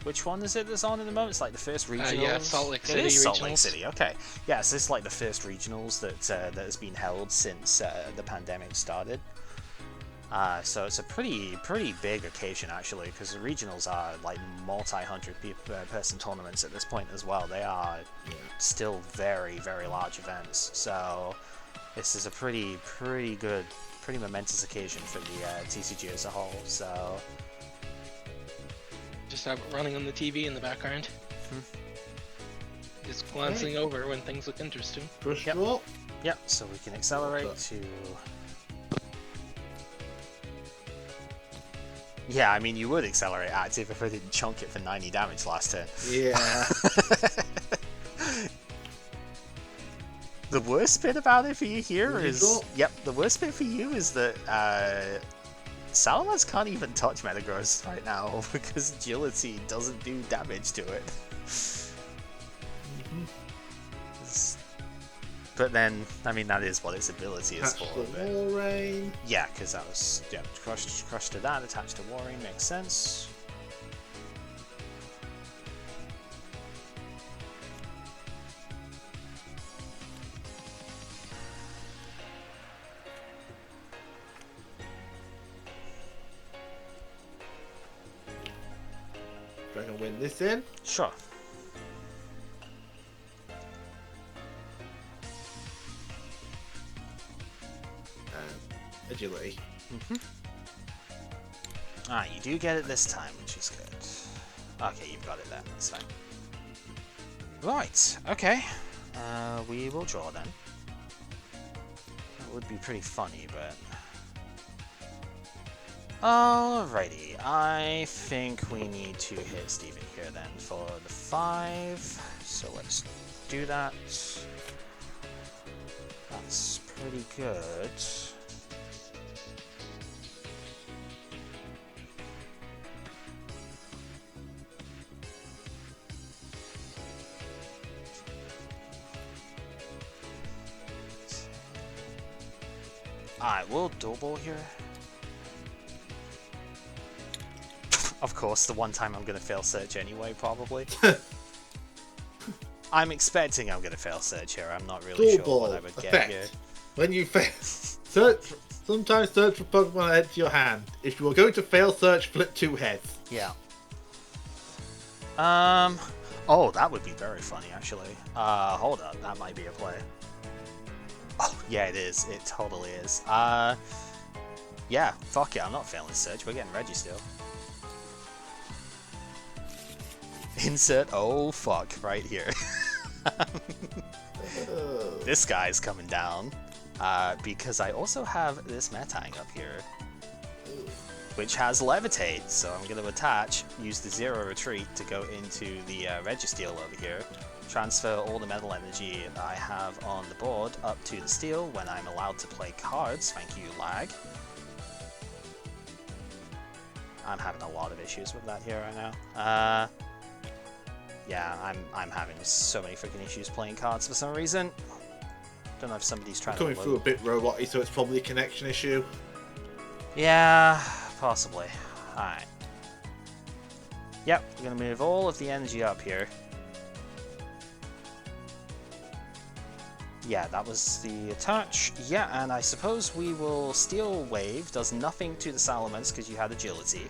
Which one is it that's on at the moment? It's like the first regionals. Yeah, Salt Lake City. It is Salt regionals. Lake City. Okay. Yeah, so this is like the first regionals that has been held since the pandemic started. So it's a pretty big occasion actually, because the regionals are like multi-hundred person tournaments at this point as well. They are still very large events. So this is a pretty good, pretty momentous occasion for the TCG as a whole. So Just have it running on the TV in the background. Just glancing over when things look interesting. Push Yep. draw. yep. So we can accelerate to. Yeah, I mean, you would accelerate active if I didn't chunk it for 90 damage last turn. Yeah. The worst bit about it for you here Really is... cool. Yep, the worst bit for you is that Salamence can't even touch Metagross right now because Agility doesn't do damage to it. But then, I mean, that is what its ability is Attach for. the Walrein. Yeah, because that was crushed to that, attached to Warring makes sense. If I can win this in. Sure. Agility. Ah, you do get it this time, which is good. Okay, you've got it then, that's fine. Right, okay. We will draw then. That would be pretty funny, but... Alrighty, I think we need to hit Steven here then for the 5. So let's do that. That's pretty good. Alright, we'll double here. Of course, the one time I'm gonna fail search anyway, probably. I'm expecting I'm gonna fail search here. I'm not really sure what I would get here. When you fail, sometimes search for Pokemon head to your hand. If you are going to fail search, flip 2 heads. Yeah. Oh, that would be very funny, actually. Hold up, that might be a play. Oh, yeah, it is. It totally is. Yeah, fuck it. I'm not failing search. We're getting Registeel. Insert oh fuck right here. This guy's coming down because I also have this Metang up here, which has Levitate, so I'm going to attach, use the Zero Retreat to go into the Registeel over here, transfer all the metal energy that I have on the board up to the steel when I'm allowed to play cards. Thank you, lag. I'm having a lot of issues with that here right now. Yeah, I'm having so many freaking issues playing cards for some reason. Don't know if somebody's trying Coming to through a bit robot-y, so it's probably a connection issue. Yeah, possibly. Alright. Yep, we're gonna move all of the energy up here. Yeah, that was the attach. Yeah, and I suppose we will Steel Wave. Does nothing to the Salamence because you had agility.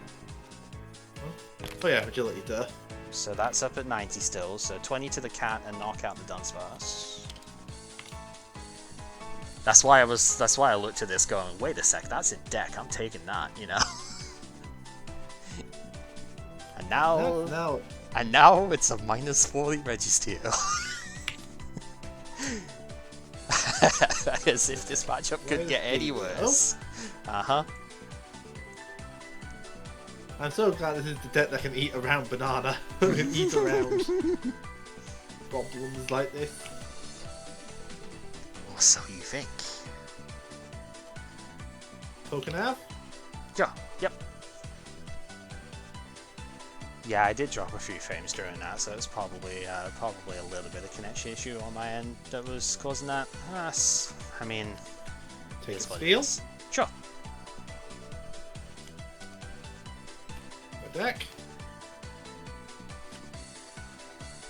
Oh yeah, agility, duh. So that's up at 90 still. So 20 to the cat and knock out the Dunsparce. That's why I looked at this going, wait a sec, that's a deck. I'm taking that, you know. And now it's a -40 Registeel. As if this matchup could get any worse. Uh-huh. I'm so glad this is the deck that can eat around banana. Can eat around problems like this. Or so you think. Pokémon? Yeah, yep. Yeah, I did drop a few frames during that, so it's probably a little bit of connection issue on my end that was causing that. I mean, Take it's a what steal. it is. Sure. A deck.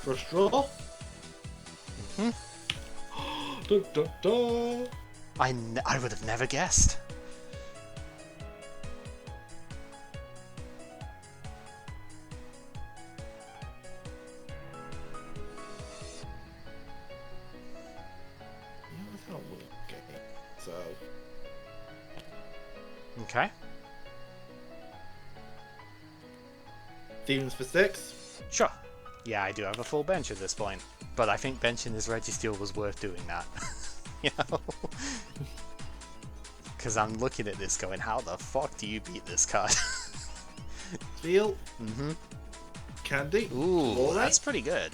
First draw. Dun, dun, dun. I would have never guessed. So Okay. Stevens for 6. Sure. Yeah, I do have a full bench at this point, but I think benching this Registeel was worth doing that. You know? Because I'm looking at this going, how the fuck do you beat this card? Steel. Mm-hmm. Candy. Ooh, Alright. that's pretty good.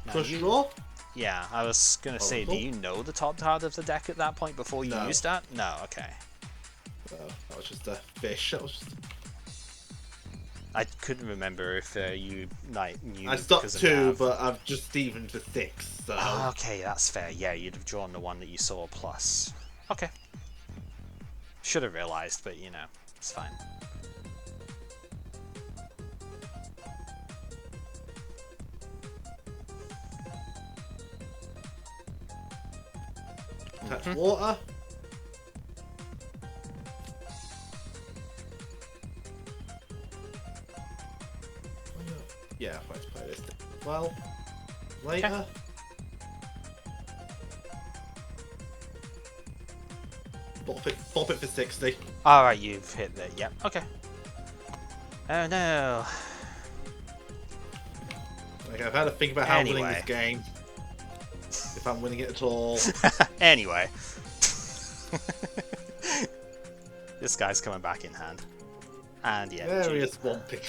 Now First you- draw. Yeah, I was gonna say, do you know the top card of the deck at that point before you No. used that? No, okay. So that was just a fish. That was just... I couldn't remember if you knew. I stopped because of 2, Nav. but I've just evened to 6. So Okay, that's fair. Yeah, you'd have drawn the one that you saw plus. Okay. Should have realized, but you know, it's fine. touch water. Yeah, let's play this. Well, later. Bop it for 60. Alright, you've hit the. Yep, okay. Oh no. Okay, I've had to think about how I'm winning Anyway. this game. If I'm winning it at all. Anyway. This guy's coming back in hand. And yeah. Various swamping.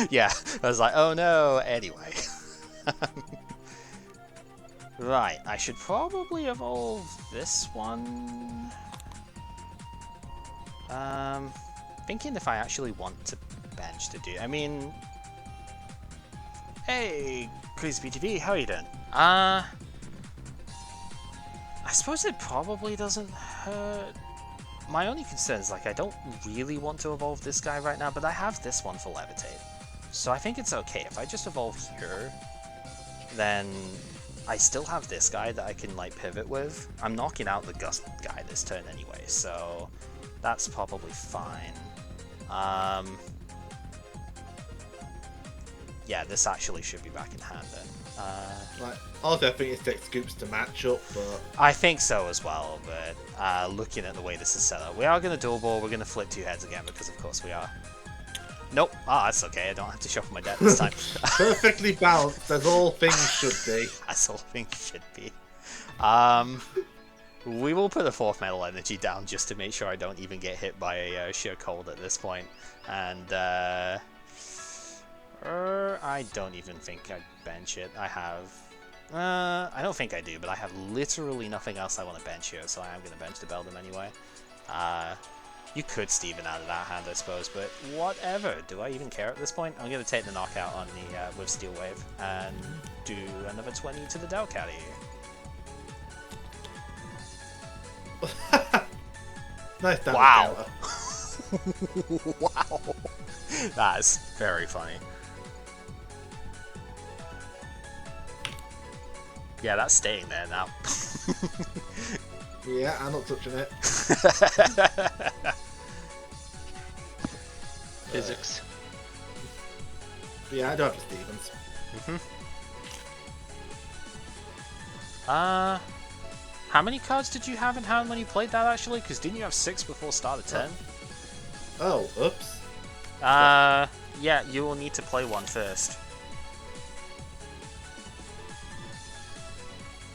Yeah, I was like, oh no, anyway. Right, I should probably evolve this one. Thinking if I actually want to bench to do. I mean, hey, Crazy BTV, how are you doing? I suppose it probably doesn't hurt. My only concern is, like, I don't really want to evolve this guy right now, but I have this one for Levitate. So I think it's okay. If I just evolve here, then I still have this guy that I can, like, pivot with. I'm knocking out the Gust guy this turn anyway, so that's probably fine. Yeah, this actually should be back in hand then. Like, also, I think it's takes scoops to match up, but I think so as well, but looking at the way this is set up, we are going to dual ball, we're going to flip 2 heads again, because of course we are. Nope, that's okay, I don't have to shuffle my deck this time. perfectly balanced, as all things should be. As all things should be. We will put a 4th metal energy down just to make sure I don't even get hit by a sheer cold at this point. And I don't even think I'd bench it. I have... I don't think I do, but I have literally nothing else I want to bench here, so I am going to bench the Beldam anyway. You could Steven out of that hand, I suppose, but whatever. Do I even care at this point? I'm going to take the knockout on the with Steel Wave and do another 20 to the Delcatty. Nice damage Wow. counter. Wow. That's very funny. Yeah, that's staying there now. Yeah, I'm not touching it. Physics. But yeah, I don't have the Stevens. How many cards did you have in hand when you played that actually? Because didn't you have 6 before start of 10? Oh, oops. Yeah, you will need to play one first.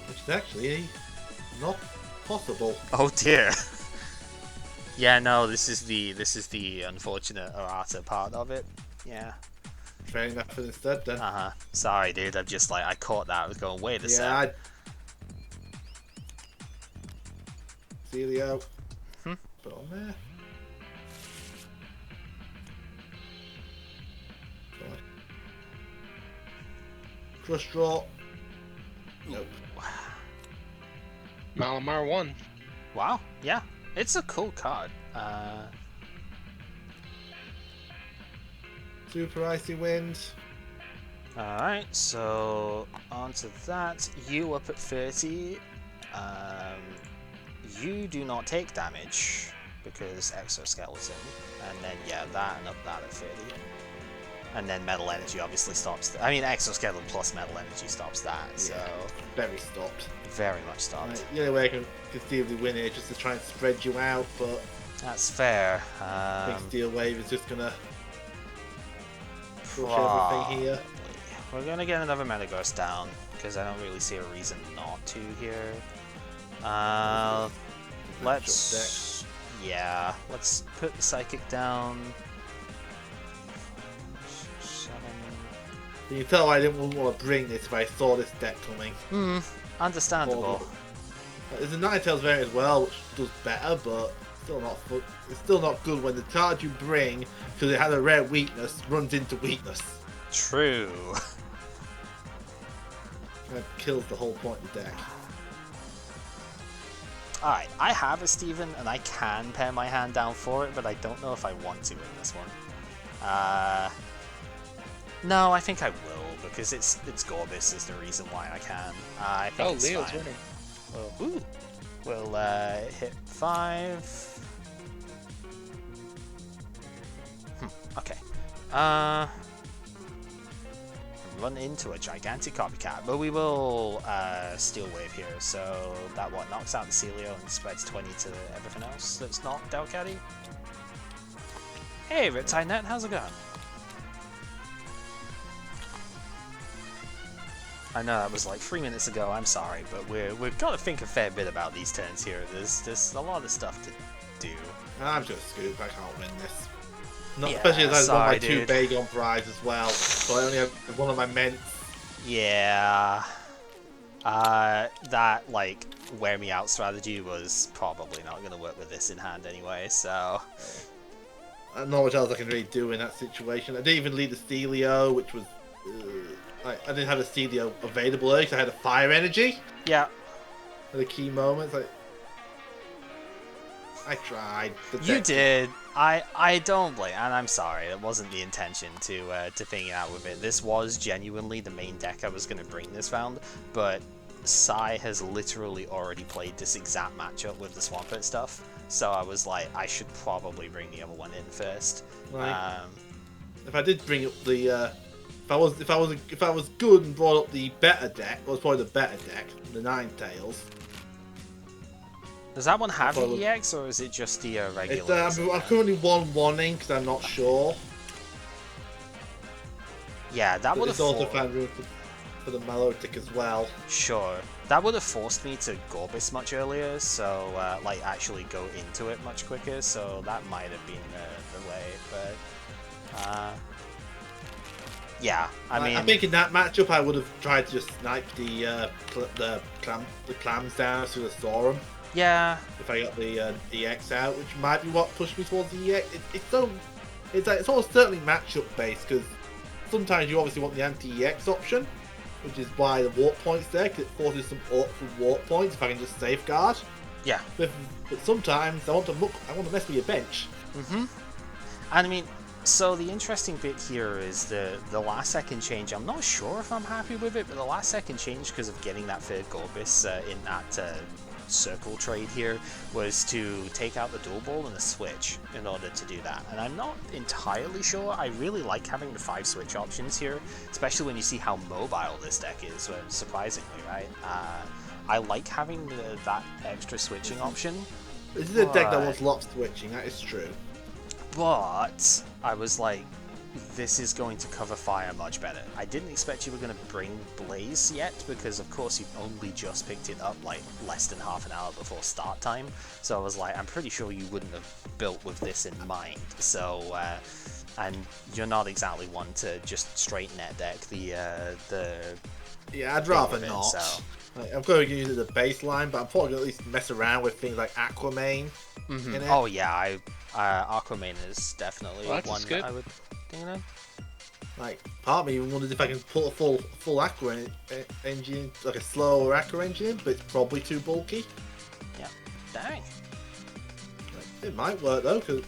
Which is actually not possible. Oh dear. Yeah, no, this is the unfortunate errata part of it. Yeah. Training method instead then. Sorry, dude. I'm just like I caught that. I was going, wait a Yeah, sec. I... Celio. Put on there. Crush draw. Nope. Malamar 1. Wow. Yeah, it's a cool card. Super icy wind. Alright, so onto that. You up at 30. You do not take damage because exoskeleton. And then, yeah, that and up that at 30. And then metal energy obviously stops. I mean, exoskeleton plus metal energy stops that, so. Very stopped. Very much stopped. Right, the only way I can conceivably win it is just to try and spread you out, but That's fair. I think Steel Wave is just gonna crush everything here. We're gonna get another Metagross down, because I don't really see a reason not to here. Let's... Yeah, let's put the Psychic down. 7... You can tell why I didn't want to bring this if I saw this deck coming. Understandable. There's a Ninetales variant as well, which does better, but still not. It's still not good when the card you bring, because it has a rare weakness, runs into weakness. True. That kills the whole point of the deck. Alright, I have a Steven, and I can pare my hand down for it, but I don't know if I want to in this one. No, I think I will, because it's Gorbis is the reason why I can. I think it's Leo's fine. winning. Ooh. We'll hit 5. Okay. Run into a gigantic copycat, but we will Steel Wave here, so that knocks out the Celio and spreads 20 to everything else that's not Delcatty. Hey, Riptide Net, how's it going? I know that was like 3 minutes ago, I'm sorry, but we've got to think a fair bit about these turns here. There's a lot of stuff to do. I'm just scoop, I can't win this. Not Yeah, especially as I won my sorry, 2 Bagon prize as well, so I only have one of my Ments. Yeah. That, like, wear me out strategy was probably not going to work with this in hand anyway, so... Not much else I can really do in that situation. I didn't even lead the Stelio, which was... I didn't have a Stelio available because I had a Fire Energy Yeah. at the key moments. I tried. You did. I don't blame, and I'm sorry, it wasn't the intention to thing it out with it. This was genuinely the main deck I was going to bring this round, but Sai has literally already played this exact matchup with the Swampert stuff, so I was like, I should probably bring the other one in first. Right. If I did bring up the, if I was good and brought up the better deck, well, it's probably the better deck, the Ninetales. Does that one have the EX, or is it just the regular? I'm currently 1-1ing because I'm not sure. Yeah, that would have It's also found room for the Melodic as well. Sure. That would have forced me to Gorbis much earlier, so, like, actually go into it much quicker, so that might have been the way, but, yeah, I think in that matchup I would have tried to just snipe the clams down as soon as I saw them. Yeah. If I got the EX out, which might be what pushed me towards the EX. It's almost certainly matchup based, because sometimes you obviously want the anti-EX option, which is why the warp point's there, because it forces some awkward warp points if I can just safeguard. Yeah. But sometimes I want to mess with your bench. And I mean, so the interesting bit here is the last second change. I'm not sure if I'm happy with it, but the last second change, because of getting that third Gorbis in that circle trade here, was to take out the dual ball and the switch in order to do that. And I'm not entirely sure. I really like having the 5 switch options here, especially when you see how mobile this deck is, surprisingly, right? I like having that extra switching option. This is a deck that wants lots of switching, that is true. But I was like, this is going to cover fire much better. I didn't expect you were going to bring Blaze yet, because of course you've only just picked it up like less than half an hour before start time. So I was like, I'm pretty sure you wouldn't have built with this in mind. So, and you're not exactly one to just straight net deck the yeah, I'd rather it, not. so. I'm going to use it as a baseline, but I'm probably going to at least mess around with things like Aquaman. In it. Oh yeah, Aquaman is definitely one good. that I would think of. Like, part of me even wonders if I can put a full Aqua engine, like a slower Aqua engine, but it's probably too bulky. Yeah, dang. It might work though, because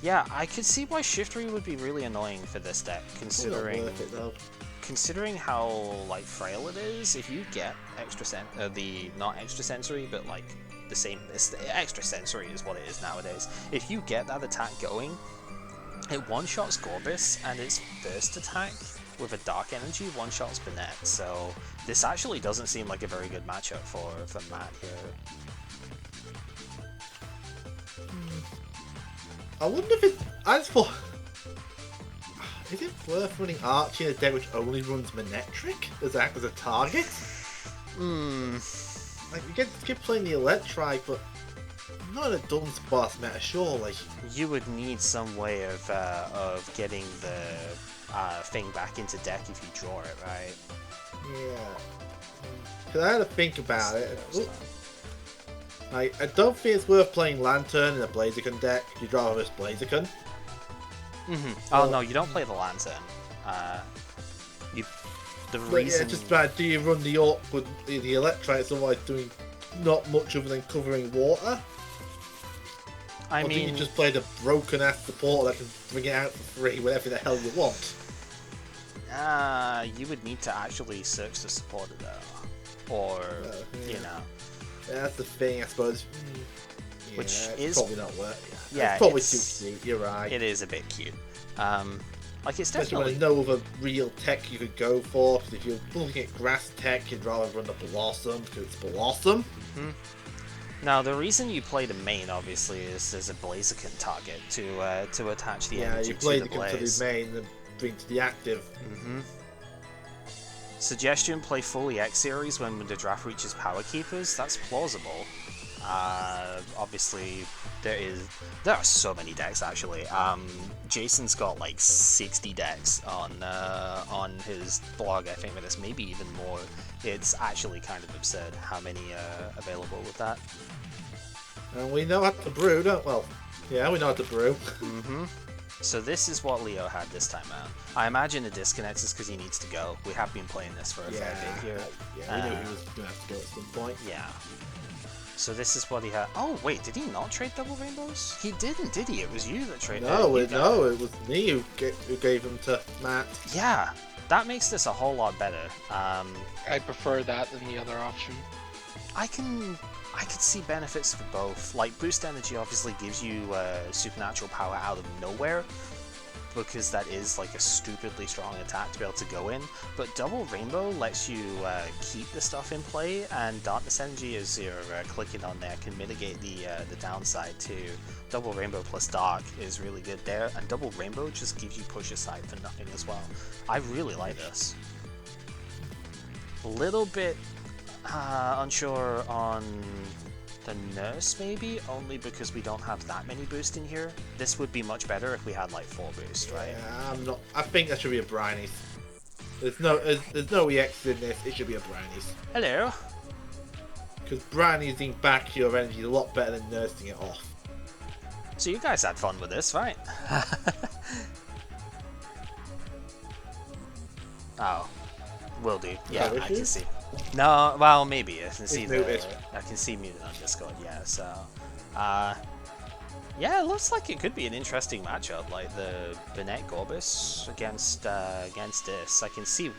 Yeah, I could see why Shiftry would be really annoying for this deck, considering worth it though. considering how like frail it is. If you get not extra sensory, but like the same, extra sensory is what it is nowadays. If you get that attack going, it one-shots Gorbis, and its first attack with a Dark Energy one-shots Banette, so this actually doesn't seem like a very good matchup for Matt here. I wonder if it's... I just thought... Is it worth running Archie in a deck which only runs Manectric as a target? Like, you get playing the Electrike, but... Not in a Dunsparce meta, surely. You would need some way of getting the thing back into deck if you draw it, right? Yeah. Because I had to think about it. I don't think it's worth playing Lantern in a Blaziken deck. You'd rather miss Blaziken. Oh no, you don't play the Lantern. The reason... Yeah, just about do you run the Orc with the Electrites, otherwise doing not much other than covering water? I Or mean, do you just play the broken ass supporter that can bring it out for free whenever the hell you want? you would need to actually search the supporter though, or yeah. you know, That's the thing, I suppose. Yeah, which it's is probably not worth. Yeah, it's probably it's- too cute. You're right. it is a bit cute. Like it's Especially definitely when there's no other real tech you could go for. Because if you're looking at grass tech, you'd rather run the Blossom because it's Blossom. Now, the reason you play the main, obviously, is there's a Blaziken target to attach the Yeah, energy you play to the the blaze. to the main and bring to the active. Suggestion, play fully X series when the draft reaches Power Keepers. That's plausible. Obviously, there are so many decks, actually. Jason's got like 60 decks on his blog, I think, with this, maybe even more. It's actually kind of absurd how many are available with that. And we know how to brew, don't we? Well, yeah, we know how to brew. So this is what Leo had this time out. I imagine the disconnect is because he needs to go. We have been playing this for a fair bit here. Yeah, we knew he was going to have to go at some point. Yeah. So this is what he had. Oh wait, did he not trade double rainbows? He didn't, did he? It was you that traded. No, it was me who gave them to Matt. Yeah, that makes this a whole lot better. I prefer that than the other option. I could see benefits for both. Like boost energy obviously gives you supernatural power out of nowhere, because that is like a stupidly strong attack to be able to go in, but double rainbow lets you keep the stuff in play, and darkness energy, as you're clicking on there, can mitigate the downside too. Double rainbow plus dark is really good there, and double rainbow just gives you push aside for nothing as well. I really like this. A little bit unsure on the nurse, maybe, only because we don't have that many boosts in here. This would be much better if we had like 4 boosts, right? Yeah, I'm not. I think that should be a Brownies. There's no EX in this. It should be a Brownies. Hello. Because Browniesing back your energy is a lot better than nursing it off. So you guys had fun with this, right? Oh, will do. Yeah, I can see. No, well, maybe I can see I can see muted on Discord. Yeah, so yeah, it looks like it could be an interesting matchup, like the Net Gorbis against this. I can see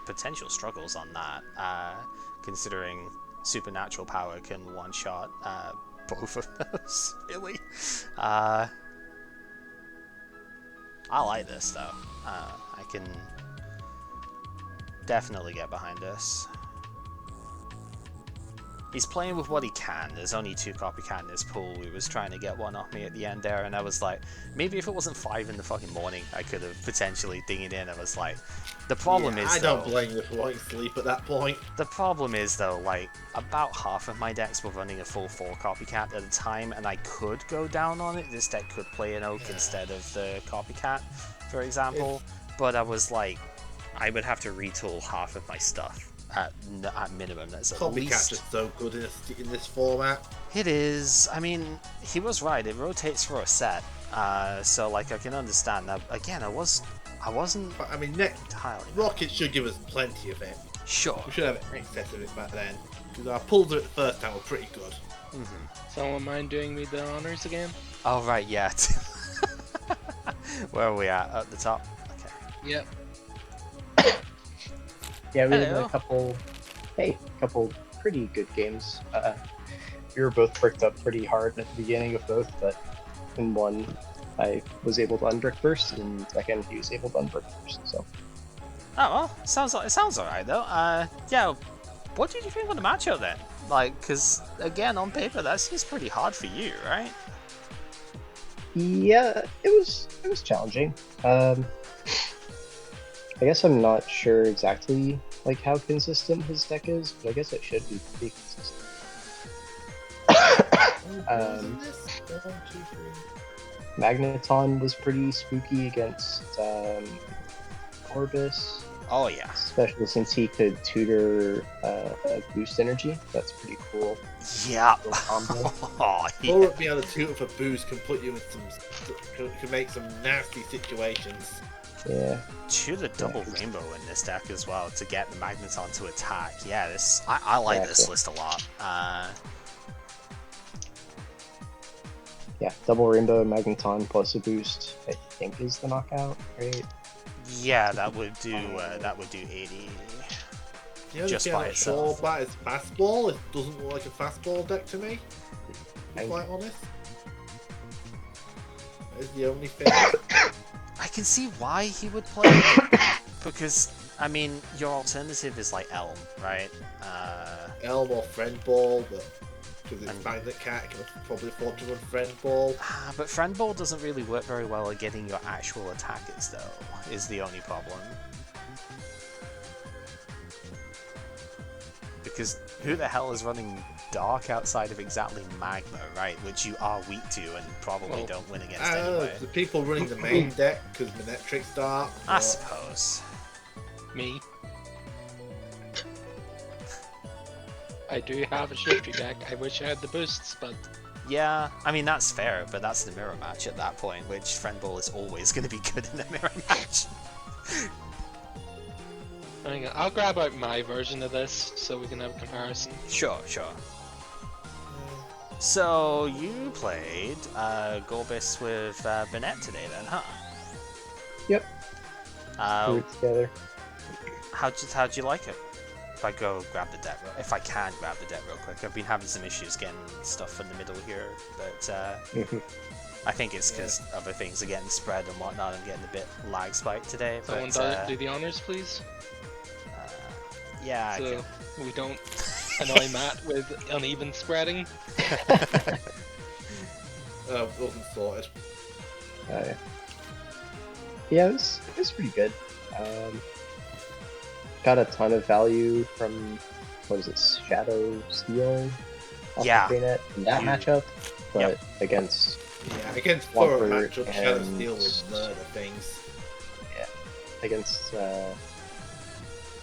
potential struggles on that, considering supernatural power can one-shot both of those. Really, I like this though. I can definitely get behind this. He's playing with what he can. There's only 2 copycat in this pool. He was trying to get one off me at the end there, and I was like, maybe if it wasn't 5 in the fucking morning, I could have potentially dinged in. I was like, the problem is, I don't blame you for wanting sleep at that point. The problem is, though, like, about half of my decks were running a full 4 copycat at a time, and I could go down on it. This deck could play an oak instead of the copycat, for example. But I was like, I would have to retool half of my stuff. At minimum, that's at least. Copycat's just so good in this format. It is. I mean, he was right. It rotates for a set, so like I can understand that. Again, I wasn't. I mean, entirely. Rocket should give us plenty of it. Sure. We should have an excess of it back then, because our pulls of it the first time were pretty good. Someone mind doing me the honors again? Oh right, yeah. Where are we at? At the top. Okay. Yep. Yeah, we had Hello. a couple pretty good games. We were both bricked up pretty hard at the beginning of both, but in one I was able to unbrick first, and in the second he was able to unbrick first. So. Oh well, it sounds alright though. Yeah. What did you think of the matchup then? Like, because again, on paper that seems pretty hard for you, right? Yeah, it was challenging. I guess I'm not sure exactly like how consistent his deck is, but I guess it should be pretty consistent. Um, this? 1, 2, 3. Magneton was pretty spooky against Orbis, Oh yeah. especially since he could tutor boost energy. That's pretty cool. Yeah. Little combo. Oh, Or yeah. being able to tutor for boost can put you in can make some nasty situations. Yeah. Shoot a double rainbow in this deck as well to get the Magneton to attack. Yeah, I like this list a lot. Yeah, double rainbow Magneton plus a boost, I think is the knockout, right? Yeah, that would do 80. The only Just thing by I'm not sure itself. about is fastball. It doesn't look like a fastball deck to me, to be I- quite honest. That is the only thing. I can see why he would play it, because I mean your alternative is like Elm, right? Elm or Friend Ball, but because it's And- Magnet Cat, I can probably afford to run Friend Ball. But Friend Ball doesn't really work very well at getting your actual attackers, though, is the only problem. Because who the hell is running Dark outside of exactly Magma, right? Which you are weak to and probably Well, don't win against I don't know, anyway. the people running the main deck because Menetrix Dark. I but suppose. Me. I do have a Shifty deck. I wish I had the boosts, but Yeah, I mean that's fair, but that's the mirror match at that point, which Friend Ball is always going to be good in a mirror match. hang on, I'll grab out my version of this so we can have a comparison. Sure. So you played Gorbis with Bennett today then, huh? Yep. Uh, Put it together. how'd you like it? If I go grab the deck, if I can grab the deck real quick. I've been having some issues getting stuff in the middle here, but I think it's because other things are getting spread and whatnot. I'm getting a bit lag spiked today, Someone but do the honors, please, yeah, I so can. we don't annoy Matt with uneven spreading. wasn't sorted. Yeah, it was pretty good. Got a ton of value from, what is it, Shadow Steel off Yeah. the Baynet in that You- matchup, but Yep. against Yeah, against four Swampert matchup, Shadow and- Steel would murder things.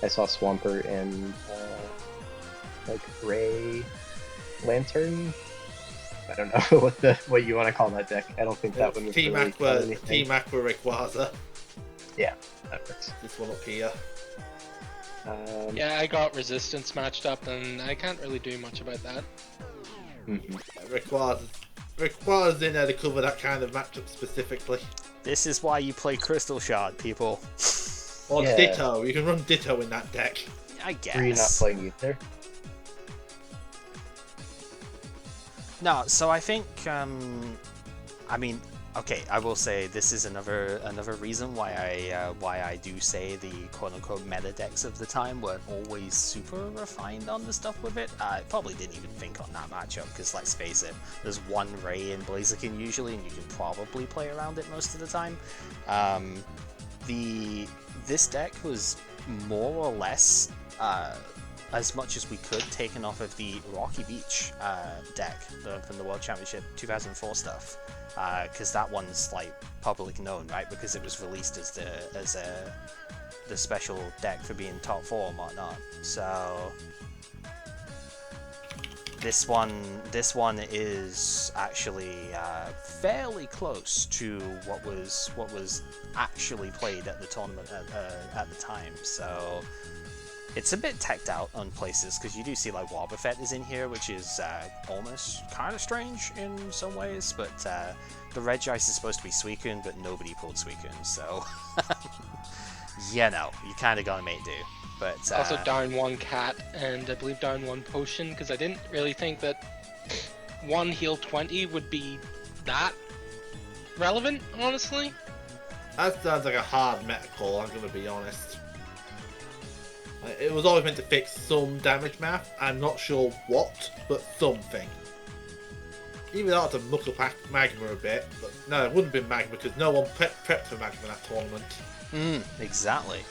I saw Swampert and like Ray Lantern. I don't know what you want to call that deck. I don't think that one was Team really Aqua, done anything. Team Aqua Rayquaza. That works. This one up here. Yeah, I got resistance matched up, and I can't really do much about that. Mhm. Rayquaza's in there to cover that kind of matchup specifically. This is why you play Crystal Shard, people. Or Yeah. Ditto. You can run Ditto in that deck. I Were you not guess. playing either? No, so I think, I mean, okay, I will say this is another reason why I do say the quote-unquote meta decks of the time weren't always super refined on the stuff with it. I probably didn't even think on that matchup, because let's face it, there's one Ray in Blaziken usually, and you can probably play around it most of the time. This deck was more or less, as much as we could, taken off of the Rocky Beach deck from the World Championship 2004 stuff, because that one's like public known, right? Because it was released as the special deck for being top 4 and whatnot. So this one is actually fairly close to what was actually played at the tournament at the time. So it's a bit teched out on places, because you do see like Wobbuffet is in here, which is almost kind of strange in some ways, but the Regice is supposed to be Suicune, but nobody pulled Suicune, so you know, you kind of gotta make do. But Also down one cat, and I believe down one potion, because I didn't really think that one heal 20 would be that relevant, honestly. That sounds like a hard meta call, I'm gonna be honest. It was always meant to fix some damage math. I'm not sure what, but something. Even though I had to muck up Magma a bit, but no, it wouldn't have been Magma because no one prepped for Magma in that tournament. Exactly.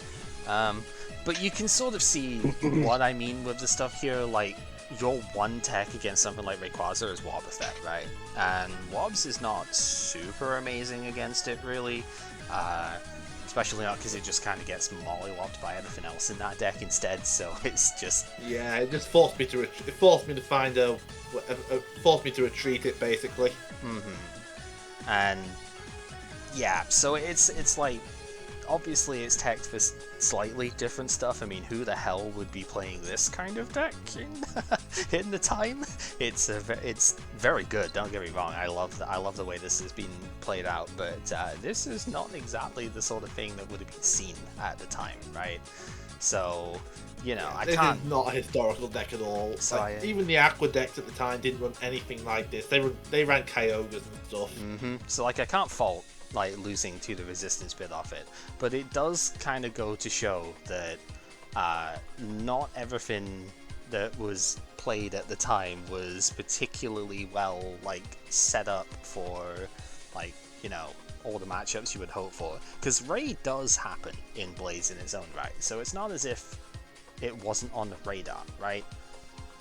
But you can sort of see what I mean with the stuff here. Like, your one tech against something like Rayquaza is Wobbuffet, right? And Wobbs is not super amazing against it, really. Especially not because it just kind of gets mollywopped by everything else in that deck instead, so it's just... Yeah, it just forced me to forced me to find forced me to retreat it, basically. Mm-hmm. And yeah, so it's like, obviously it's teched for slightly different stuff. I mean, who the hell would be playing this kind of deck in the time? It's very good. Don't get me wrong. I love the way this has been played out, but this is not exactly the sort of thing that would have been seen at the time, right? So, you know, I can't. This is not a historical deck at all. So even the Aqua decks at the time didn't run anything like this. They ran Kyogres and stuff. Mm-hmm. So like, I can't fault like losing to the resistance bit off it, but it does kind of go to show that not everything that was played at the time was particularly well like set up for, like, you know, all the matchups you would hope for, because Ray does happen in Blaze in its own right, so it's not as if it wasn't on the radar, right?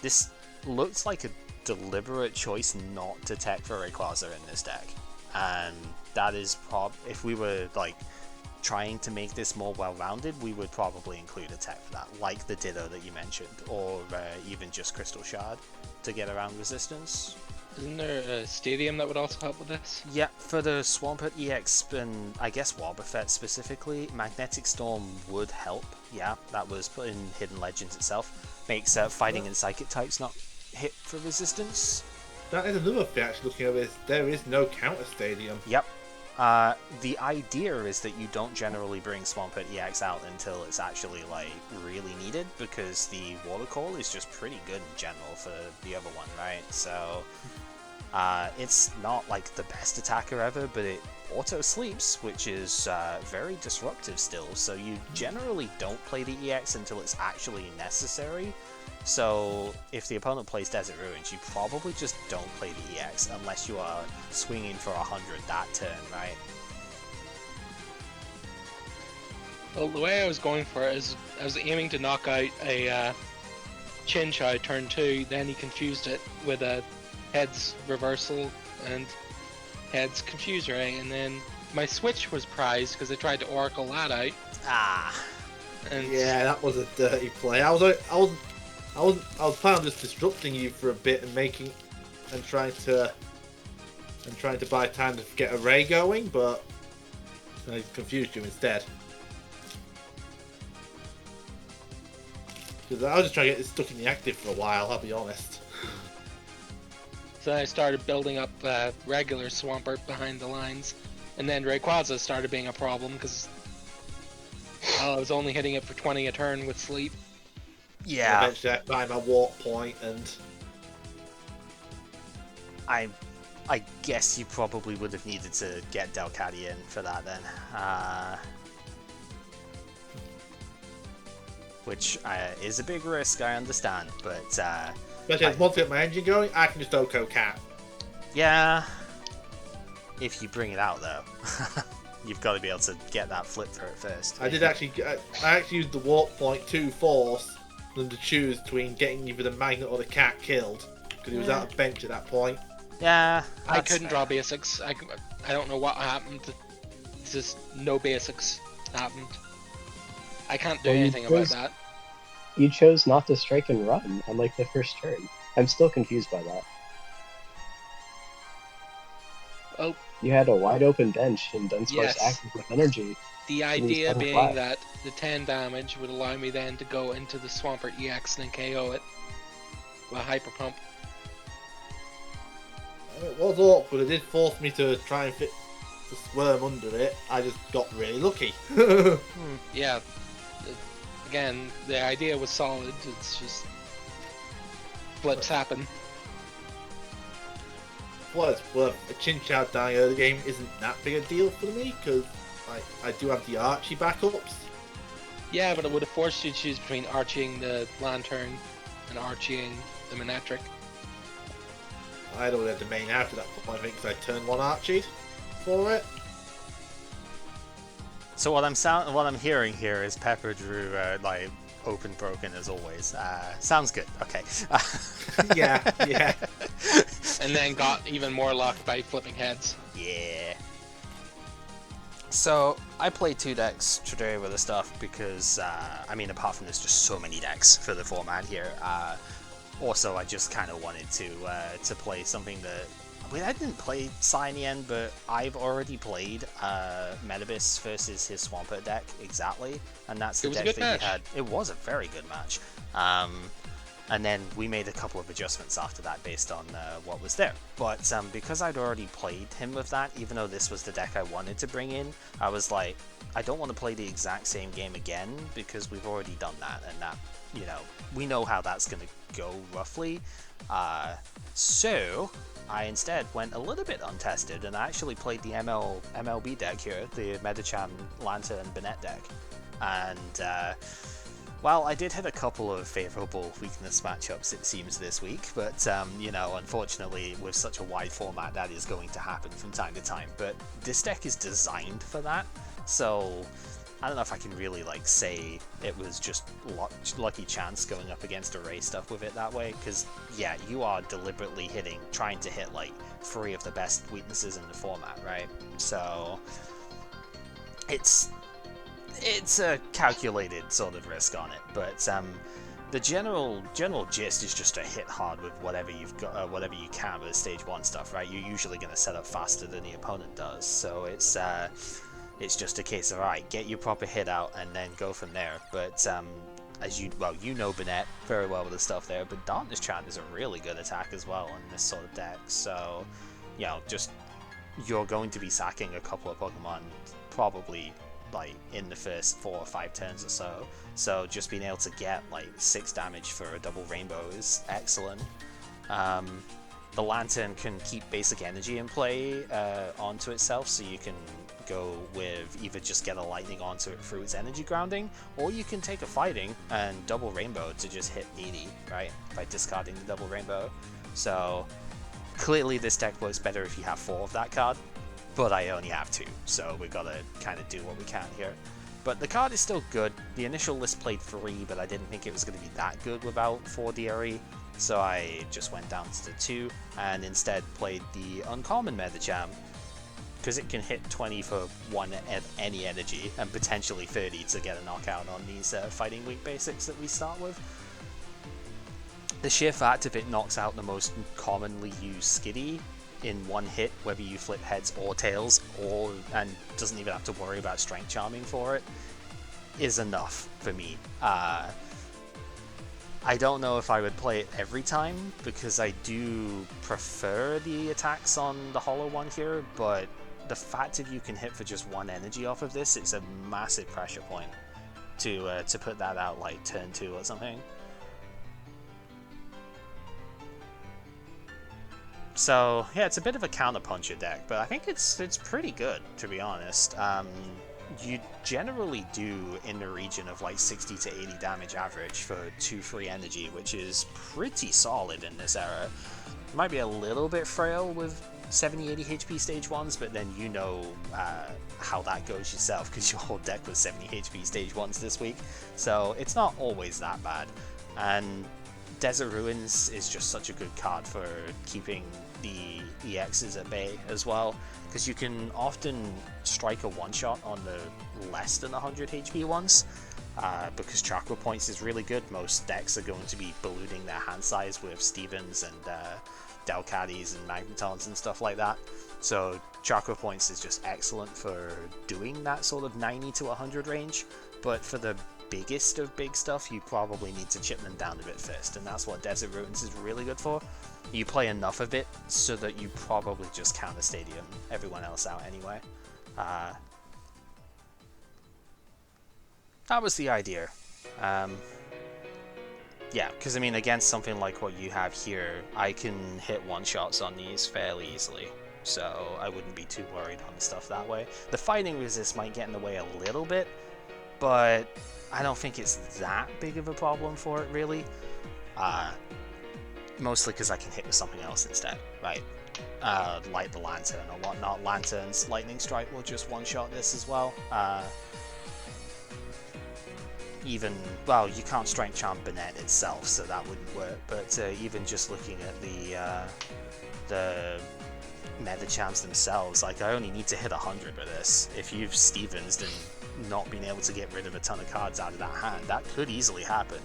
This looks like a deliberate choice not to tech for Rayquaza in this deck, and that is if we were like trying to make this more well-rounded, we would probably include a tech for that, like the Ditto that you mentioned, or even just Crystal Shard to get around resistance. Isn't there a stadium that would also help with this? Yeah, for the Swampert EX and I guess Wobbuffet specifically, Magnetic Storm would help. Yeah, that was put in Hidden Legends itself. Makes fighting and psychic types not hit for resistance. That is another thing actually looking at this. There is no counter stadium. Yep. The idea is that you don't generally bring Swampert EX out until it's actually like really needed, because the Water Call is just pretty good in general for the other one, right? So it's not like the best attacker ever, but it auto sleeps, which is very disruptive still, so you generally don't play the EX until it's actually necessary. So if the opponent plays Desert Ruins, you probably just don't play the EX unless you are swinging for 100 that turn, right? Well, the way I was going for it is I was aiming to knock out a Chinchou turn 2, then he confused it with a Heads Reversal and Heads Confuse Ray, and then my switch was prized because I tried to Oracle that out. Ah. And Yeah, that was a dirty play. I was planning on just disrupting you for a bit and trying to buy time to get a Ray going, but I confused you instead. Because I was just trying to get this stuck in the active for a while, I'll be honest. so I started building up regular Swampert behind the lines, and then Rayquaza started being a problem because I was only hitting it for 20 a turn with sleep. Yeah. Eventually I find my walk point, and I guess you probably would have needed to get Delcatty in for that then. Which is a big risk, I understand, but especially once I get my engine going, I can just Oko Cat. yeah, if you bring it out though. You've got to be able to get that flip for it first. I actually used the walk point to force them to choose between getting either the Magnet or the Cat killed, because he was out of bench at that point. Yeah, I couldn't draw basics. I don't know what happened. It's just no basics happened. I can't do anything about that. You chose not to strike and run on like the first turn. I'm still confused by that. Well, You had a wide open bench and Dunsparce Yes. active with energy. the was idea kinda being flat. that the 10 damage would allow me then to go into the Swampert EX and then KO it with a Hyper Pump. It was awkward. It did force me to try and to squirm under it. I just got really lucky. Yeah, again, the idea was solid. It's just flips happen. What it's worth, a Chinchou dying early game isn't that big a deal for me, because I do have the Archie backups. Yeah, but it would have forced you to choose between arching the Lantern and arching the Manectric. I'd already had the main out at that point, I think, because I turned one Archie for it. So what I'm hearing here is Pepper drew like open broken as always. Sounds good. Okay. Yeah. And then got even more luck by flipping heads. Yeah. So I played 2 decks today with the stuff because I mean, apart from there's just so many decks for the format here. Also, I just kind of wanted to play something that. I didn't play Sai in the end, but I've already played Metagross versus his Swampert deck exactly, and that's the deck that he had. It was a very good match. And then we made a couple of adjustments after that based on what was there. But because I'd already played him with that, even though this was the deck I wanted to bring in, I was like, I don't want to play the exact same game again because we've already done that, and that, you know, we know how that's going to go roughly. So I instead went a little bit untested and I actually played the MLB deck here, the Metatron Lantern Bennett deck. And well, I did hit a couple of favourable weakness matchups, it seems, this week, but, you know, unfortunately, with such a wide format, that is going to happen from time to time. But this deck is designed for that, so I don't know if I can really, like, say it was just lucky chance going up against array stuff with it that way, because, yeah, you are deliberately trying to hit, like, 3 of the best weaknesses in the format, right? So it's a calculated sort of risk on it, but the general gist is just to hit hard with whatever you've got, whatever you can with the stage 1 stuff, right? You're usually going to set up faster than the opponent does, so it's just a case of, alright, get your proper hit out and then go from there. But as you know Bennett very well with the stuff there, but Darkness Chant is a really good attack as well in this sort of deck, so, you know, just, you're going to be sacking a couple of Pokemon probably like in the first 4 or 5 turns or so just being able to get like 6 damage for a double rainbow is excellent. The Lantern can keep basic energy in play onto itself, so you can go with either just get a lightning onto it through its energy grounding, or you can take a fighting and double rainbow to just hit 80, right, by discarding the double rainbow. So clearly this deck works better if you have 4 of that card, but I only have 2, so we've got to kind of do what we can here. But the card is still good. The initial list played 3, but I didn't think it was going to be that good without 4 DRE, so I just went down to the 2, and instead played the uncommon Metacham, because it can hit 20 for 1 of any energy, and potentially 30 to get a knockout on these fighting weak basics that we start with. The sheer fact of it knocks out the most commonly used Skitty in 1 hit, whether you flip heads or tails, and doesn't even have to worry about strength charming for it, is enough for me. I don't know if I would play it every time, because I do prefer the attacks on the hollow one here, but the fact if you can hit for just 1 energy off of this, it's a massive pressure point to put that out like turn 2 or something. So yeah, it's a bit of a counterpuncher deck, but I think it's pretty good, to be honest. You generally do in the region of like 60 to 80 damage average for 2 free energy, which is pretty solid in this era. It might be a little bit frail with 70-80 HP stage 1s, but then you know how that goes yourself, because your whole deck was 70 HP stage 1s this week, so it's not always that bad. And Desert Ruins is just such a good card for keeping the EXs at bay as well, because you can often strike a one-shot on the less than 100 HP ones, because Chakra Points is really good. Most decks are going to be ballooning their hand size with Stevens and Delcatties and Magnetrons and stuff like that, so Chakra Points is just excellent for doing that sort of 90 to 100 range, but for the biggest of big stuff, you probably need to chip them down a bit first, and that's what Desert Ruins is really good for. You play enough of it so that you probably just counter Stadium everyone else out anyway. That was the idea. Yeah, because I mean, against something like what you have here, I can hit one-shots on these fairly easily, so I wouldn't be too worried on the stuff that way. The fighting resist might get in the way a little bit, but I don't think it's that big of a problem for it, really. Mostly because I can hit with something else instead, right? Like the Lantern or whatnot. Lantern's Lightning Strike will just one-shot this as well. even, well, you can't Strength Charm Banette itself, so that wouldn't work, but even just looking at the Metachamps themselves, like, I only need to hit 100 with this. If you've Stevensed and not been able to get rid of a ton of cards out of that hand, that could easily happen.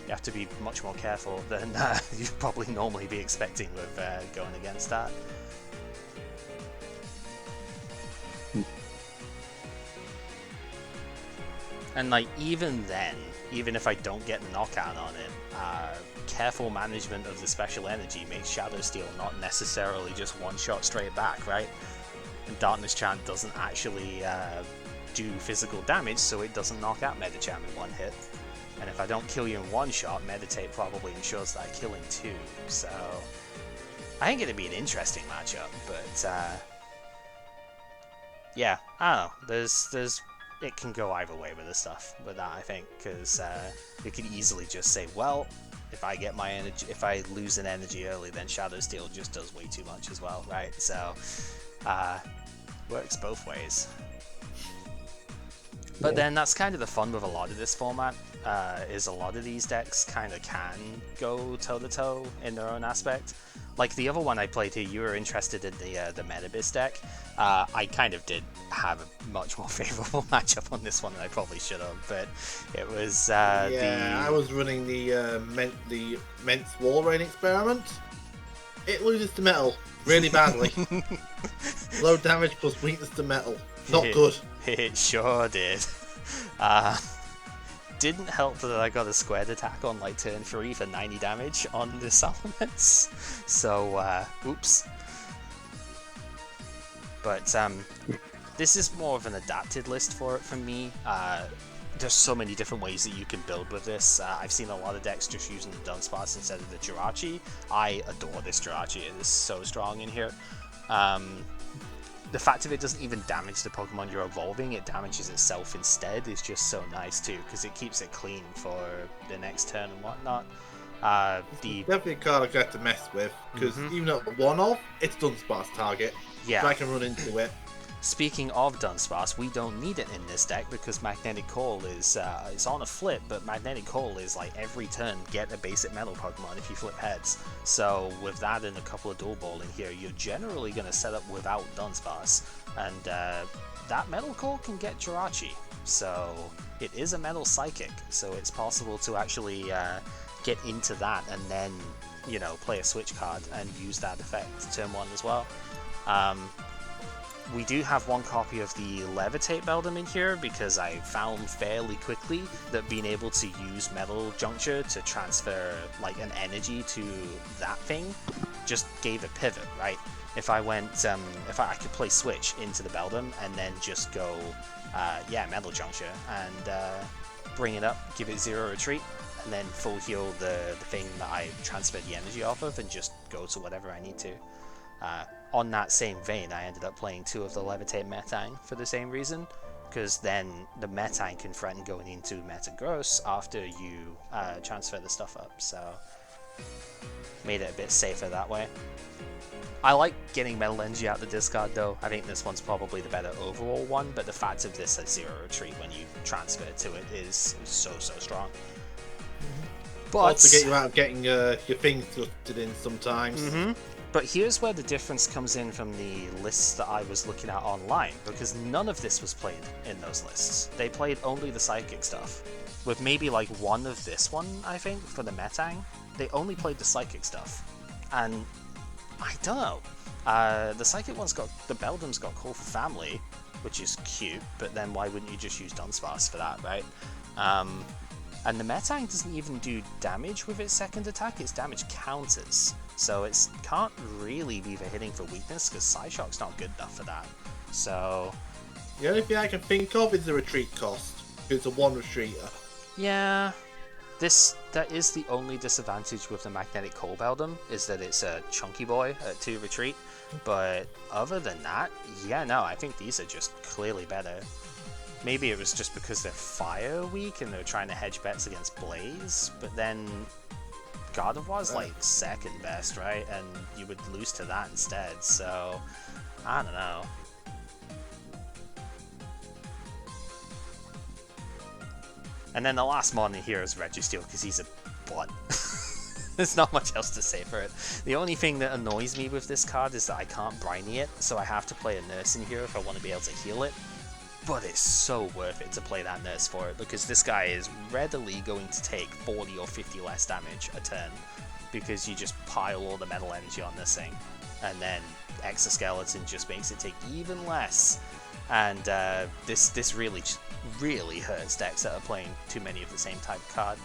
You have to be much more careful than you'd probably normally be expecting with going against that. And like, even then, even if I don't get knockout on it, careful management of the special energy makes Shadow Steel not necessarily just one shot straight back, right? And Darkness Chant doesn't actually do physical damage, so it doesn't knock out Metacham in one hit. And if I don't kill you in one shot, Meditate probably ensures that I kill in two. So I think it'd be an interesting matchup, but yeah, I don't know. There's it can go either way with this stuff, with that, I think, because you could easily just say, well, if I get my energy, if I lose an energy early, then Shadow Steel just does way too much as well, right? So works both ways. But then that's kind of the fun with a lot of this format, is a lot of these decks kind of can go toe-to-toe in their own aspect. Like the other one I played here, you were interested in the Metagross deck. I kind of did have a much more favourable matchup on this one than I probably should have, but it was I was running the Ment's Wall Rain experiment. It loses to metal really badly. Low damage plus weakness to metal. Not good. It sure did. Didn't help that I got a squared attack on like turn 3 for 90 damage on the supplements. So, oops. But this is more of an adapted list for it from me. There's so many different ways that you can build with this. I've seen a lot of decks just using the Dunsparce instead of the Jirachi. I adore this Jirachi. It is so strong in here. The fact that it doesn't even damage the Pokemon you're evolving, it damages itself instead, is just so nice too, because it keeps it clean for the next turn and whatnot. Definitely a card I have to mess with, because even at one-off, it's Dunsparce target. Yeah. So I can run into it. Speaking of Dunsparce, we don't need it in this deck because Magnetic Call is it's on a flip, but Magnetic Call is like every turn get a basic metal Pokemon if you flip heads. So with that and a couple of Dual Ball in here, you're generally going to set up without Dunsparce, and that Metal Call can get Jirachi. So it is a Metal Psychic, so it's possible to actually get into that and then, you know, play a switch card and use that effect turn 1 as well. We do have one copy of the Levitate Beldum in here because I found fairly quickly that being able to use Metal Juncture to transfer like an energy to that thing just gave a pivot, right? If I went, if I could play Switch into the Beldum and then just go, Metal Juncture and bring it up, give it 0 retreat, and then full heal the thing that I transferred the energy off of and just go to whatever I need to. On that same vein, I ended up playing 2 of the Levitate Metang for the same reason, because then the Metang can threaten going into Metagross after you transfer the stuff up, so made it a bit safer that way. I like getting Metal Energy out the discard though. I think this one's probably the better overall one, but the fact of this at 0 retreat when you transfer to it is so strong. But Also get you out of getting your things thrusted in sometimes. But here's where the difference comes in from the lists that I was looking at online, because none of this was played in those lists. They played only the Psychic stuff, with maybe like one of this one, I think, for the Metang. They only played the Psychic stuff, and I don't know. The Psychic one's got, the Beldum's got Call for Family, which is cute, but then why wouldn't you just use Dunsparce for that, right? And the Metang doesn't even do damage with its second attack, its damage counters. So it can't really be for hitting for weakness, because Psyshock's not good enough for that. So The only thing I can think of is the retreat cost, because it's a 1 retreater. yeah, that is the only disadvantage with the Magnetic Coal Beldum, is that it's a chunky boy at 2 retreat. But other than that, yeah, no, I think these are just clearly better. Maybe it was just because they're fire weak and they're trying to hedge bets against Blaze, but then Gardevoir's like second best, right? And you would lose to that instead, so I don't know. And then the last mon in here is Registeel, because he's a butt. There's not much else to say for it. The only thing that annoys me with this card is that I can't briny it, so I have to play a nurse in here if I want to be able to heal it. But it's so worth it to play that nurse for it, because this guy is readily going to take 40 or 50 less damage a turn, because you just pile all the metal energy on this thing, and then Exoskeleton just makes it take even less. And this really hurts decks that are playing too many of the same type of card.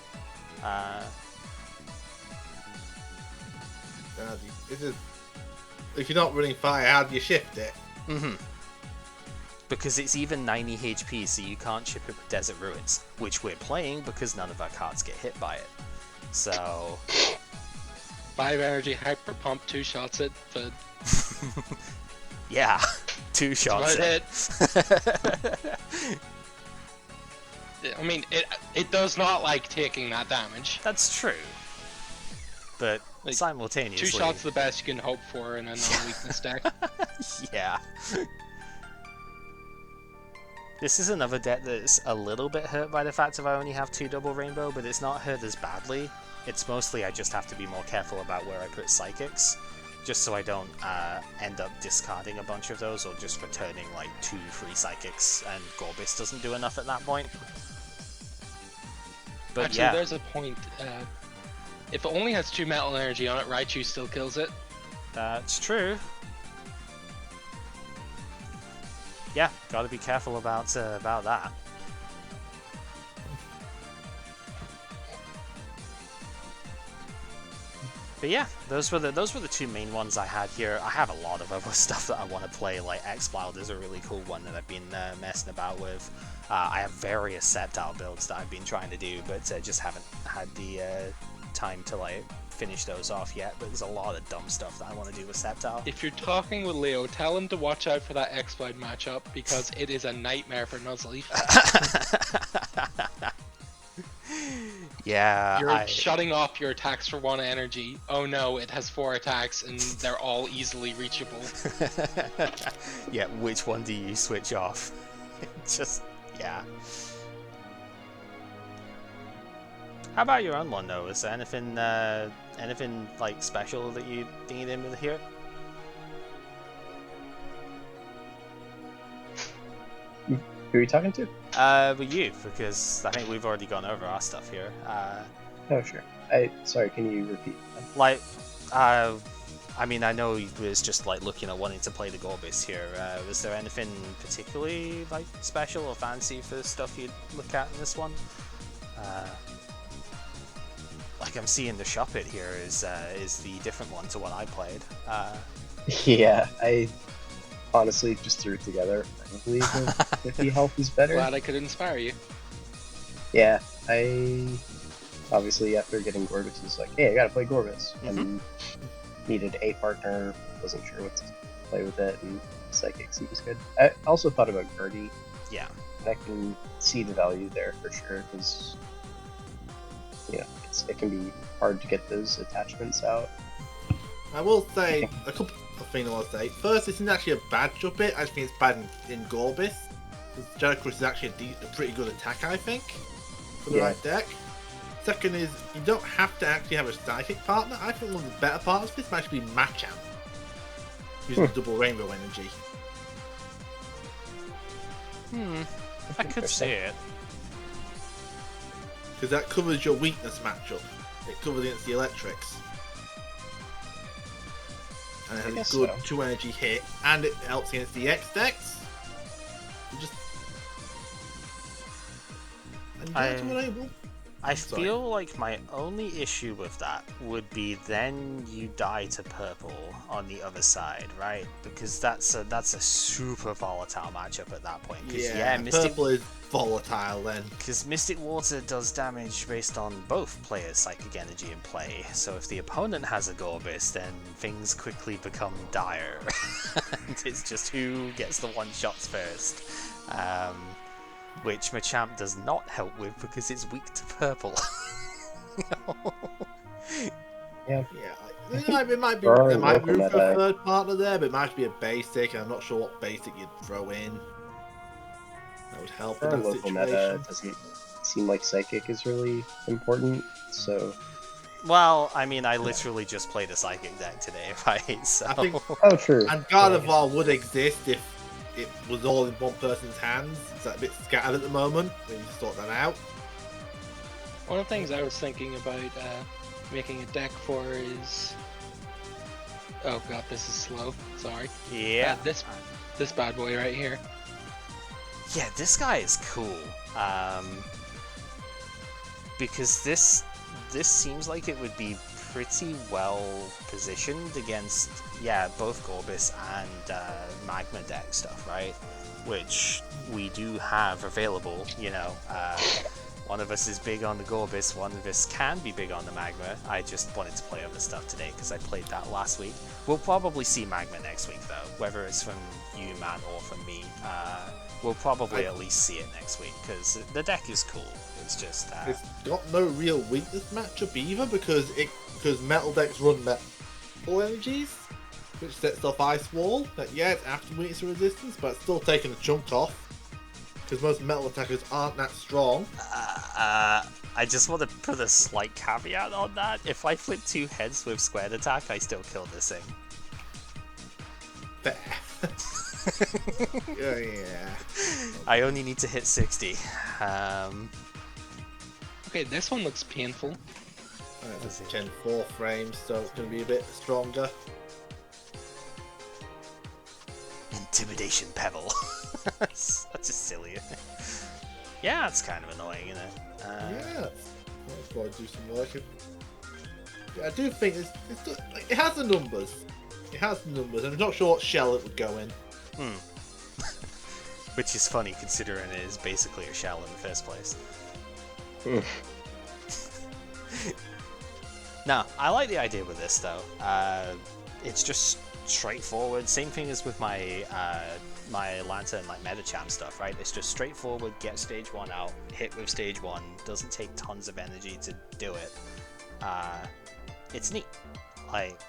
If you're not running fire, how do you shift it? Because it's even 90 HP, so you can't chip it with Desert Ruins, which we're playing because none of our cards get hit by it. So 5 energy, hyper pump, 2 shots it, but yeah, 2 shots it. I mean, it does not like taking that damage. That's true. But like, simultaneously... 2 shots the best you can hope for in a non-weakness deck. Yeah. This is another deck that's a little bit hurt by the fact that I only have 2 double rainbow, but it's not hurt as badly. It's mostly I just have to be more careful about where I put psychics, just so I don't end up discarding a bunch of those or just returning like 2 free psychics, and Gorbis doesn't do enough at that point. But actually, yeah. There's a point. If it only has 2 metal energy on it, Raichu still kills it. That's true. Yeah, gotta be careful about that. But yeah, those were the 2 main ones I had here. I have a lot of other stuff that I want to play, like X-Wild is a really cool one that I've been messing about with. I have various Sceptile builds that I've been trying to do, but just haven't had the time to like finish those off yet. But there's a lot of dumb stuff that I want to do with Sceptile. If you're talking with Leo, tell him to watch out for that X-Wild matchup, because it is a nightmare for Nuzleaf. Yeah, You're shutting off your attacks for 1 energy. Oh no, it has 4 attacks and they're all easily reachable. Yeah, which one do you switch off? Just, yeah. How about your own one though? Is there anything like special that you need in with here? Who are you talking to? With you, because I think we've already gone over our stuff here. Oh, sure. Sorry, can you repeat that? Like, I mean, I know he was just like looking at wanting to play the Gorbis here. Was there anything particularly like special or fancy for stuff you'd look at in this one? Like I'm seeing the Shop It here is the different one to what I played. Yeah, I honestly just threw it together. Probably the 50 health is better. Glad I could inspire you. Yeah, I obviously after getting Gorbis was like, hey, I gotta play Gorbis. And needed a partner, wasn't sure what to play with it, and Psychic seems good. I also thought about Guardy. Yeah. I can see the value there for sure, because it can be hard to get those attachments out. I will say a couple of things I want to say. First, this isn't actually a bad Shop It. I just think it's bad in Gorbis. Jirachi is actually a pretty good attack, I think, for the right deck. Second is, you don't have to actually have a Psychic partner. I think one of the better partners for this might actually be Machamp, using double rainbow energy. I could see it. Because that covers your weakness matchup. It covers against the electrics. And it has a good 2 energy hit, and it helps against the X decks. I feel like my only issue with that would be then you die to purple on the other side, right? Because that's a super volatile matchup at that point. Yeah, purple is volatile then. Because Mystic Water does damage based on both players' psychic energy in play. So if the opponent has a Gorbis, then things quickly become dire. And it's just who gets the 1-shots first. Which Machamp does not help with because it's weak to purple. Yeah. It might be room for a third partner there, but it might be a basic, and I'm not sure what basic you'd throw in. That would help in that local situation. meta, it doesn't seem like Psychic is really important, so... Well, I mean, I literally just played a Psychic deck today, right? So... I think, Oh, true. and Gardevoir would exist if it was all in one person's hands. It's a bit scattered at the moment. We need to sort that out. One of the things I was thinking about making a deck for is... Oh god, this is slow. Sorry. Yeah. This bad boy right here. Yeah, this guy is cool. Because this seems like it would be pretty well positioned against, both Gorbis and Magma deck stuff, right? Which we do have available, one of us is big on the Gorbis, one of us can be big on the Magma. I just wanted to play other stuff today because I played that last week. We'll probably see Magma next week though, whether it's from you, Matt, or from me. We'll probably at least see it next week because the deck is cool. It's just it's got no real weakness matchup either because metal decks run metal energies, which sets off Ice Wall. That it's after weakness and resistance, but it's still taking a chunk off because most metal attackers aren't that strong. I just want to put a slight caveat on that. If I flip 2 heads with squared attack, I still kill this thing. Fair. Yeah. I only need to hit 60. Okay, this one looks painful. It's Gen 4 frames, so it's going to be a bit stronger. Intimidation Pebble. Such a silly. Yeah, it's kind of annoying, isn't it? I'll probably do some work. I do think it has the numbers. It has the numbers, and I'm not sure what shell it would go in. Which is funny considering it is basically a shell in the first place. No, I like the idea with this though. It's just straightforward. Same thing as with my my Lantern like Metacham stuff, right? It's just straightforward. Get stage 1 out, hit with stage 1. Doesn't take tons of energy to do it. It's neat. Like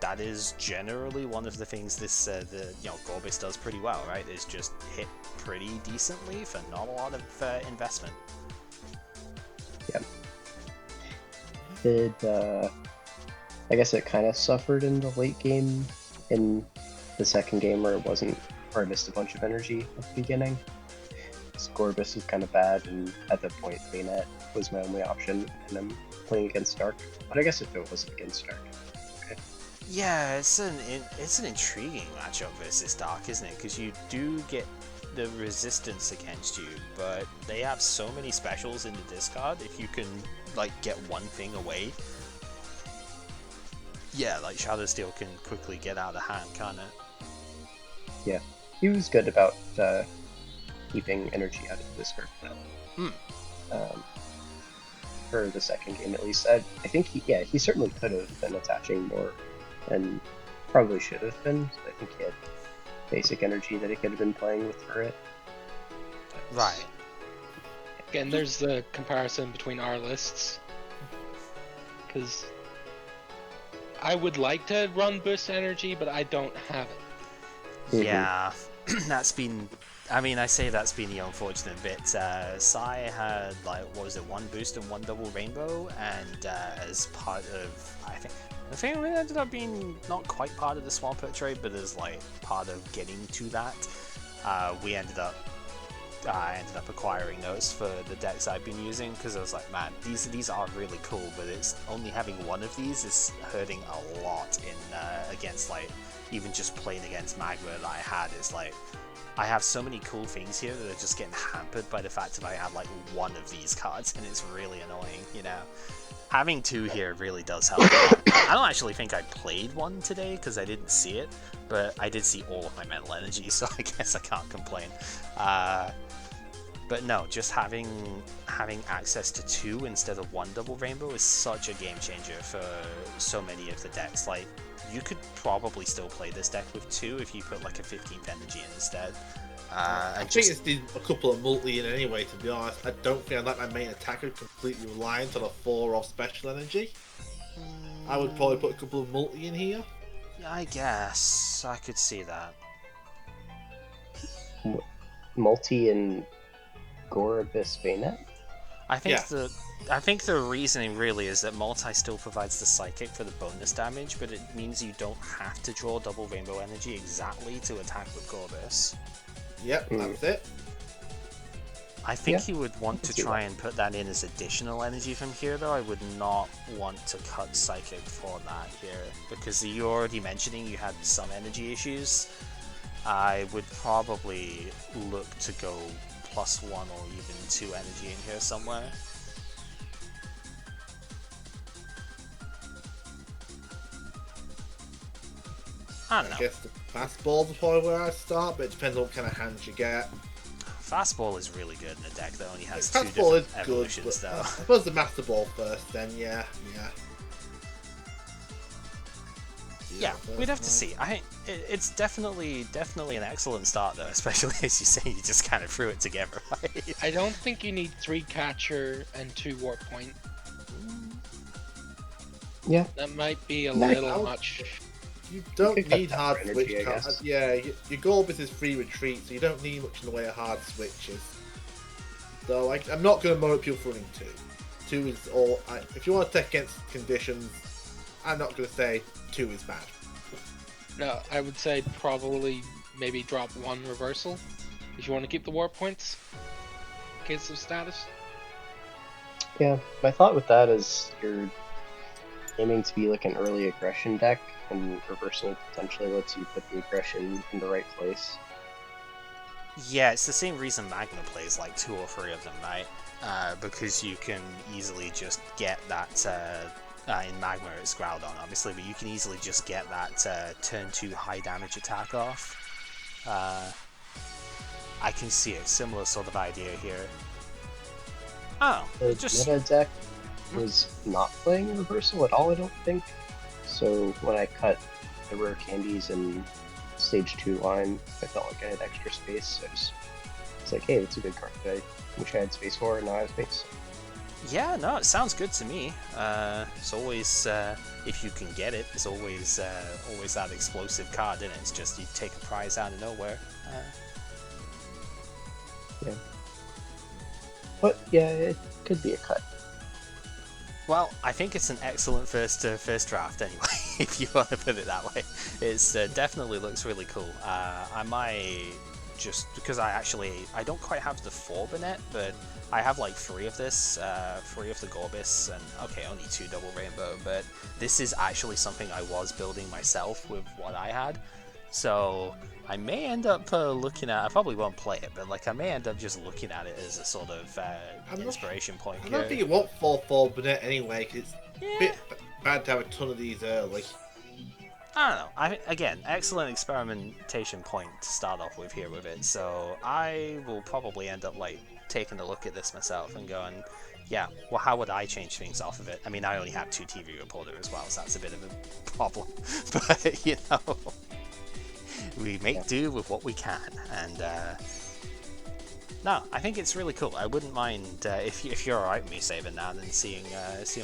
that is generally one of the things this Gorbis does pretty well, right? Is just hit pretty decently for not a lot of investment. Yeah. I guess it kind of suffered in the late game in the second game where I missed a bunch of energy at the beginning. Gorbis was kind of bad, and at that point, Bayonet was my only option, and I'm playing against Dark. But I guess if it wasn't against Dark, okay. Yeah, it's an intriguing matchup versus Dark, isn't it? Because you do get the resistance against you, but they have so many specials in the discard. If you can get one thing away, Shadow Steel can quickly get out of hand, can't it? Yeah, he was good about keeping energy out of the discard. For the second game, at least, I think he certainly could have been attaching more, and probably should have been. I think he had basic energy that he could have been playing with for it. Right. Again, there's the comparison between our lists. Because I would like to run boost energy, but I don't have it. Yeah, that's been... I mean, I say that's been the unfortunate bit. Sai had, 1 boost and 1 double rainbow, and as part of... I think it ended up being not quite part of the Swampert trade, but as, part of getting to that, I ended up acquiring those for the decks I've been using, because I was like, man, these are really cool, but it's only having one of these is hurting a lot in against even just playing against Magma that I had. Is I have so many cool things here that are just getting hampered by the fact that I have one of these cards, and it's really annoying, Having 2 here really does help. I don't actually think I played 1 today because I didn't see it, but I did see all of my mental energy, so I guess I can't complain. But no, just having access to 2 instead of 1 double rainbow is such a game changer for so many of the decks. You could probably still play this deck with 2 if you put a 15th energy in instead. I think it's did a couple of multi in anyway, to be honest. I don't think I'd like my main attacker completely reliant on a 4 of special energy. I would probably put a couple of multi in here. Yeah, I guess I could see that. Multi and Gorbis Bayonet? I think Yeah. I think the reasoning really is that multi still provides the psychic for the bonus damage, but it means you don't have to draw double rainbow energy exactly to attack with Gorbis. Yep, that's it. I think Yeah, you would want can to see try that. and put that in as additional energy from here, though. I would not want to cut Psychic for that here, because you're already mentioning you had some energy issues. I would probably look to go +1 or even 2 energy in here somewhere. I don't know. I guess the fastball's probably where I start, but it depends on what kind of hands you get. Fastball is really good in a deck that only has Fastball 2 is different good, evolutions, but though. I suppose the Master Ball first, then yeah. Yeah, we'd have to first, see. It's definitely an excellent start, though, especially as you say, you just kind of threw it together, right? I don't think you need 3 catcher and 2 warp point. Yeah, That might be a No, little much. You don't could cut need that hard for switch energy, I cards. guess. Yeah, your Gorbis is free retreat, so you don't need much in the way of hard switches. So I'm not going to mow people for running 2. 2 is all. If you want to take against conditions, I'm not going to say 2 is bad. No, I would say probably maybe drop 1 reversal if you want to keep the warp points in case of status. Yeah, my thought with that is you're aiming to be like an early aggression deck, and reversal potentially lets you put the aggression in the right place. Yeah, it's the same reason Magna plays like 2 or 3 of them, right? Because you can easily just get that, in Magma it's Groudon obviously, but you can easily just get that turn 2 high damage attack off. I can see it, similar sort of idea here. Oh, The just... meta deck was not playing reversal at all, I don't think. So when I cut the rare candies in stage 2 line, I felt like I had extra space. So it's like, hey, that's a good card that I wish I had space for, and now I have space. Yeah, no, it sounds good to me. It's always, if you can get it, it's always that explosive card, isn't it? It's just you take a prize out of nowhere. Yeah. But yeah, it could be a cut. Well, I think it's an excellent first draft anyway, if you want to put it that way. It's definitely looks really cool. I might just because I don't quite have the 4 Banette, but I have like 3 of this, 3 of the Gorbis, and okay, only 2 double rainbow. But this is actually something I was building myself with what I had, so I may end up looking at. I probably won't play it, but like I may end up just looking at it as a sort of inspiration point. I don't think you want 4/4 Burnett anyway, because it's a bit bad to have a ton of these early. I don't know. Again, excellent experimentation point to start off with here with it. So I will probably end up like taking a look at this myself and going, yeah, well, how would I change things off of it? I mean, I only have 2 TV reporter as well, so that's a bit of a problem. But you know, we make do with what we can, and no, I think it's really cool. I wouldn't mind if you're alright with me saving that and seeing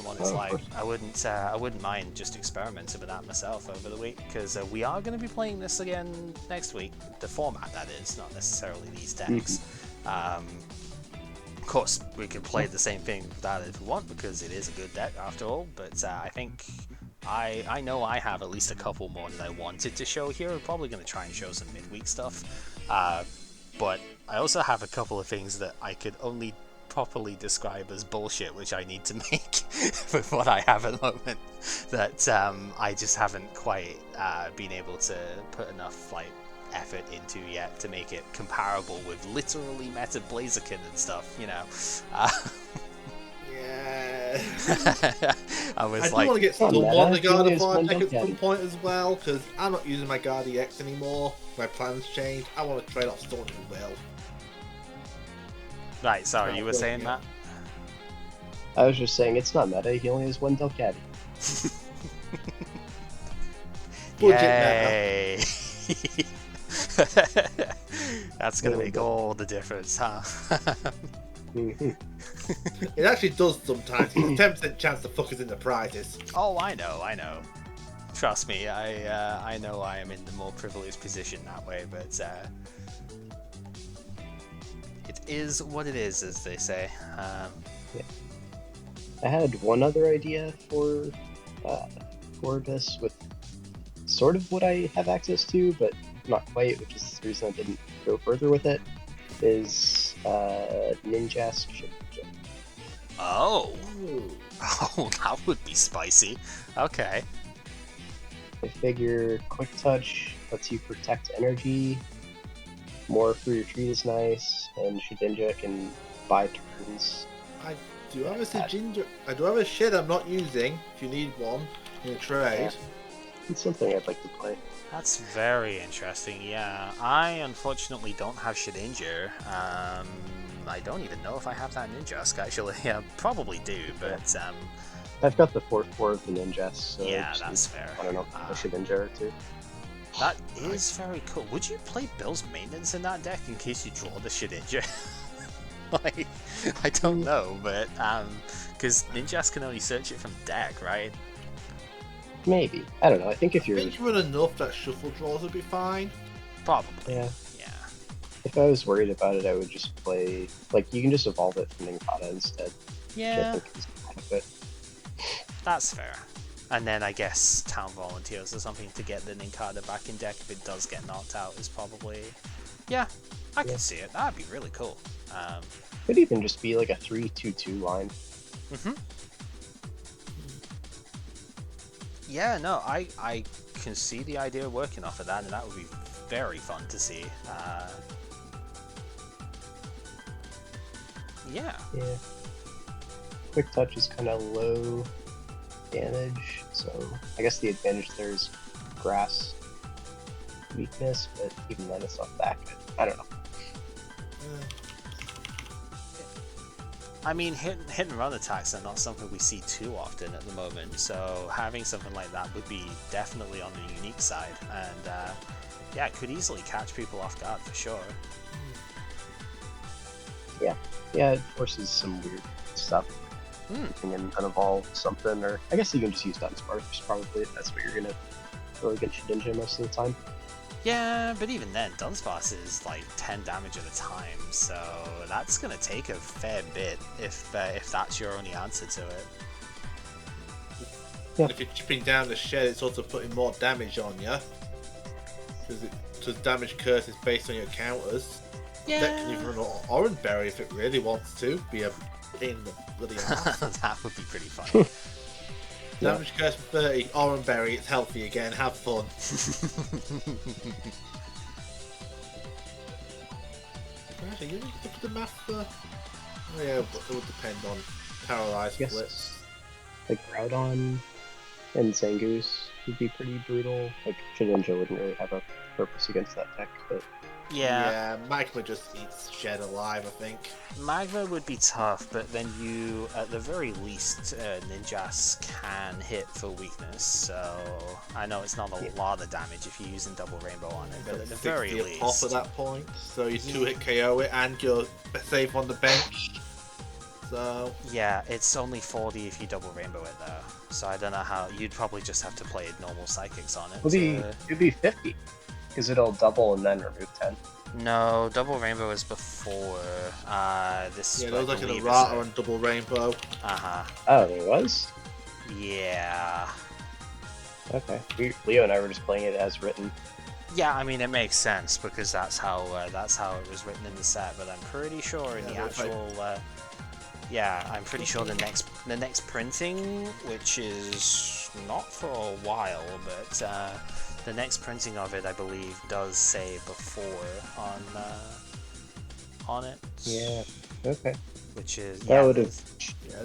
what it's like. I wouldn't mind just experimenting with that myself over the week, because we are going to be playing this again next week. The format, that is, not necessarily these decks. Of course, we could play the same thing with that if we want, because it is a good deck after all. But I think I know I have at least a couple more that I wanted to show here. We're probably going to try and show some midweek stuff. But I also have a couple of things that I could only properly describe as bullshit, which I need to make with what I have at the moment, that I just haven't quite been able to put enough like effort into yet to make it comparable with literally Meta Blaziken and stuff, you know. Yeah. I was I do like, want to get Oh, Storm Meta, on the you always Gardevoir won deck at Duck some Daddy. point as well, because I'm not using my Guardi X anymore. My plans changed. I want to trade off Storm as well. right, sorry, you were saying that? I was just saying it's not meta. He only has 1 Delcatty. Budget Yay! That's gonna make all the difference, huh? It actually does sometimes. It's a 10% chance to fuck us in the prizes. Oh, I know. Trust me, I know I am in the more privileged position that way, but is what it is, as they say. I had one other idea for this with sort of what I have access to, but not quite, which is the reason I didn't go further with it, is Ninjask Shipja. Oh. Oh, that would be spicy. Okay. I figure Quick Touch lets you protect energy, more for your tree is nice, and Shedinja can buy turns. I do have a Ginger. I do have a shed I'm not using. If you need one in a trade. It's something I'd like to play. That's very interesting, yeah. I unfortunately don't have Shedinja. I don't even know if I have that Ninjask, actually. I probably do, but I've got the 4/4 of the Ninjas, so yeah, that's fair. I don't know, a Shedinja or two. That is very cool. Would you play Bill's Maintenance in that deck in case you draw the Shedinja? Like, I don't know, but because Ninjas can only search it from deck, right? Maybe. I don't know. I think if I you're... think you run enough that shuffle draws would be fine. Probably. Yeah. Yeah. If I was worried about it, I would just play... Like, you can just evolve it from Ninkata instead. Yeah, Which I think is adequate. that's fair. And then I guess Town Volunteers or something to get the Ninkata back in deck if it does get knocked out is probably... Yeah, I can see it. That'd be really cool. Could even just be like a 3/2/2 line. Mm-hmm. Yeah, no, I can see the idea of working off of that, and that would be very fun to see. Yeah. Yeah. Quick Touch is kind of low damage, so I guess the advantage there is grass weakness, but even then it's not that good. I don't know. I mean, hit and run attacks are not something we see too often at the moment, so having something like that would be definitely on the unique side, and yeah, it could easily catch people off guard for sure. Yeah, it forces some weird stuff. You can unevolve something, or I guess you can just use Dunsparce probably if that's what you're gonna really get Shedinja most of the time. Yeah, but even then, Dunsparce is like 10 damage at a time, so that's gonna take a fair bit if that's your only answer to it. Yeah. If you're chipping down the shed, it's also putting more damage on you. Because damage curse is based on your counters. Yeah. That can even run Orange Berry if it really wants to. Be a pain in the bloody ass. That would be pretty funny. Damage curse for 30, Orange Berry, it's healthy again, have fun. Actually, you need to look at the math for... Oh yeah, but it would depend on paralyzed Yes. flips. Like Groudon and Zangoose would be pretty brutal. Like Shedinja wouldn't really have a purpose against that deck, but Yeah, Magma just eats Shed alive, I think. Magma would be tough, but then you, at the very least, Ninjas can hit for weakness, so I know it's not a lot of damage if you're using Double Rainbow on it, but at the very 60 least... off at that point, so you 2-hit KO it and you're safe on the bench. So... Yeah, it's only 40 if you Double Rainbow it though, so I don't know how... You'd probably just have to play normal Psychics on it. it'd be 50. Because it'll double and then remove 10. No, Double Rainbow is before this. Yeah, there was like an believe, errata on Double Rainbow. Uh-huh. Oh, there was? Yeah. Okay. Leo and I were just playing it as written. Yeah, I mean it makes sense because that's how it was written in the set. But I'm pretty sure in the actual, I'm pretty sure the next printing, which is not for a while, but the next printing of it, I believe, does say before on it. Yeah. Okay. Which is That would have.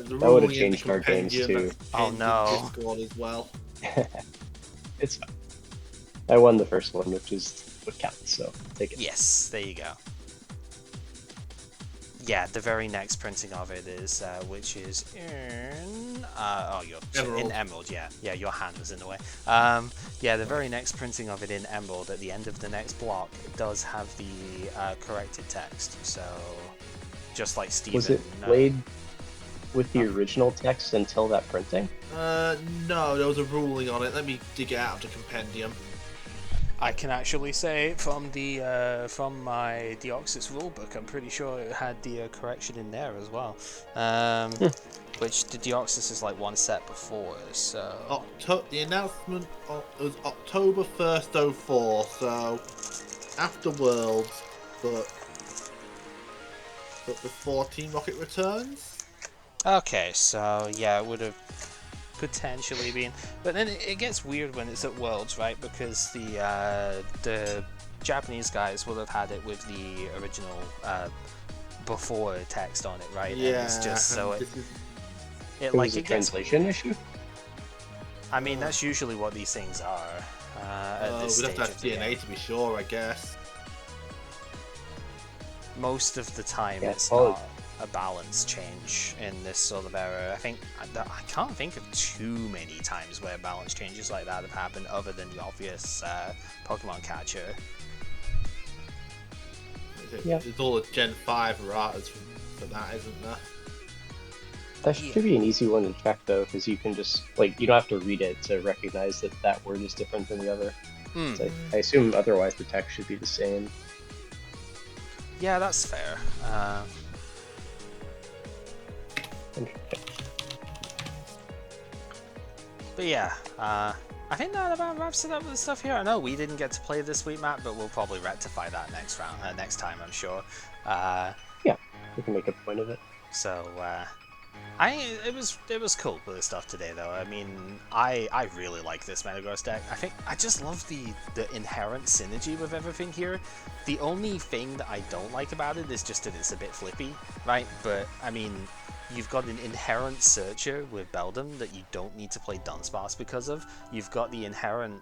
That would have changed our games too. Oh no. Discord as well. It's fine. I won the first one, which is what counts. So take it. Yes, there you go. Yeah, the very next printing of it is, which is in, in Emerald. Yeah, your hand was in the way. Yeah, the very next printing of it in Emerald at the end of the next block does have the corrected text. So, just like Steven. Was it played with the original text until that printing? No, there was a ruling on it. Let me dig it out of the compendium. I can actually say from the from my Deoxys rulebook, I'm pretty sure it had the correction in there as well. Which the Deoxys is like one set before, so... The announcement was October 1st, 04, so after Worlds, but before Team Rocket returns? Okay, so yeah, it would have potentially been... But then it gets weird when it's at Worlds, right? Because the Japanese guys will have had it with the original before text on it, right? Yeah, and it's just so It it was a gets... translation issue? I mean, that's usually what these things are at this we'd stage have to of the have DNA game. to be sure, I guess. Most of the time, Yeah, it's probably. not a balance change in this sort of era. I can't think of too many times where balance changes like that have happened, other than the obvious Pokemon catcher. Yeah. It's all the Gen 5 erratas for that, isn't there? That should be an easy one to check, though, because you can just, like, you don't have to read it to recognize that that word is different than the other. So I assume otherwise the text should be the same. Yeah, that's fair. Interesting. But yeah, I think that about wraps it up with the stuff here. I know we didn't get to play this week, Matt, but we'll probably rectify that next time, I'm sure. Yeah, we can make a point of it. So, it was cool with the stuff today, though. I mean, I really like this Metagross deck. I just love the inherent synergy with everything here. The only thing that I don't like about it is just that it's a bit flippy, right? But I mean, you've got an inherent searcher with Beldum that you don't need to play Dunsparce because of. You've got the inherent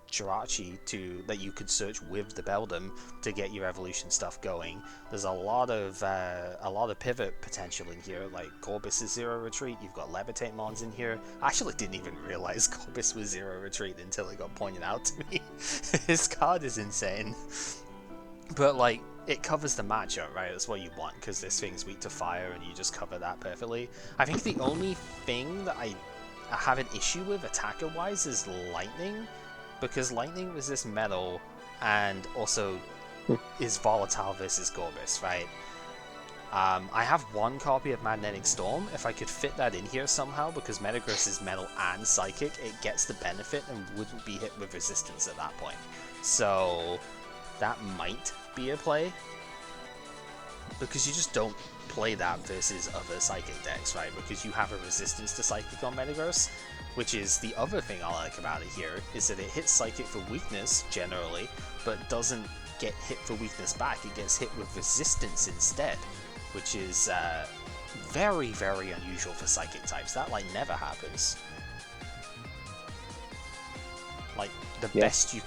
Jirachi that you could search with the Beldum to get your evolution stuff going. There's a lot of pivot potential in here, like Gorbis is Zero Retreat. You've got Levitate Mons in here. I actually didn't even realize Gorbis was Zero Retreat until it got pointed out to me. His card is insane, but like, it covers the matchup, right? That's what you want, because this thing's weak to fire and you just cover that perfectly. I think the only thing that I have an issue with attacker wise is lightning, because lightning resists metal and also is volatile versus Gorbis, right? I have one copy of Magnetic Storm. If I could fit that in here somehow, because Metagross is metal and psychic, it gets the benefit and wouldn't be hit with resistance at that point. So that might be a play, because you just don't play that versus other psychic decks, right? Because you have a resistance to psychic on Metagross, which is the other thing I like about it here, is that it hits psychic for weakness generally, but doesn't get hit for weakness back. It gets hit with resistance instead, which is very, very unusual for psychic types. That like never happens. Like the best you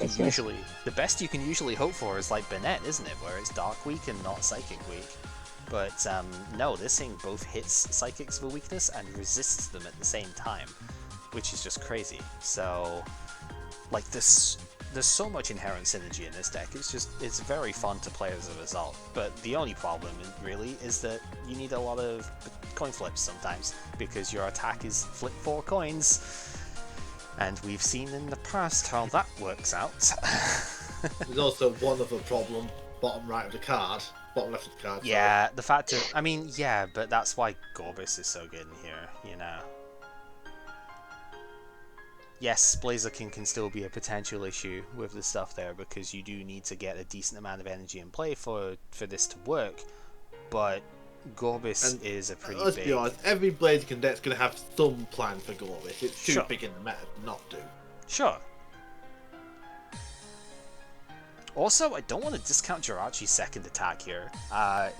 can usually hope for is like Bennett, isn't it? Where it's Dark Weak and not Psychic Weak. But no, this thing both hits Psychics for weakness and resists them at the same time, which is just crazy. So, like there's so much inherent synergy in this deck. It's very fun to play as a result. But the only problem really is that you need a lot of coin flips sometimes, because your attack is flip 4 coins. And we've seen in the past how that works out. There's also one other problem, bottom right of the card. Bottom left of the card. Yeah, sorry. the fact of... I mean, yeah, but that's why Gorbis is so good in here, you know. Yes, Blazer King can still be a potential issue with the stuff there, because you do need to get a decent amount of energy in play for this to work, but Gorbis is a pretty let's big... be honest, every Blaziken deck's going to have some plan for Gorbis. It's too Sure. big in the meta not to. Sure. Also, I don't want to discount Jirachi's second attack here.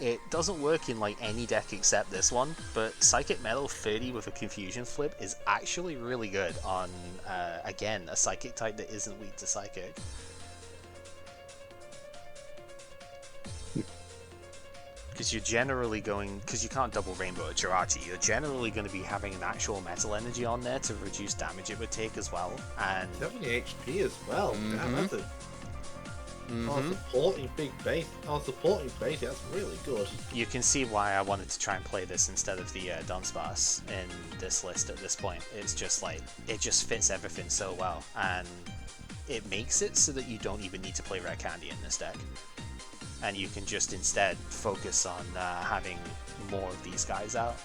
It doesn't work in like any deck except this one, but Psychic Metal 30 with a Confusion Flip is actually really good on, again, a Psychic type that isn't weak to Psychic. Because you're generally going, because you can't double Rainbow at Jirachi, you're generally going to be having an actual metal energy on there to reduce damage it would take as well. And 70 HP as well. Damn, that's a supporting base, that's really good. you can see why I wanted to try and play this instead of the Dunsparce in this list at this point. It's just like, it just fits everything so well. And it makes it so that you don't even need to play Red Candy in this deck. And you can just instead focus on having more of these guys out.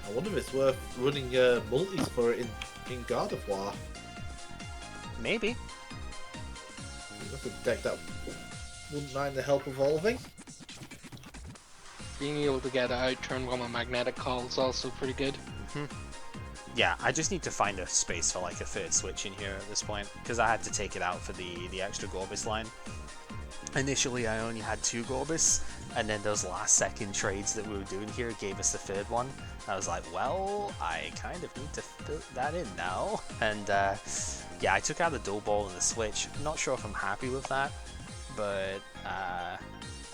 I wonder if it's worth running multis for it in God of War. Maybe. That's a deck that wouldn't mind the help evolving. Being able to get out turn 1 with Magnetic Call is also pretty good. Yeah, I just need to find a space for like a third switch in here at this point, because I had to take it out for the extra Gorbis line. Initially I only had 2 Gorbis, and then those last second trades that we were doing here gave us the third one. I was like, well, I kind of need to fit that in now. And yeah, I took out the dual ball and the switch. I'm not sure if I'm happy with that, but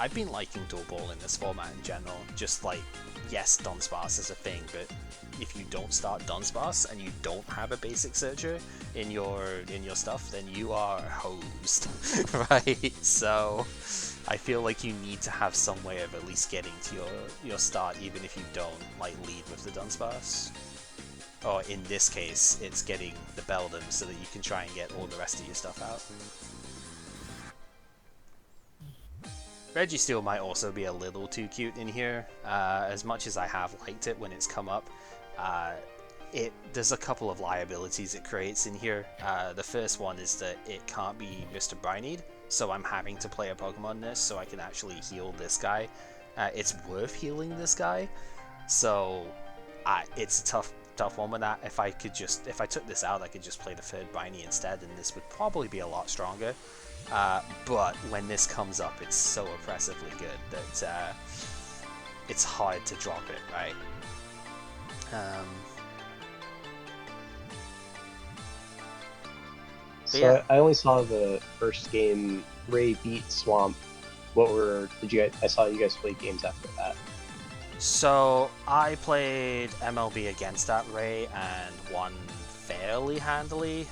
I've been liking dual ball in this format in general. Just like, yes, Dunsparce is a thing, but if you don't start Dunsparce and you don't have a basic searcher in your stuff, then you are hosed, right? So I feel like you need to have some way of at least getting to your start, even if you don't like lead with the Dunsparce. Or in this case, it's getting the Beldum so that you can try and get all the rest of your stuff out. Registeel might also be a little too cute in here. As much as I have liked it when it's come up, there's a couple of liabilities it creates in here. The first one is that it can't be Mr. Brineed, so I'm having to play a Pokemon this so I can actually heal this guy. It's worth healing this guy, so it's a tough one with that. If I took this out, I could just play the third Briny instead, and this would probably be a lot stronger. But when this comes up, it's so oppressively good that it's hard to drop it, right? So yeah. I only saw the first game. Ray beat Swamp. I saw you guys play games after that. So I played MLB against that Ray and won fairly handily.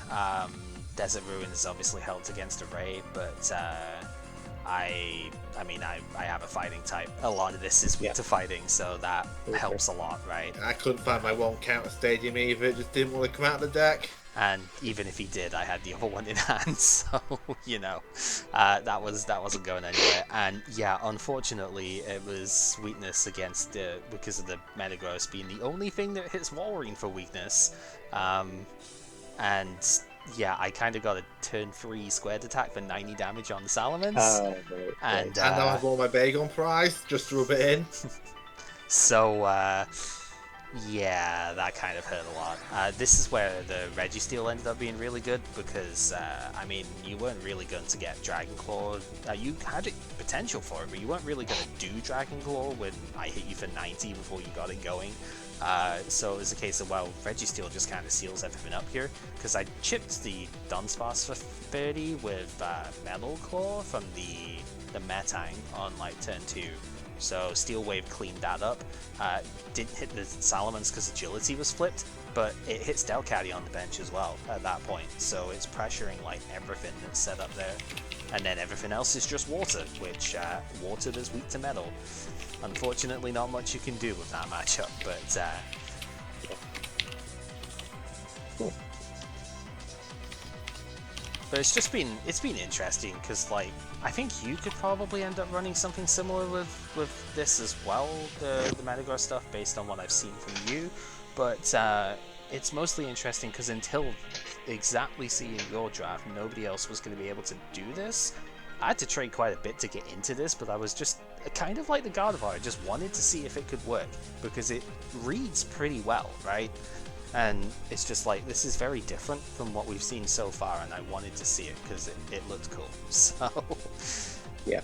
Desert Ruin is obviously held against a Ray, but I have a fighting type. A lot of this is weak to fighting, so that helps a lot, right? I couldn't find my one counter stadium either, it just didn't want to come out of the deck. And even if he did, I had the other one in hand, so, you know, that wasn't going anywhere. And yeah, unfortunately, it was weakness against because of the Metagross being the only thing that hits Walrein for weakness. And yeah, I kind of got a turn 3 squared attack for 90 damage on the Salamence. Right. And now I've won my Bagon prize, just to rub it in. So, yeah, that kind of hurt a lot. This is where the Registeel ended up being really good, because, I mean, you weren't really going to get Dragon Claw. You had potential for it, but you weren't really going to do Dragon Claw when I hit you for 90 before you got it going. So it was a case of, well, Registeel just kind of seals everything up here, because I chipped the Dunsparce for 30 with Metal Claw from the Metang on like turn 2. So Steel Wave cleaned that up. Didn't hit the Salamence because Agility was flipped, but it hits Delcatty on the bench as well at that point. So it's pressuring like everything that's set up there. And then everything else is just water, which water is weak to metal. Unfortunately, not much you can do with that matchup, but Cool. But it's been interesting, because like I think you could probably end up running something similar with this as well, the Metagross stuff, based on what I've seen from you. But it's mostly interesting because until exactly seeing your draft, nobody else was going to be able to do this. I had to trade quite a bit to get into this, but I was just kind of like the Gardevoir. I just wanted to see if it could work, because it reads pretty well, right? And it's just like, this is very different from what we've seen so far, and I wanted to see it because it looked cool. So Yeah.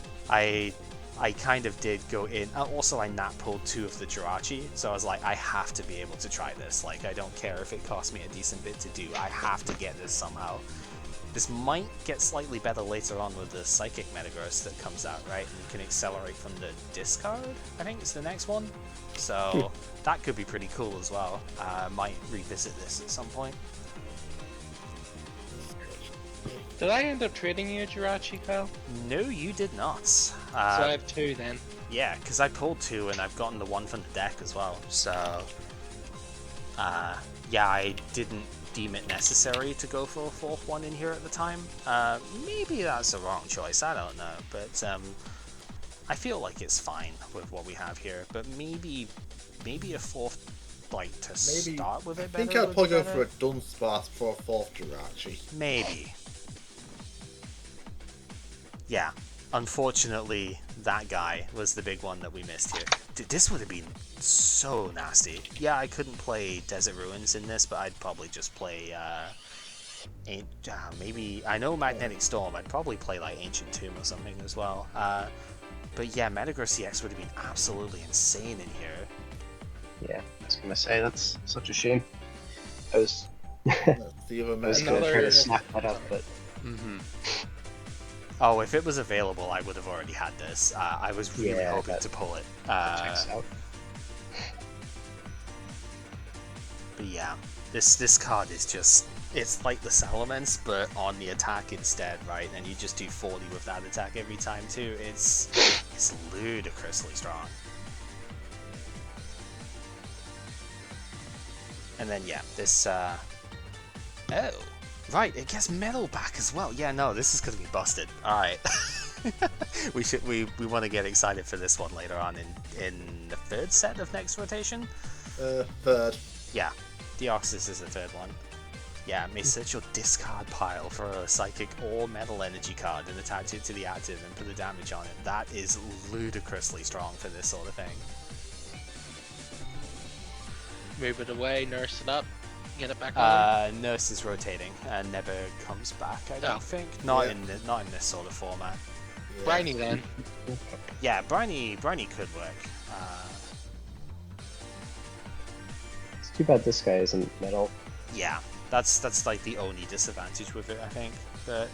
I kind of did go in. Also, I nat pulled 2 of the Jirachi, so I was like, I have to be able to try this. Like, I don't care if it costs me a decent bit to do. I have to get this somehow. This might get slightly better later on with the Psychic Metagross that comes out, right? And you can accelerate from the discard, I think it's the next one. So that could be pretty cool as well. Might revisit this at some point. Did I end up trading you a Jirachi, Kyle? No, you did not. So I have 2 then. Yeah, because I pulled 2 and I've gotten the 1 from the deck as well. So, yeah, I didn't deem it necessary to go for a fourth one in here at the time. Maybe that's a wrong choice, I don't know, but I feel like it's fine with what we have here, but maybe a fourth, like, to start with it I think better. I'd probably go for a Dunsparce for a fourth Jirachi. Maybe. Yeah, unfortunately, that guy was the big one that we missed here. Dude, this would have been so nasty. Yeah, I couldn't play Desert Ruins in this, but I'd probably just play, maybe, I know Magnetic Storm, I'd probably play, like, Ancient Tomb or something as well. But yeah, Metagross CX would have been absolutely insane in here. Yeah, I was gonna say, that's such a shame. I was, That's the other I was gonna try Another- to snap that up, but Oh, if it was available, I would have already had this. I was really Yeah, hoping that- to pull it. that checks out. But yeah, this card is just, it's like the Salamence, but on the attack instead, right? And you just do 40 with that attack every time too. It's ludicrously strong. And then yeah, this oh, right, it gets metal back as well. Yeah, no, this is gonna be busted. Alright. we want to get excited for this one later on in the third set of next rotation. Third. Yeah, Deoxys is the third one. Yeah, may search your discard pile for a psychic or metal energy card and attach it to the active and put the damage on it. That is ludicrously strong for this sort of thing. Move it away, nurse it up, get it back on. Nurse is rotating and never comes back, I don't Oh. think. Not Yeah. in this sort of format. Yeah. Briny then. Yeah, Briny could work. It's too bad this guy isn't metal. Yeah, that's like the only disadvantage with it, I think. But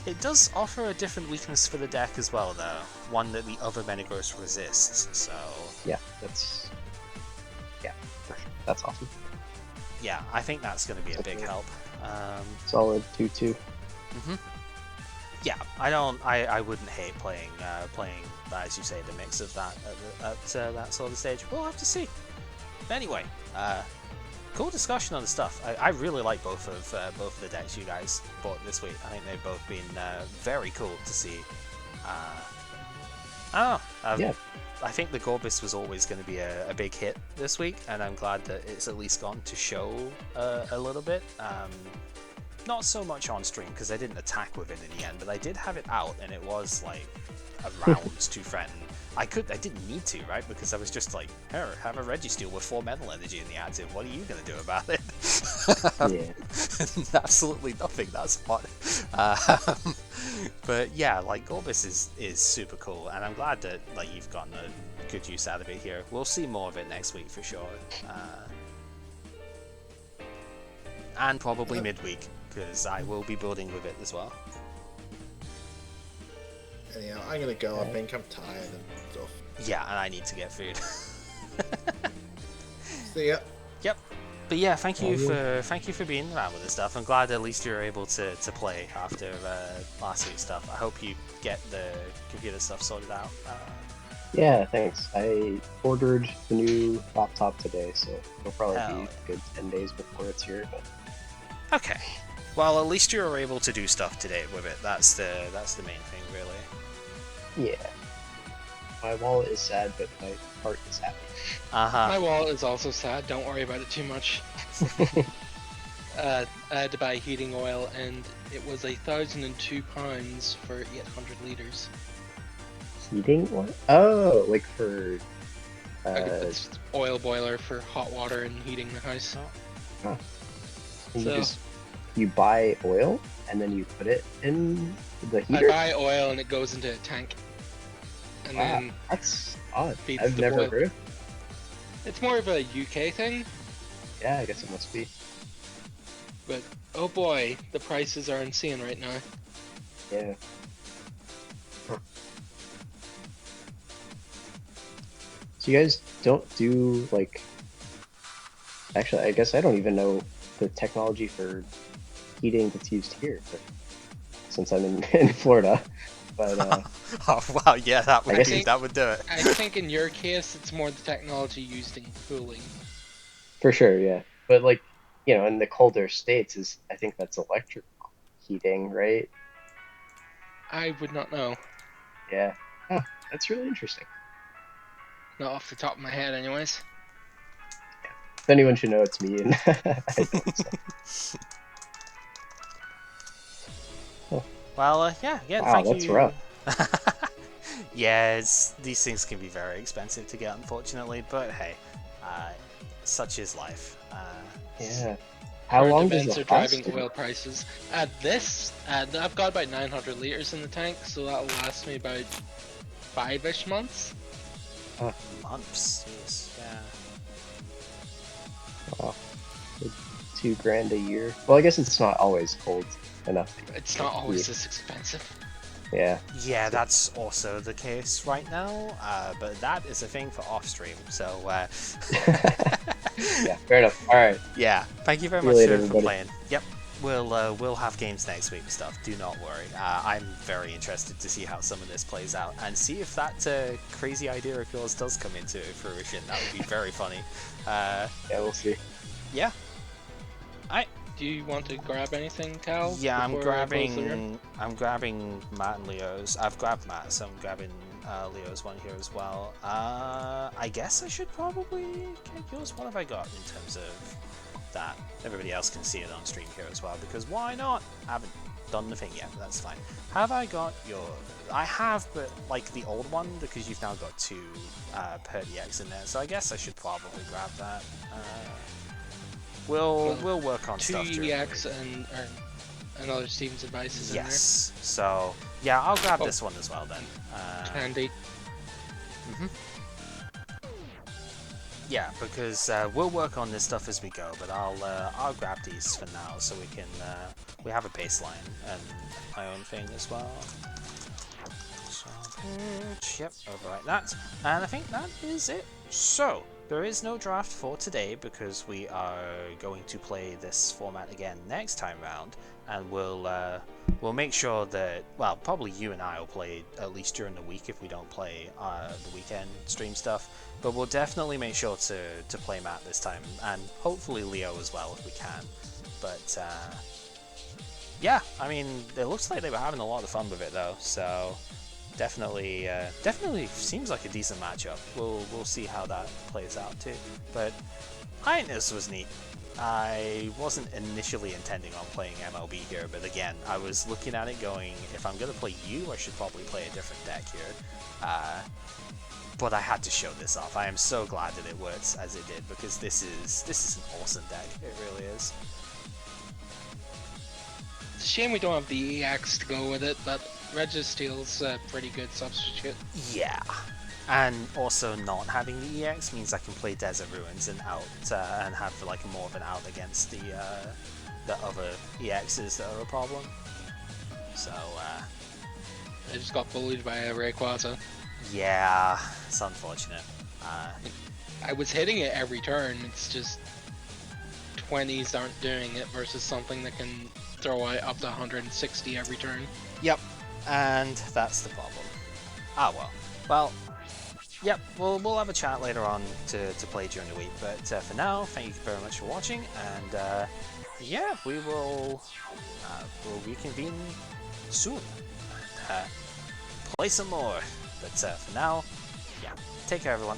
it does offer a different weakness for the deck as well, though. One that the other Metagross resists, so... Yeah, that's awesome. Yeah, I think that's going to be a big help. Solid 2-2. Yeah, I wouldn't hate playing, as you say, the mix of that at that sort of stage. We'll have to see. Anyway, cool discussion on the stuff. I really like both of the decks you guys bought this week. I think they've both been very cool to see. Yeah. I think the Gorbis was always going to be a big hit this week, and I'm glad that it's at least gone to show a little bit. Not so much on stream because I didn't attack with it in the end, but I did have it out, and it was like around to threaten. I didn't need to, right? Because I was just like, here, have a Registeel with 4 metal energy in the active. What are you going to do about it? Yeah. Absolutely nothing, that's what. But yeah, like Gorbis is super cool, and I'm glad that like you've gotten a good use out of it here. We'll see more of it next week for sure. And probably midweek, because I will be building with it as well. Anyhow, I'm gonna go. I think I'm tired and stuff. Yeah, and I need to get food. See ya. Yep. But yeah, thank you for being around with this stuff. I'm glad at least you're able to play after last week's stuff. I hope you get the computer stuff sorted out. Yeah, thanks. I ordered the new laptop today, so it'll probably Hell be a good 10 days before it's here. But Okay. Well, at least you're able to do stuff today with it. That's the main thing, really. yeah, my wallet is sad, but my heart is happy. My wallet is also sad, don't worry about it too much. I had to buy heating oil and it was £1,002 for 800 litres. Heating what? Oh, like for It's oil boiler for hot water and heating the house. you buy oil and then you put it in the I heater. buy oil and it goes into a tank. And then That's odd. feeds I've the never boil. heard of. It's more of a UK thing, Yeah, I guess it must be. but oh boy, the prices are insane right now. Yeah. So you guys don't do like? Actually, I guess I don't even know the technology for heating that's used here, but since I'm in Florida. But Oh wow, yeah, that would I guess that would do it. I think in your case, it's more the technology used in cooling. for sure, yeah. But like, in the colder states is, I think that's electric heating, right? I would not know. Yeah. Huh, that's really interesting. Not off the top of my head, anyways. If anyone should know, it's me, and I don't. So. Oh, Well, yeah, again, wow, thank that's you. rough. Yeah, these things can be very expensive to get, unfortunately, but hey, such is life. Yeah. How Current long does events are it last? driving oil prices. I've got about 900 liters in the tank, so that'll last me about 5-ish months. Months, jeez, yeah. Oh, $2,000 a year. Well, I guess it's not always cold enough. It's not always this expensive. Yeah. Yeah, that's also the case right now, but that is a thing for off-stream, so Yeah, fair enough. All right. yeah, thank you very See you much later, for everybody. playing. Yep, we'll have games next week and stuff, do not worry. I'm very interested to see how some of this plays out, and see if that crazy idea of yours does come into fruition. That would be very funny. Yeah, we'll see. Yeah. Do you want to grab anything, Cal? Yeah, I'm before I close the room? grabbing Matt and Leo's. I've grabbed Matt, so I'm grabbing Leo's one here as well. I guess I should probably get yours. What have I got in terms of that? Everybody else can see it on stream here as well, because why not? I haven't done the thing yet, but that's fine. Have I got your... I have, but like the old one, because you've now got 2 per DX in there, so I guess I should probably grab that. We'll work on 2 stuff during the EX week. and other Steven's devices Yes. So yeah, I'll grab this one as well then. in there. Handy. Yeah, because we'll work on this stuff as we go, but I'll grab these for now so we can we have a baseline and my own thing as well. So yep, overwrite that, and I think that is it. So there is no draft for today because we are going to play this format again next time round, and we'll make sure that, well, probably you and I will play at least during the week if we don't play the weekend stream stuff, but we'll definitely make sure to play Matt this time, and hopefully Leo as well if we can. But yeah, I mean, it looks like they were having a lot of fun with it though, so definitely seems like a decent matchup. We'll see how that plays out too. But I think this was neat. I wasn't initially intending on playing MLB here, but again, I was looking at it going, if I'm gonna play you, I should probably play a different deck here. But I had to show this off. I am so glad that it works as it did, because this is an awesome deck. It really is. It's a shame we don't have the EX to go with it, but Registeel's a pretty good substitute. Yeah. And also not having the EX means I can play Desert Ruins and out and have like more of an out against the other EXs that are a problem. So I just got bullied by a Rayquaza. yeah, it's unfortunate. I was hitting it every turn, it's just 20s aren't doing it versus something that can throw out up to 160 every turn. Yep, and that's the problem. Ah well. Yep, we'll have a chat later on to play during the week, but for now, thank you very much for watching, and yeah, we'll reconvene soon, play some more, but for now, yeah, take care everyone.